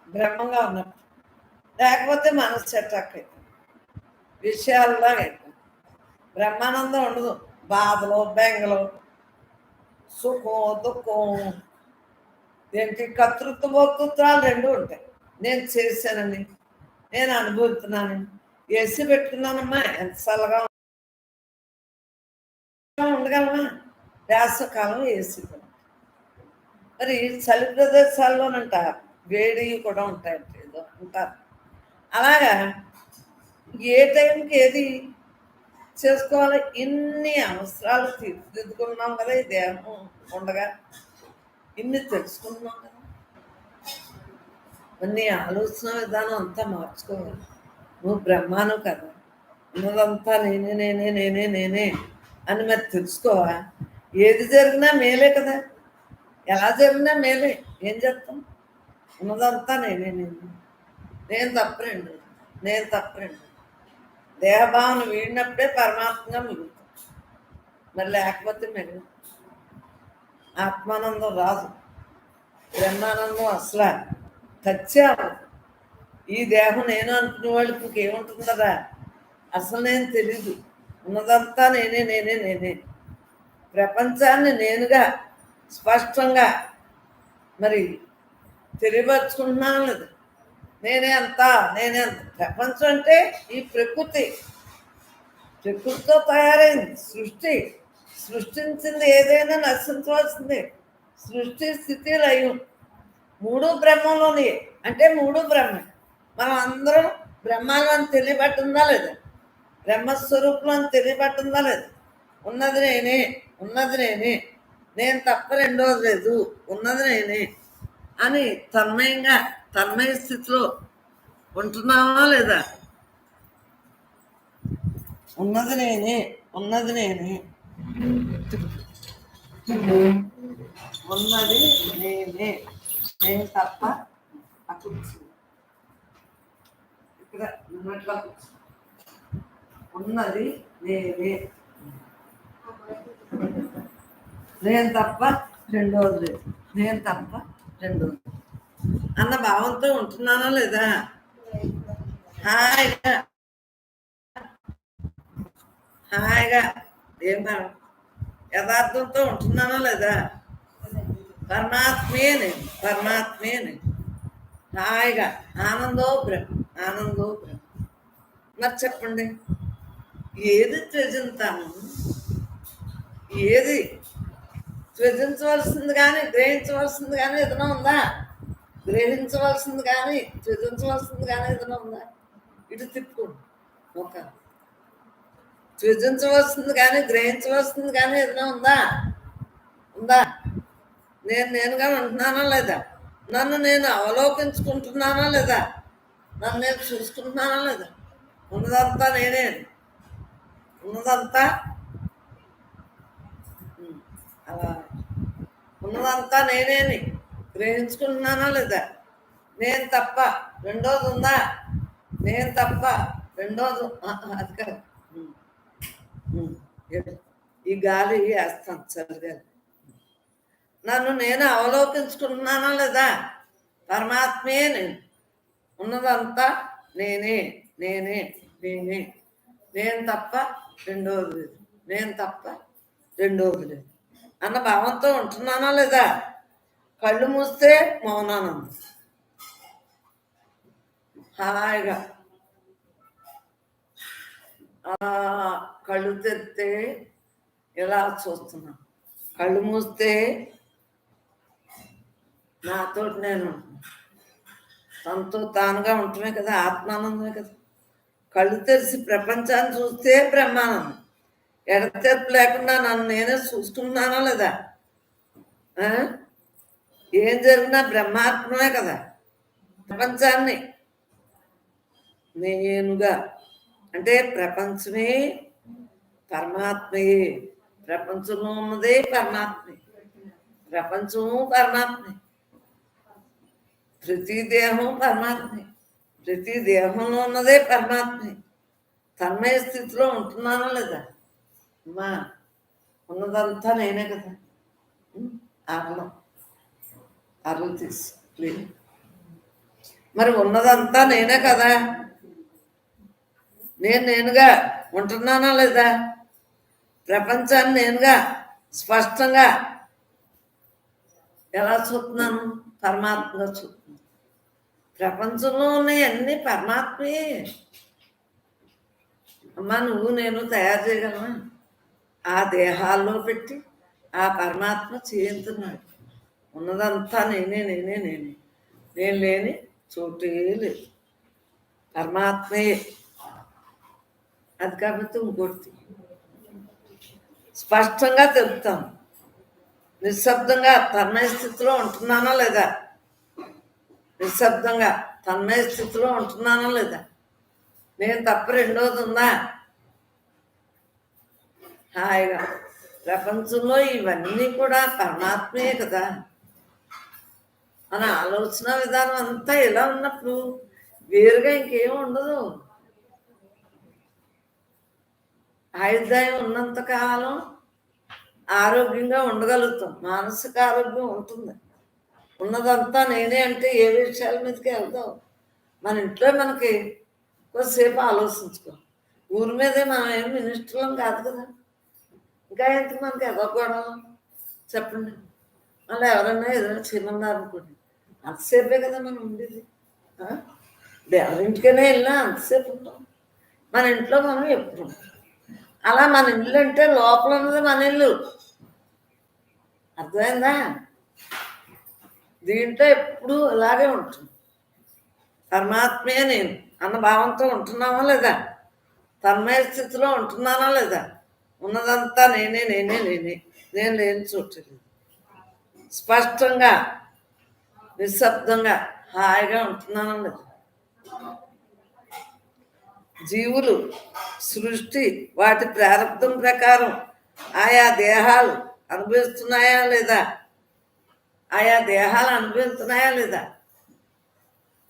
బ్రహ్మంగా ఉన్నట్టు. లేకపోతే మనసు చెట్టక్కైతే విషయాల్లో అయితే బ్రహ్మానందం ఉండదు. బాధలు, బెంగలు, సుఖం, దుఃఖం, ఏంటి కర్తృత్వ భోక్తృత్వాలు రెండూ ఉంటాయి. నేను చేశానని, నేను అనుభవిస్తున్నానని. ఏసీ పెట్టుకున్నానమ్మా, ఎంత చల్లగా ఉండగలమా? వేసవకాలం ఏసీ కూడా. మరి చలి ప్రదేశాల్లోనంట వేడి కూడా ఉంటాయంట, ఏదో అంటారు. అలాగా ఏ టైంకి ఏది చేసుకోవాలి? ఇన్ని అవసరాలు తీర్చిదిద్దుకున్నాం కదా ఈ దేహం ఉండగా, ఇన్ని తెలుసుకున్నాం కదా. మరి నీ ఆలోచన విధానం అంతా మార్చుకోవాలి. నువ్వు బ్రహ్మాను కదా, ఉన్నదంతా నేనే నేనే నేనే నేనే అని మరి తెలుసుకోవా? ఏది జరిగినా మేలే కదా, ఎలా జరిగినా మేలే. ఏం చేస్తాం? ఉన్నదంతా నేనే నేనే. నేను తప్పరండి, నేను తప్పరండి. దేహభావన వీడినప్పుడే పరమాత్మగా మిగులుతాం. మరి లేకపోతే మిగులు. ఆత్మానందం రాదు, బ్రహ్మానందం అసలు టచ్చే అవ్వదు. ఈ దేహం నేను అనుకునే వాళ్ళకి ఇంకేముంటుంది కదా, అసలు నేను తెలీదు. ఉన్నదంతా నేనే నేనే నేనే. ప్రపంచాన్ని నేనుగా స్పష్టంగా మరి తెలియపరుచుకుంటున్నాను లేదు. నేనే అంతా, నేనే అంత. ప్రపంచం అంటే ఈ ప్రకృతితో తయారైంది సృష్టి. సృష్టించింది ఏదైనా నశించవలసింది. సృష్టి, స్థితి, లయం మూడు బ్రహ్మంలోని. అంటే మూడు బ్రహ్మ. మనం అందరం బ్రహ్మాలు అని తెలియబట్టుందా లేదా? బ్రహ్మస్వరూపం అని తెలియబట్టుందా లేదా? ఉన్నది నేనే, ఉన్నది నేనే, నేను తప్ప రెండోది లేదు, ఉన్నది నేనే అని తన్మయంగా, తన్మయ స్థితిలో ఉంటున్నావా లేదా? ఉన్నది నేనే, ఉన్నది నేనే, ఉన్నది నేనే, నేను తప్ప. ఇక్కడ ఉన్నట్లా ఉన్నది నేనే, నేను తప్ప రెండోది లేదు, నేను తప్ప రెండోది అన్న భావంతో ఉంటున్నానా లేదా? హాయిగా హాయిగా ఏం భావం? యథార్థంతో ఉంటున్నానా లేదా? పరమాత్మే నేను, పరమాత్మే నేను. హాయిగా ఆనందో బ్రహ్మ, ఆనందో బ్రహ్మ. మరి చెప్పండి, ఏది త్యజింతాను? ఏది త్యజించవలసింది కానీ గ్రహించవలసింది కానీ ఏదైనా ఉందా? గ్రహించవలసింది కానీ త్యజించవలసింది కానీ ఏదైనా ఉందా? ఇటు తిప్పు ఒక. త్యజించవలసింది కానీ గ్రహించవలసింది కానీ ఏదైనా ఉందా? ఉందా? నేను నేనుగా ఉంటున్నానా లేదా? నన్ను నేను అవలోకించుకుంటున్నానా లేదా? నన్ను నేను చూసుకుంటున్నానా లేదా? ఉన్నదంతా నేనే, ఉన్నదంతా అలా ఉన్నదంతా నేనేని గ్రహించుకుంటున్నానా లేదా? నేను తప్ప రెండోది ఉందా? నేను తప్ప రెండోది అది కాదు. ఈ గాలి వేస్తాను చలిగాలి. నన్ను నేను అవలోకించుకుంటున్నానా లేదా? పరమాత్మే నేను, ఉన్నదంతా నేనే నేనే నేనే, నేను తప్ప రెండోది లేదు, నేను తప్ప రెండోది లేదు అన్న భావంతో ఉంటున్నానా లేదా? కళ్ళు మూస్తే మౌనానందం, హాయిగా. కళ్ళు తెరిస్తే ఎలా చూస్తున్నా, కళ్ళు మూస్తే నాతో నేను తనతో తానుగా ఉంటమే కదా, ఆత్మానందమే కదా. కళ్ళు తెరిచి ప్రపంచాన్ని చూస్తే బ్రహ్మానందం. ఎడతెరపు లేకుండా నన్ను నేనే చూసుకున్నానా లేదా? ఏం జరిగినా బ్రహ్మాత్మనే కదా. ప్రపంచాన్ని నేనుగా అంటే ప్రపంచమే పరమాత్మయే, ప్రపంచంలో ఉన్నదే పరమాత్మే, ప్రపంచము పరమాత్మే, ప్రతి దేహం పరమాత్మే, ప్రతి దేహంలో ఉన్నదే పరమాత్మే. తన్మయ స్థితిలో ఉంటున్నానా లేదా? అమ్మా ఉన్నదంతా నేనే కదా. అరణం అరువు తీసి ప్లీజ్. మరి ఉన్నదంతా నేనే కదా. నేనుగా ఉంటున్నానా లేదా? ప్రపంచాన్ని నేనుగా స్పష్టంగా ఎలా చూస్తున్నాను? పరమాత్మగా చూస్తున్నాను. ప్రపంచంలో ఉన్నవన్నీ పరమాత్మే. అమ్మా నువ్వు నేను తయారు చేయగలమా? ఆ దేహాల్లో పెట్టి ఆ పరమాత్మ చేయించున్నాడు. ఉన్నదంతా నేనే నేనే నేనే, నేను లేని చోటే లేదు, పరమాత్మే. అది కాబట్టి ఇంకోటి స్పష్టంగా తెలుపుతాను. నిశ్శబ్దంగా తన్మయ స్థితిలో ఉంటున్నానా లేదా? నిశ్శబ్దంగా తన్మయ స్థితిలో ఉంటున్నానా లేదా? నేను తప్ప రెండోది ఉందా? హాయిగా ప్రపంచంలో ఇవన్నీ కూడా పరమాత్మే కదా. మన ఆలోచన విధానం అంతా ఇలా ఉన్నప్పుడు వేరుగా ఇంకేం ఉండదు. ఆయుర్దాయం ఉన్నంత కాలం ఆరోగ్యంగా ఉండగలుగుతాం, మానసిక ఆరోగ్యం ఉంటుంది. ఉన్నదంతా నేనే అంటే ఏ విషయాల మీదకి వెళ్దాం? మన ఇంట్లో మనకి కొద్దిసేపు ఆలోచించుకో. ఊరి మీదే మనం ఏం మినిస్టర్లం కాదు కదా. ఇంకా ఎంత మనకి ఎదగకూడదు చెప్పండి. మళ్ళీ ఎవరన్నా ఏదైనా చేయమన్నారు అనుకోండి, అంతసేపే కదా మనం ఉండేది. ఎవరింటికైనా వెళ్ళినా అంతసేపు ఉంటాం. మన ఇంట్లో మనం ఎప్పుడు ఉంటాం. అలా మన ఇల్లు అంటే లోపల ఉన్నది మన ఇల్లు. అర్థమైందా? దీంట్లో ఎప్పుడు ఇలాగే ఉంటుంది. పరమాత్మే నేను అన్న భావంతో ఉంటున్నామా లేదా? తన్మయ స్థితిలో ఉంటున్నానా లేదా? ఉన్నదంతా నేనే నేనే నేనే, నేను లేని చోటు స్పష్టంగా నిశ్శబ్దంగా హాయిగా ఉంటున్నానా లేదా? జీవులు సృష్టి వాటి ప్రారంభం ప్రకారం ఆయా దేహాలు అనుభవిస్తున్నాయా లేదా? ఆయా దేహాలు అనుభవిస్తున్నాయా లేదా?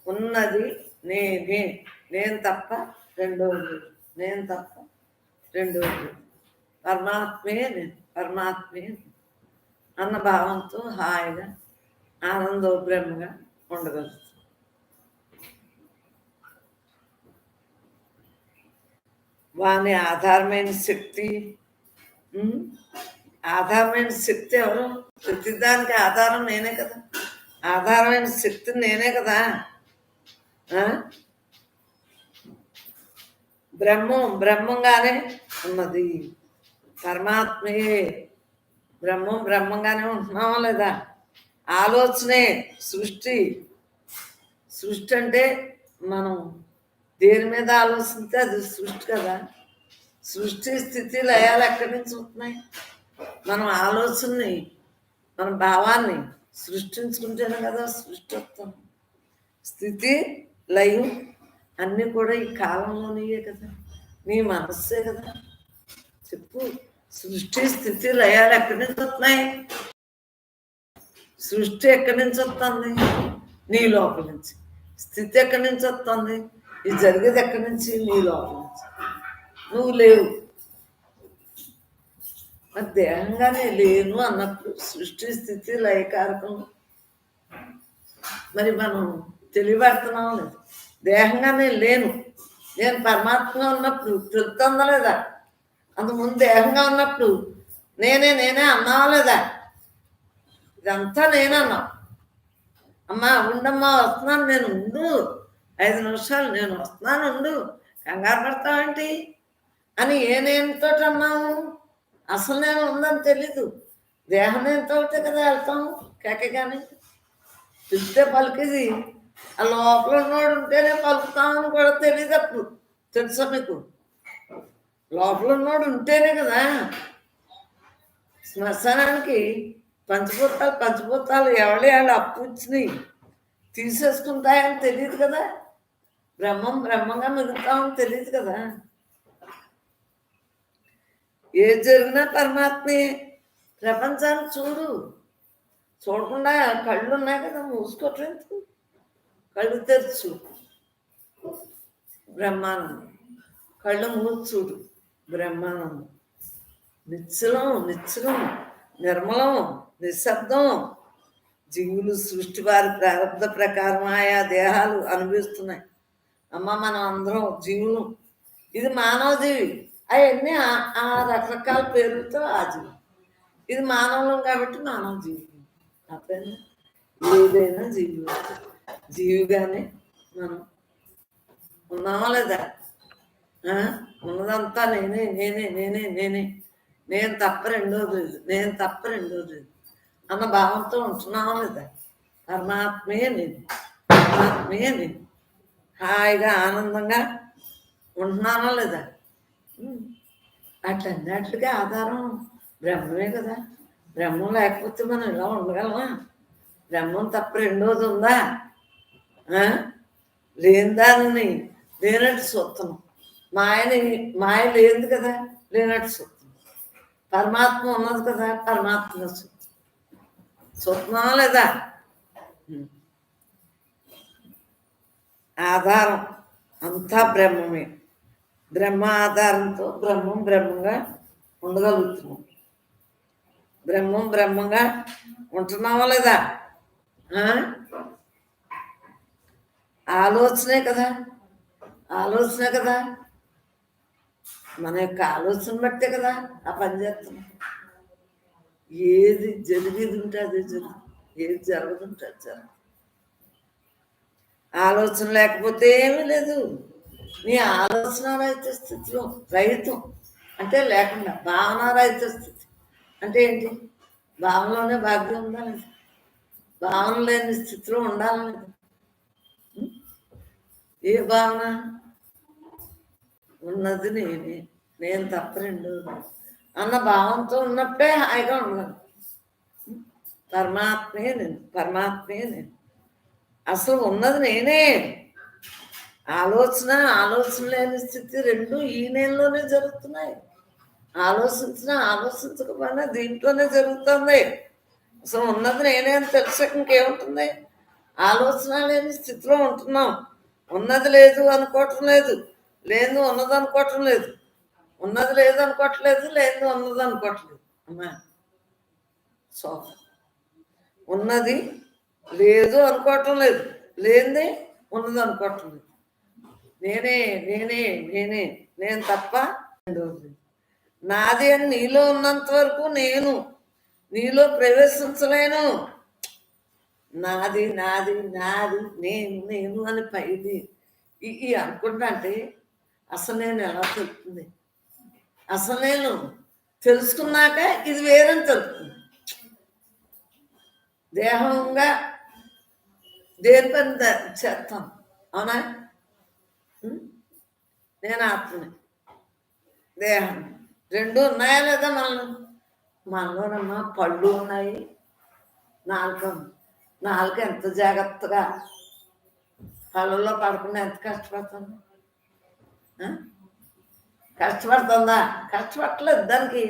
ఉన్నది నేనే, నేను తప్ప రెండోది, నేను తప్ప రెండోది, పరమాత్మే నేను, పరమాత్మే అన్న భావంతో హాయిగా ఆనందోబ్రహ్మగా ఉండగలుగుతాం. వాని ఆధారమైన శక్తి, ఆధారమైన శక్తి ఎవరు? ప్రతిదానికి ఆధారం నేనే కదా. ఆధారమైన శక్తి నేనే కదా. బ్రహ్మం బ్రహ్మంగానే ఉన్నది, పరమాత్మయే. బ్రహ్మం బ్రహ్మంగానే ఉంటున్నామా లేదా? ఆలోచనే సృష్టి. సృష్టి అంటే మనం దేని మీద ఆలోచిస్తే అది సృష్టి కదా. సృష్టి స్థితి లయాలు ఎక్కడి నుంచి వస్తున్నాయి? మనం ఆలోచనని, మన భావాన్ని సృష్టించుకుంటేనే కదా సృష్టి వస్తాం. స్థితి లయం అన్నీ కూడా ఈ కాలంలోనియే కదా, నీ మనస్సే కదా. చెప్పు, సృష్టి స్థితి లయాలు ఎక్కడి నుంచి వస్తున్నాయి? సృష్టి ఎక్కడి నుంచి వస్తుంది? నీ లోపల నుంచి. స్థితి ఎక్కడి నుంచి వస్తుంది? ఇది జరిగేది ఎక్కడి నుంచి? నీ లోపల నుంచి. నువ్వు లేవు. మరి దేహంగానే లేను అన్నప్పుడు సృష్టి స్థితి లయకారకం మరి మనం తెలియబడుతున్నాం లేదు. దేహంగానే లేను, నేను పరమాత్మగా ఉన్నప్పుడు తెలుస్తుందా లేదా? అంతకుముందు దేహంగా ఉన్నప్పుడు నేనే నేనే అన్నావా లేదా? ఇదంతా నేనన్నా. అమ్మా ఉండమ్మా వస్తున్నాను, నేను ఉండు 5 నిమిషాలు, నేను వస్తున్నాను ఉండు, కంగారు పడతావేంటి అని ఏ నేనుతో అన్నాము? అసలు నేను ఉందని తెలీదు. దేహం నేనుతో కదా వెళ్తాం కేకగానే. పిలిస్తే పలికిది ఆ లోపల ఉన్నోడు ఉంటేనే పలుకుతామని కూడా తెలియదు. అప్పుడు తెలుసా మీకు? లోపల ఉన్నోడు ఉంటేనే కదా. శ్మశానానికి పంచభూతాలు ఎవరి వాళ్ళు అప్పు ఇచ్చినాయి తీసేసుకుంటాయని తెలియదు కదా. బ్రహ్మంగా మిగులుతామని తెలియదు కదా. ఏది జరిగినా పరమాత్మే. ప్రపంచాన్ని చూడకుండా కళ్ళు ఉన్నాయి కదా, మూసుకోవట్లేదు. కళ్ళు తెరుచు బ్రహ్మానందం, కళ్ళు మూసి చూడు బ్రహ్మానందం. నిశ్చలం నిర్మలం, నిశ్శబ్దం. జీవులు సృష్టి వారి ప్రారంభ ప్రకారం ఆయా దేహాలు అనుభవిస్తున్నాయి. అమ్మ మనం అందరం జీవులు. ఇది మానవ జీవి. అవన్నీ ఆ రకరకాల పేర్లతో ఆ జీవి. ఇది మానవులం కాబట్టి మానవ జీవి. అర్థమైనా? ఏదైనా జీవిగానే మనం ఉన్నామా లేదా? ఉన్నదంతా నేను తప్ప రెండోది లేదు అన్న భావంతో ఉంటున్నామా లేదా? పరమాత్మే నేను హాయిగా ఆనందంగా ఉంటున్నామా లేదా? అట్లన్నిటికీ ఆధారం బ్రహ్మమే కదా. బ్రహ్మం లేకపోతే మనం ఇలా ఉండగలమా? బ్రహ్మం తప్ప రెండోది ఉందా? లేని దానిని లేనట్టు చూస్తున్నాం. మాయ లేదు కదా, లేనట్టు చూస్తున్నాం. పరమాత్మ ఉన్నది కదా, పరమాత్మ చూస్తున్నావా లేదా? ఆధారం అంతా బ్రహ్మమే. బ్రహ్మ ఆధారంతో బ్రహ్మంగా ఉండగలుగుతున్నాం. బ్రహ్మంగా ఉంటున్నావా లేదా? ఆలోచనే కదా. మన యొక్క ఆలోచన బట్టే కదా ఆ పని చేస్తున్నాం. ఏది జరిగేది ఉంటే అదే జరుగుతుంది, ఏది జరగదుంటే అది జరగదు. ఆలోచన లేకపోతే ఏమీ లేదు. నీ ఆలోచన రహిత స్థితిలో, రహితం అంటే లేకుండా, భావన రహిత స్థితి అంటే ఏంటి? భావనలోనే భాగ్యం ఉండాలి. భావన లేని స్థితిలో ఉండాలి. ఏ భావన? ఉన్నది నేను తప్ప రెండోది అన్న భావంతో ఉన్నప్పుడే హాయిగా ఉన్నాను. పరమాత్మే నేను. అసలు ఉన్నది నేనే. ఆలోచన లేని స్థితి రెండు ఈ నేలలోనే జరుగుతున్నాయి. ఆలోచించకపోయినా దీంట్లోనే జరుగుతుంది. అసలు ఉన్నది నేనే అని తెలిసాక ఇంకేముంటుంది? ఆలోచన లేని స్థితిలో ఉంటున్నాం. ఉన్నది లేదు అనుకోవటం లేదు, లేదు ఉన్నది అనుకోవటం లేదు. ఉన్నది లేదు అనుకోవట్లేదు, లేదు ఉన్నది అనుకోవట్లేదు. అమ్మా సో ఉన్నది లేదు అనుకోవటం లేదు, లేనిది ఉన్నది అనుకోవటం లేదు. నేను తప్ప నాది అని నీలో ఉన్నంత వరకు నీలో ప్రవేశించలేను. నాది నేను అని పైది ఈ అనుకుంటా అంటే అసలు నేను ఎలా తెలుస్తుంది? అసలు నేను తెలుసుకున్నాక ఇది వేరని తెలుస్తుంది. దేహంగా దేని పని చేస్తాం, అవునా? నేను ఆత్మని, దేహం రెండు ఉన్నాయా లేదా? మనలోనమ్మా పళ్ళు ఉన్నాయి, నాలుక ఎంత జాగ్రత్తగా పళ్ళల్లో పడకుండా ఎంత కష్టపడుతుందా? కష్టపడట్లేదు. దానికి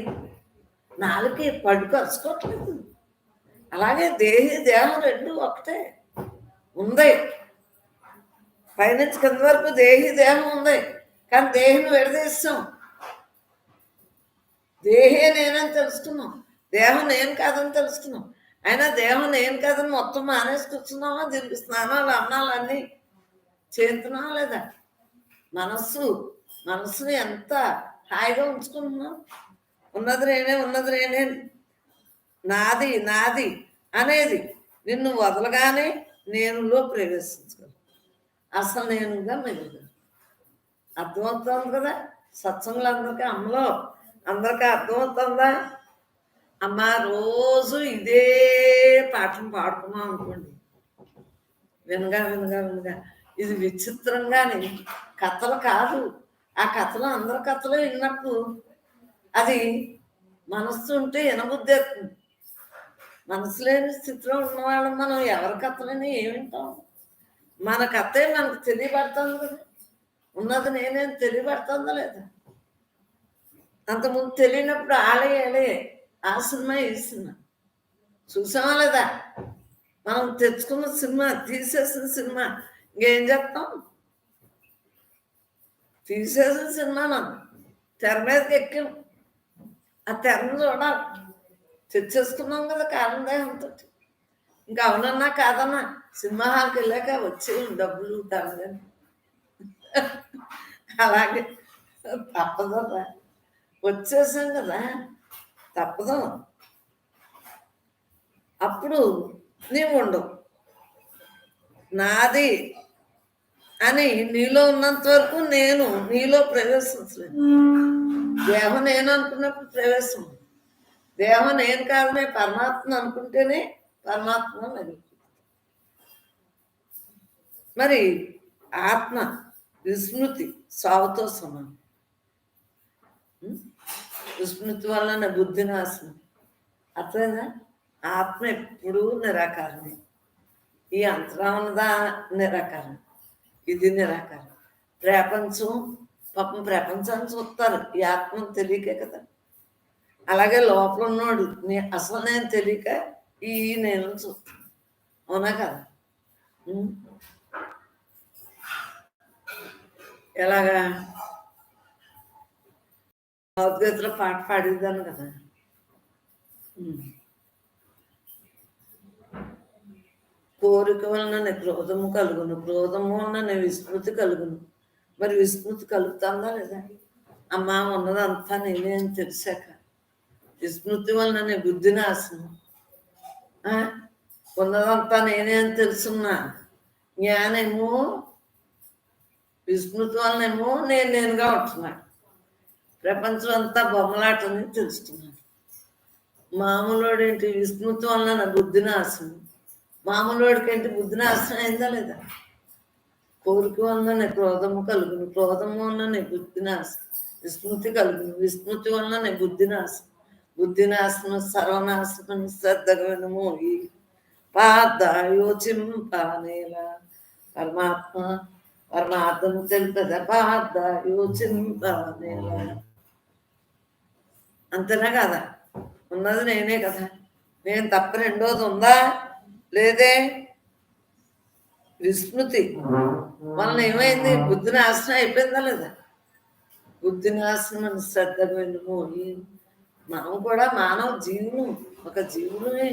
నాలుగు పళ్ళు కరుచుకోవట్లేదు. అలాగే దేహం రెండు ఒకటే ఉంది. పైనుంచి కింద వరకు దేహం ఉంది. కానీ దేహం విడదీస్తాం. దేహే నేనని తెలుసుకున్నాం, దేహం నేను కాదని తెలుసుకున్నాం. అయినా దేహం నేను కాదని మొత్తం మానేసి కూర్చున్నామా? దీనికి స్నానాలు అన్నాలు అన్నీ చేస్తున్నావా లేదా? మనస్సుని ఎంత హాయిగా ఉంచుకుంటున్నాం. ఉన్నది నేనే నాది అనేది నిన్ను వదలగానే నేనులో ప్రవేశించగలను. అసలు నేనుగా మెరుగుగా అర్థమవుతుంది కదా. సత్సంగులందరికీ అందరికీ అర్థమవుతుందా? అమ్మ రోజు ఇదే పాటలు పాడుకున్నాం అనుకోండి, వినగా ఇది విచిత్రంగానే కథలు కాదు. ఆ కథలు అందరి కథలు విన్నప్పుడు అది మనస్సు ఉంటే వినబుద్ధి అవుతుంది. మనసు లేని స్థితిలో ఉన్నవాళ్ళం మనం ఎవరి కథలని ఏమింటాం? మన కథే మనకు తెలియబడుతుంది కదా, ఉన్నది నేనేం తెలియబడుతుందా లేదా? అంతకుముందు తెలియనప్పుడు ఆలే ఆ సినిమా ఈ సినిమా చూసామా లేదా? మనం తెచ్చుకున్న సినిమా, తీసేసిన సినిమా ఇంకేం చెప్తాం? తీసేసిన సినిమా మనం తెర మీదకి ఎక్కాం, ఆ తెరను చూడాలి. తెచ్చేసుకున్నాం కదా కారణదేహంతో. ఇంకా అవునన్నా కాదన్నా సినిమా హాల్కి వెళ్ళాక వచ్చే డబ్బులు దాని అలాగే తప్పదు, వచ్చేసాం కదా తప్పదు. అప్పుడు నీవు ఉండవు. నాది అని నీలో ఉన్నంత వరకు నేను నీలో ప్రవేశించలేదు. దేహం నేను అనుకున్నప్పుడు ప్రవేశం. దేహం నేను కాదనే పరమాత్మ అనుకుంటేనే పరమాత్మ నడుపుతుంది. మరి ఆత్మ విస్మృతి సావుతో సమానం. విస్మృతి వలన బుద్ధి నాశనం. అర్థమైందా? ఆత్మ ఎప్పుడూ నిరాకారమే. ఈ అంతరాన్నదా నిరాకారం, ఇది నిరాకారం. ప్రపంచం పాపం ప్రపంచాన్ని చూస్తారు ఈ ఆత్మను తెలియకే కదా. అలాగే లోపల ఉన్నాడు అసలు నేను తెలియక ఈ నేను చూస్తాను. అవునా కదా? ఎలాగా భగవద్గీతలో పాట పాడేదాను కదా, కోరిక వలన క్రోధము కలుగును, క్రోధము వలన విస్మృతి కలుగును. మరి విస్మృతి కలుగుతుందా లేదా? అమ్మా ఉన్నదంతా నేనే అని తెలిసాక విస్మృతి వలన బుద్ధి నాశనం. ఉన్నదంతా నేనే అని తెలుసున్నా జ్ఞానేమో విస్మృతి వలనేమో నేనుగా ఉంటున్నాను. ప్రపంచం అంతా బొమ్మలాటని తెలుస్తున్నాను. మామూలుడు ఏంటి? విస్మృతి వలన బుద్ధి నాశనం. మామూలుడికి ఏంటి? బుద్ధి నాశనం అయిందా లేదా? కోరిక వలన క్రోధము కలుగును, క్రోధము వలన బుద్ధి నాశనం. విస్మృతి కలుగును, విస్మృతి వలన బుద్ధి నాశనం. బుద్ధి నాశనం సర్వనాశనం. శ్రద్ధగా వినుమోయి పాదాయోచింపనేలా పరమాత్మ పరమార్థం తెలుపదా పాదాయోచింపనేలా. అంతేనా కదా? ఉన్నది నేనే కదా. నేను తప్ప రెండోది ఉందా? లేదే. విస్మృతి వలన ఏమైంది? బుద్ధి నాశనం అయిపోయిందా లేదా? బుద్ధి నాశనం అని శ్రద్ధగా వినుమోయి. మనం కూడా మానవ జీవులు, ఒక జీవులే.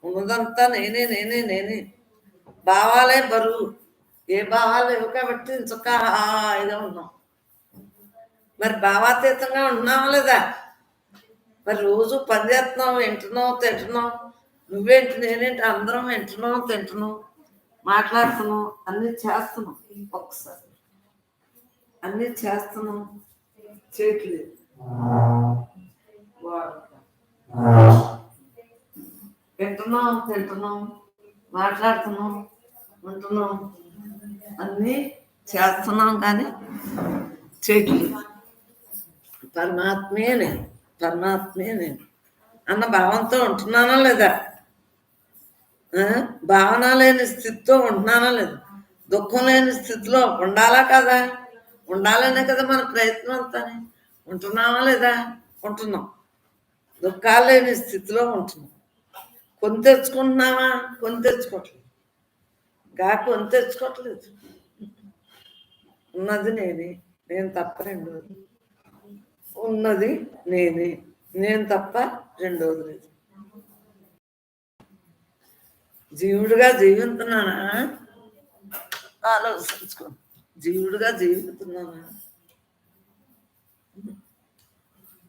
ఉన్నదంతా నేనే నేనే నేనే. భావాలే బరువు. ఏ భావాలు లేవు కాబట్టి ఇంచక్క హాయిగా ఉన్నాం. మరి భావాతీతంగా ఉంటున్నావా లేదా? మరి రోజు పని చేస్తున్నావు, వింటున్నావు, తింటున్నావు. నువ్వేంటి నేనేంటి అందరం వింటున్నావు, తింటున్నావు, మాట్లాడుతున్నావు, అన్నీ చేస్తున్నావు. ఒకసారి అన్నీ చేస్తున్నావు, చేయట్లేదు. వింటున్నాం, తింటున్నాం, మాట్లాడుతున్నాం, ఉంటున్నాం, అన్నీ చేస్తున్నాం కానీ చేయట్లేదు. పరమాత్మే నేను, పరమాత్మే నేను అన్న భావంతో ఉంటున్నానా లేదా? భావన లేని స్థితితో ఉంటున్నానా లేదా? దుఃఖం లేని స్థితిలో ఉండాలా కదా? ఉండాలనే కదా మన ప్రయత్నం అంతా. ఉంటున్నావా లేదా? ఉంటున్నాం. దుఃఖాలు లేని స్థితిలో ఉంటున్నాం. కొని తెచ్చుకుంటున్నావా? కొని తెచ్చుకోవట్లేదు. కొని తెచ్చుకోవట్లేదు. ఉన్నది నేనే, నేను తప్ప రెండోది. ఉన్నది నేనే, నేను తప్ప రెండోది లేదు. జీవుడుగా జీవిస్తున్నానా? ఆలోచించుకో. జీవుడుగా జీవిస్తున్నానా?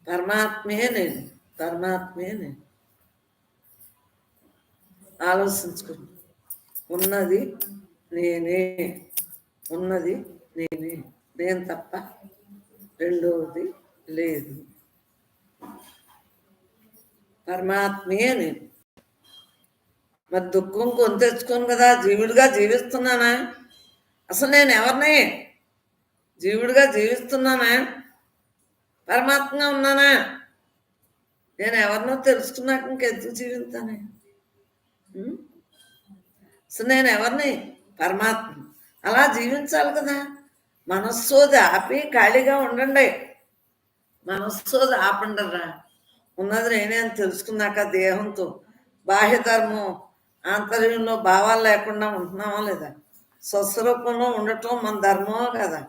పరమాత్మే నేను, పరమాత్మే నేను. ఆలోచించుకో. ఉన్నది నేనే, ఉన్నది నేనే, నేను తప్ప రెండవది లేదు. పరమాత్మే నేను. మరి దుఃఖం కొని తెచ్చుకోను కదా. జీవుడిగా జీవిస్తున్నానా? అసలు నేను ఎవరిని? జీవుడిగా జీవిస్తున్నానా? పరమాత్మగా ఉన్నానా? నేను ఎవరినో తెలుసుకున్నాక ఇంకెందుకు జీవితానే? సో నేను ఎవరిని? పరమాత్మ. అలా జీవించాలి కదా. మనస్సోది ఆపి ఖాళీగా ఉండండి. మనస్సోది ఆపండరా. ఉన్నది నేనే అని తెలుసుకున్నాక దేహంతో బాహ్య ధర్మం ఆంతర్యంలో భావాలు లేకుండా ఉంటున్నామా లేదా? స్వస్వరూపంలో ఉండటం మన ధర్మమో కదా.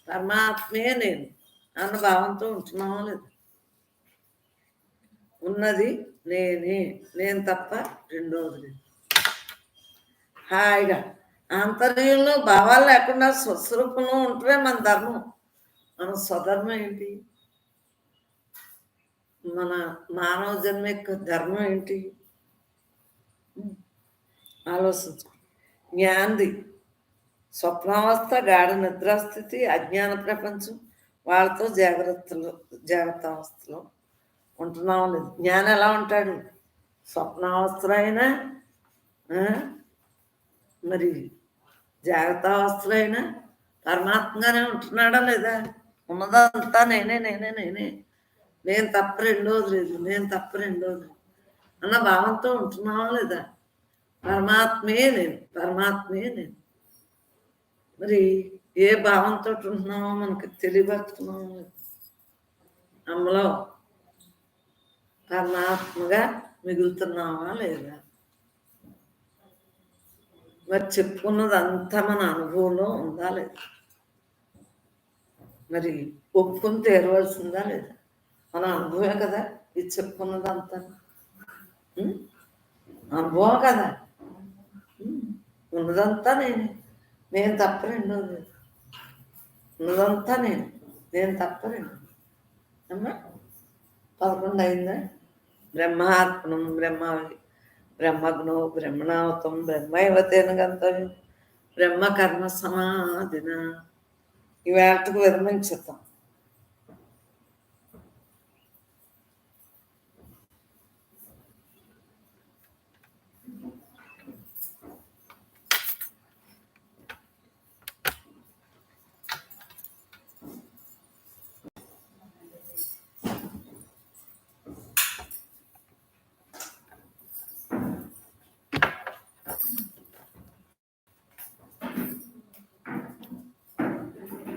పరమాత్మే నేను అన్న భావంతో ఉంటున్నామా లేదా? ఉన్నది నేనే, నేను తప్ప రెండోది లేదు. హాయిగా ఆంతర్యంలో భావాలు లేకుండా స్వస్వరూపంలో ఉంటమే మన ధర్మం. మన స్వధర్మం ఏంటి? మన మానవ జన్మ యొక్క ధర్మం ఏంటి? ఆలోచించు. జ్ఞాంది స్వప్నావస్థ, గాఢ నిద్రాస్థితి, అజ్ఞాన ప్రపంచం, వాళ్ళతో జాగ్రత్త అవస్థలో ఉంటున్నాం లేదు. జ్ఞానం ఎలా ఉంటాడు? స్వప్నావస్థలో అయినా మరి జాగ్రత్త అవస్థలో అయినా పరమాత్మగానే ఉంటున్నాడా లేదా? ఉన్నదంతా నేనే నేనే నేనే, నేను తప్ప రెండోది లేదు, నేను తప్ప రెండోది లేదు అన్న భావంతో ఉంటున్నావా లేదా? పరమాత్మే నేను, పరమాత్మే నేను. మరి ఏ భావంతో ఉంటున్నామో మనకి తెలియబడుతున్నామో లేదు. అమ్మలో పరమాత్మగా మిగులుతున్నావా లేదా? మరి చెప్పుకున్నది అంతా మన అనుభవంలో ఉందా లేదా? మరి ఒప్పుకొని తీరవలసిందా లేదా? మన అనుభవమే కదా ఇది చెప్పుకున్నది అంతా. అనుభవం కదా. ఉన్నదంతా నేనే, నేను తప్ప రెండోది లేదు. ఉన్నదంతా నేను తప్ప రెండు. అమ్మా 11 అయిందా? బ్రహ్మార్పణం బ్రహ్మగ్నో బ్రహ్మణావతం బ్రహ్మైవతేన గంతవ్యం బ్రహ్మ కర్మ సమాధిన. ఈ వేళకు విరమించుతాం.